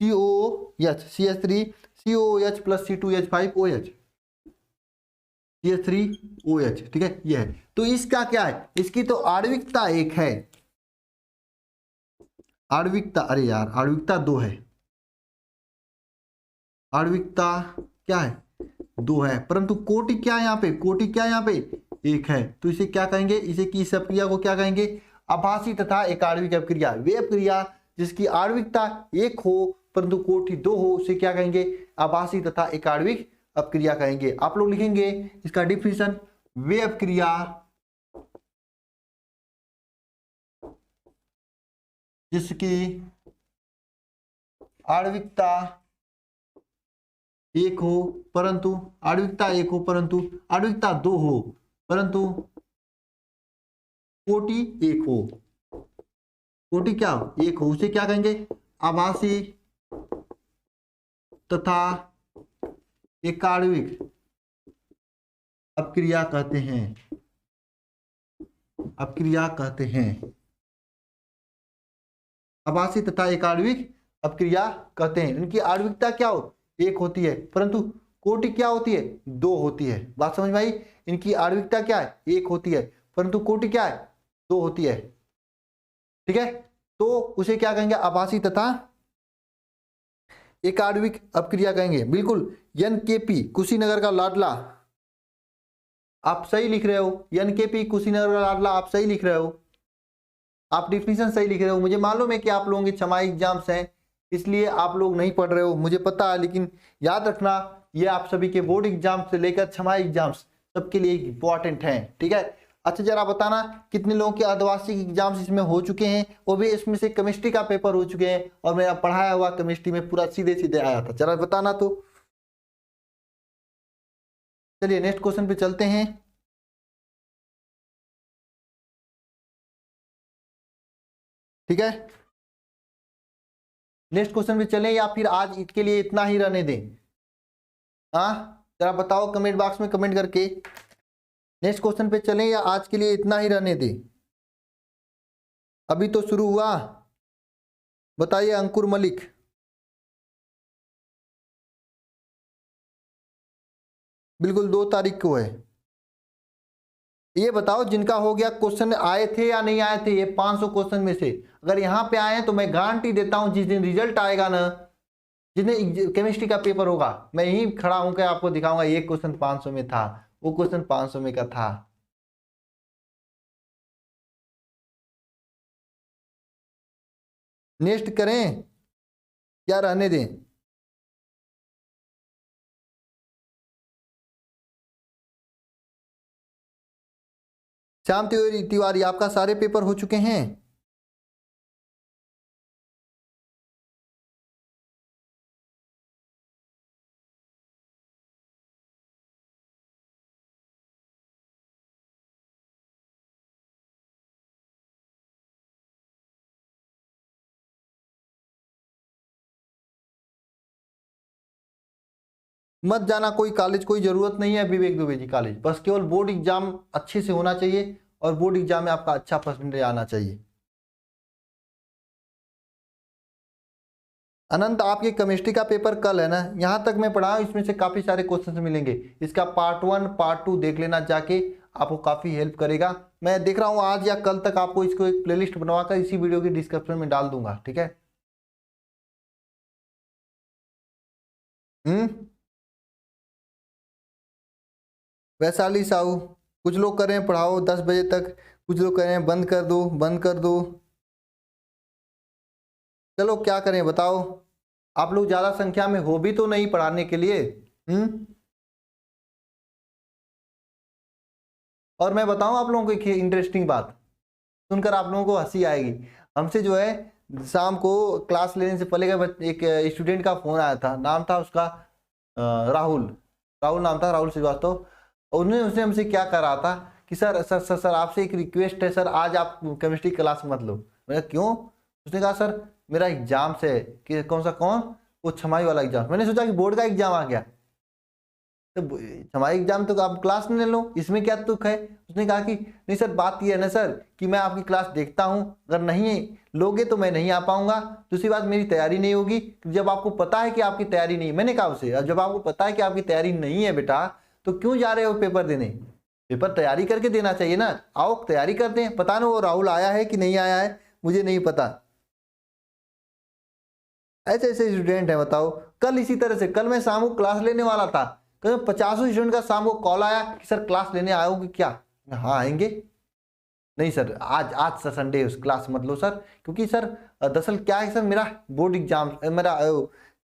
COOH CS3 COOH plus C2H5OH CH3OH, ठीक है, ये है। तो इसका क्या है? इसकी तो आणविकता एक है, आणविकता, अरे यार आणविकता दो है, आणविकता क्या है? दो है, परंतु कोटि क्या है यहाँ पे? कोटि क्या है यहाँ पे? एक है। तो इसे क्या कहेंगे? इसे की इस अपक्रिया को क्या कहेंगे? आभासी तथा एकाण्विक अपक्रिया। वे अपक्रिया जिसकी आणविकता एक हो परंतु कोटि दो हो, उसे क्या कहेंगे? आभासी तथा एकाण्विक अपक्रिया कहेंगे। आप लोग लिखेंगे इसका डिफिनेशन, वे अपक्रिया जिसकी आणविकता एक हो परंतु आणविकता एक हो परंतु आणविकता दो हो, परंतु कोटि एक हो, कोटि क्या हो? एक हो, उसे क्या कहेंगे? आभासी तथा एकाण्विक अपक्रिया कहते हैं, अपक्रिया कहते हैं। आभासी तथा एकाण्विक अपक्रिया कहते हैं। इनकी आणविकता क्या हो? एक होती है, परंतु कोटि क्या होती है? दो होती है। बात समझ में आई? इनकी आणविकता क्या है? एक होती है, परंतु कोटि क्या है? दो होती है, ठीक है। तो उसे क्या कहेंगे? आभासी तथा एकाण्विक अपक्रिया कहेंगे। बिल्कुल, NKP कुशीनगर का लाडला, आप सही लिख रहे हो। NKP कुशीनगर का लाडला, आप सही लिख रहे हो, आप डिफिनेशन सही लिख रहे हो। मुझे मालूम है कि आप लोगों के छमाही एग्जाम्स हैं, इसलिए आप लोग नहीं पढ़ रहे हो, मुझे पता है, लेकिन याद रखना ये आप सभी के बोर्ड एग्जाम से लेकर छमाही एग्जाम्स सबके लिए इंपॉर्टेंट हैं, ठीक है। अच्छा, जरा बताना कितने लोगों के अर्धवार्षिक एग्जाम्स इसमें हो चुके हैं, वो भी इसमें से केमिस्ट्री का पेपर हो चुके हैं, और मेरा पढ़ाया हुआ केमिस्ट्री में पूरा सीधे सीधे आया था, जरा बताना। तो चलिए नेक्स्ट क्वेश्चन पे चलते हैं, ठीक है। नेक्स्ट क्वेश्चन पे चलें या फिर आज इसके लिए इतना ही रहने दें? हाँ, जरा बताओ कमेंट बॉक्स में कमेंट करके, नेक्स्ट क्वेश्चन पे चलें या आज के लिए इतना ही रहने दें? अभी तो शुरू हुआ, बताइए अंकुर मलिक। बिल्कुल 2 तारीख को है। ये बताओ जिनका हो गया, क्वेश्चन आए थे या नहीं आए थे ये 500 क्वेश्चन में से? अगर यहाँ पे आए हैं तो मैं गारंटी देता हूं जिस दिन रिजल्ट आएगा ना, जिस दिन केमिस्ट्री का पेपर होगा, मैं यही खड़ा होकर आपको दिखाऊंगा ये क्वेश्चन 500 में था, वो क्वेश्चन 500 में का था। नेक्स्ट करें या रहने दें? श्याम तिवारी, आपका सारे पेपर हो चुके हैं? मत जाना कोई कॉलेज, कोई जरूरत नहीं है विवेक दुबे जी कॉलेज, बस केवल बोर्ड एग्जाम अच्छे से होना चाहिए और बोर्ड एग्जाम में आपका अच्छा परसेंटेज आना चाहिए। अनंत, आपकी केमिस्ट्री का पेपर कल है ना? यहाँ तक मैं पढ़ा हूँ, इसमें से काफ़ी सारे क्वेश्चन मिलेंगे। इसका पार्ट 1 पार्ट 2 देख लेना जाके, आपको काफ़ी हेल्प करेगा। मैं देख रहा हूँ आज या कल तक आपको इसको एक प्लेलिस्ट बनवाकर इसी वीडियो की डिस्क्रिप्शन में डाल दूंगा, ठीक है। वैशाली साहू, कुछ लोग कर रहे हैं पढ़ाओ 10 बजे तक, कुछ लोग कह रहे हैं बंद कर दो, बंद कर दो। चलो क्या करें बताओ, आप लोग ज्यादा संख्या में हो भी तो नहीं पढ़ाने के लिए। और मैं बताऊं आप लोगों को एक इंटरेस्टिंग बात, सुनकर आप लोगों को हंसी आएगी। हमसे जो है शाम को क्लास लेने से पहले एक स्टूडेंट का फोन आया था, नाम था उसका राहुल, राहुल नाम था, राहुल श्रीवास्तव। उन्होंने उसने हमसे क्या करा था कि सर सर सर सर आपसे एक रिक्वेस्ट है सर, आज आप केमिस्ट्री क्लास मत लो। मैंने क्यों? उसने कहा सर मेरा एग्जाम से कि कौन सा, कौन वो छमाई वाला एग्जाम। मैंने सोचा कि बोर्ड का एग्जाम आ गया, तो छमाई एग्जाम तो आप क्लास नहीं ले लो, इसमें क्या तुक है। उसने कहा कि नहीं सर बात ये है ना सर कि मैं आपकी क्लास देखता हूँ, अगर नहीं लोगे तो मैं नहीं आ पाऊंगा, दूसरी बात मेरी तैयारी नहीं होगी। जब आपको पता है कि आपकी तैयारी नहीं, मैंने कहा उसे जब आपको पता है कि आपकी तैयारी नहीं है बेटा, तो क्यों जा रहे हो पेपर देने? पेपर तैयारी करके देना चाहिए ना, आओ तैयारी करते हैं। पता नहीं वो राहुल आया है कि नहीं आया है, मुझे नहीं पता। ऐसे ऐसे स्टूडेंट है बताओ। कल इसी तरह से, कल मैं शाम को क्लास लेने वाला था, 50 स्टूडेंट का शाम को कॉल आया कि सर क्लास लेने आओगे क्या? हाँ आएंगे। नहीं सर आज आज सर संडे है, उस क्लास मत लो सर, क्योंकि सर दरअसल क्या है सर मेरा बोर्ड एग्जाम, मेरा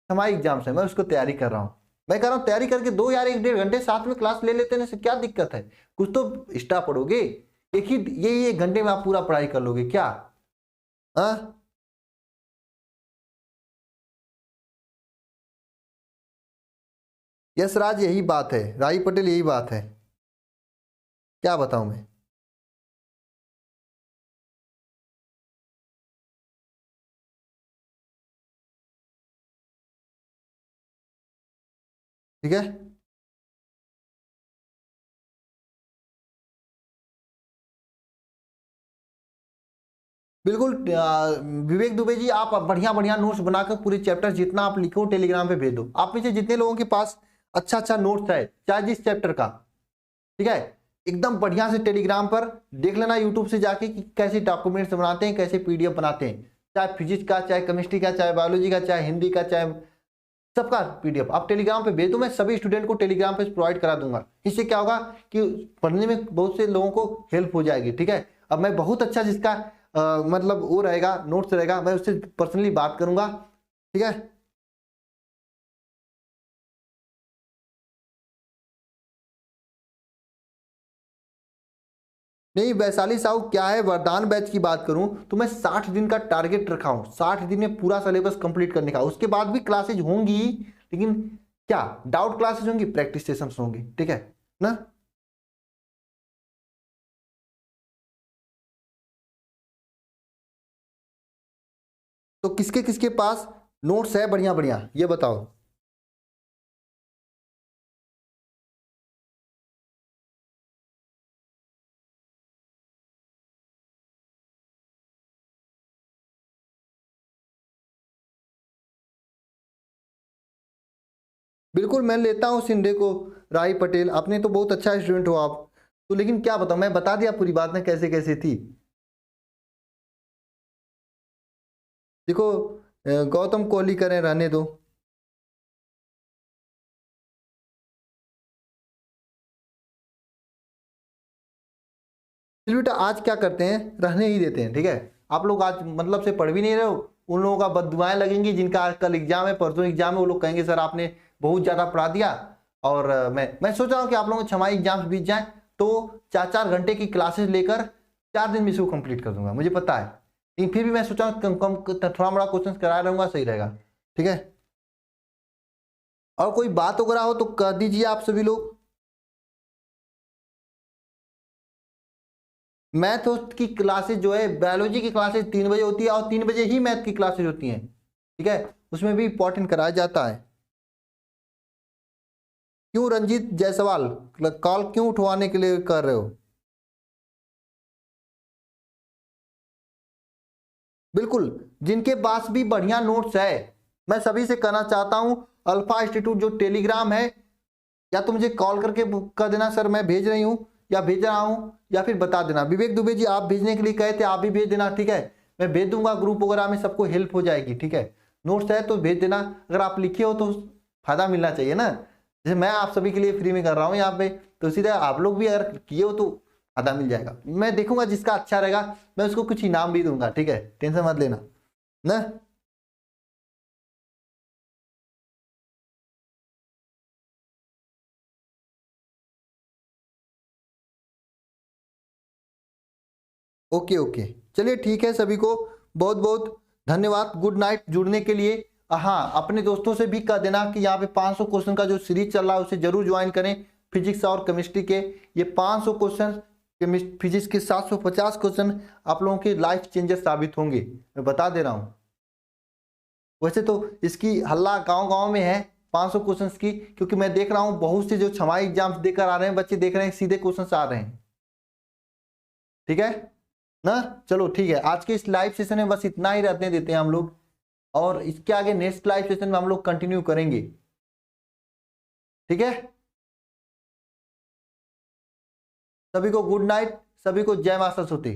छमाई एग्जाम्स है, मैं उसको तैयारी कर रहा हूँ। मैं कह रहा हूँ तैयारी करके 2 यार 1-1.5 घंटे साथ में क्लास ले लेते हैं, इससे क्या दिक्कत है? कुछ तो एक्स्ट्रा पढ़ोगे, एक ही ये 1 घंटे में आप पूरा पढ़ाई कर लोगे क्या? हाँ यस राज यही बात है, राही पटेल यही बात है, क्या बताऊं मैं। ठीक है बिल्कुल। विवेक दुबे जी आप बढ़िया बढ़िया नोट्स बनाकर पूरे चैप्टर जितना आप लिखो टेलीग्राम पे भेज दो। आप में से जितने लोगों के पास अच्छा अच्छा नोट्स है चाहे जिस चैप्टर का, ठीक है, एकदम बढ़िया से टेलीग्राम पर देख लेना यूट्यूब से जाके कि कैसे डॉक्यूमेंट्स बनाते हैं, कैसे पीडीएफ बनाते हैं, चाहे फिजिक्स का, चाहे केमिस्ट्री का, चाहे बायोलॉजी का, चाहे हिंदी का, चाहे सबका पीडीएफ आप टेलीग्राम पे भेज दो। मैं सभी स्टूडेंट को टेलीग्राम पे प्रोवाइड करा दूंगा। इससे क्या होगा कि पढ़ने में बहुत से लोगों को हेल्प हो जाएगी। ठीक है, अब मैं बहुत अच्छा जिसका मतलब वो रहेगा नोट्स रहेगा, मैं उससे पर्सनली बात करूंगा। ठीक है नहीं वैशाली साहू क्या है, वरदान बैच की बात करूं तो मैं 60 दिन का टारगेट रखा हूं, 60 दिन में पूरा सिलेबस कंप्लीट करने का। उसके बाद भी क्लासेज होंगी, लेकिन क्या डाउट क्लासेज होंगी, प्रैक्टिस सेशंस होंगी। ठीक है ना? तो किसके किसके पास नोट्स है बढ़िया बढ़िया ये बताओ। बिल्कुल मैं लेता हूँ सिंधे को, राही पटेल आपने तो बहुत अच्छा स्टूडेंट हो आप तो, लेकिन क्या बताऊं, मैं बता दिया पूरी बात ना कैसे कैसे थी। देखो गौतम कोहली करें रहने दो। चलिए बेटा आज क्या करते हैं, रहने ही देते हैं। ठीक है, आप लोग आज मतलब से पढ़ भी नहीं रहे हो, उन लोगों का बददुआएं लगेंगी जिनका आज कल एग्जाम है, परसों एग्जाम है, वो लोग कहेंगे सर आपने बहुत ज्यादा पढ़ा दिया। और मैं सोच रहा हूँ कि आप लोगों को छमाई एग्जाम्स बीत जाए तो 4-4 घंटे की क्लासेस लेकर 4 दिन में इसको कंप्लीट कर दूंगा, मुझे पता है। लेकिन फिर भी मैं सोचा कम कम थोड़ा मोड़ा क्वेश्चन करा रहूंगा, सही रहेगा। ठीक है, और कोई बात वगैरह हो तो कर दीजिए आप सभी लोग। मैथ की क्लासेस जो है, बायोलॉजी की क्लासेस 3 बजे होती है, और 3 बजे ही मैथ की क्लासेस होती हैं। ठीक है, उसमें भी इंपॉर्टेंट कराया जाता है। क्यों रंजीत जायसवाल कॉल क्यों उठवाने के लिए कर रहे हो? बिल्कुल, जिनके पास भी बढ़िया नोट्स है मैं सभी से कहना चाहता हूं, अल्फा इंस्टीट्यूट जो टेलीग्राम है, या तो मुझे कॉल करके कर देना सर मैं भेज रही हूं या भेज रहा हूं, या फिर बता देना। विवेक दुबे जी आप भेजने के लिए कहे थे, आप भी भेज देना। ठीक है, मैं भेज दूंगा, ग्रुप वगैरह में सबको हेल्प हो जाएगी। ठीक है, नोट्स है तो भेज देना, अगर आप लिखे हो तो फायदा मिलना चाहिए ना, जैसे मैं आप सभी के लिए फ्री में कर रहा हूँ यहाँ पे, तो सीधा आप लोग भी अगर किए हो तो आधा मिल जाएगा। मैं देखूंगा जिसका अच्छा रहेगा मैं उसको कुछ इनाम भी दूंगा, ठीक है, टेंशन मत लेना ना। ओके ओके, चलिए ठीक है, सभी को बहुत बहुत धन्यवाद गुड नाइट जुड़ने के लिए। हाँ, अपने दोस्तों से भी कह देना कि यहाँ पे 500 क्वेश्चन का जो सीरीज चल रहा है उसे जरूर ज्वाइन करें फिजिक्स और केमिस्ट्री के। ये 500 क्वेश्चन फिजिक्स के 750 क्वेश्चन आप लोगों के लाइफ चेंजर साबित होंगे, मैं बता दे रहा हूँ। वैसे तो इसकी हल्ला गांव गांव में है 500 क्वेश्चंस की, क्योंकि मैं देख रहा हूँ बहुत से जो छमाही एग्जाम्स देकर आ रहे हैं बच्चे, देख रहे हैं सीधे क्वेश्चंस आ रहे हैं, ठीक है ना। चलो ठीक है, आज के इस लाइव सेशन में बस इतना ही रहने देते हैं हम लोग, और इसके आगे नेक्स्ट लाइव सेशन में हम लोग कंटिन्यू करेंगे, ठीक है। सभी को गुड नाइट, सभी को जय माता सरस्वती।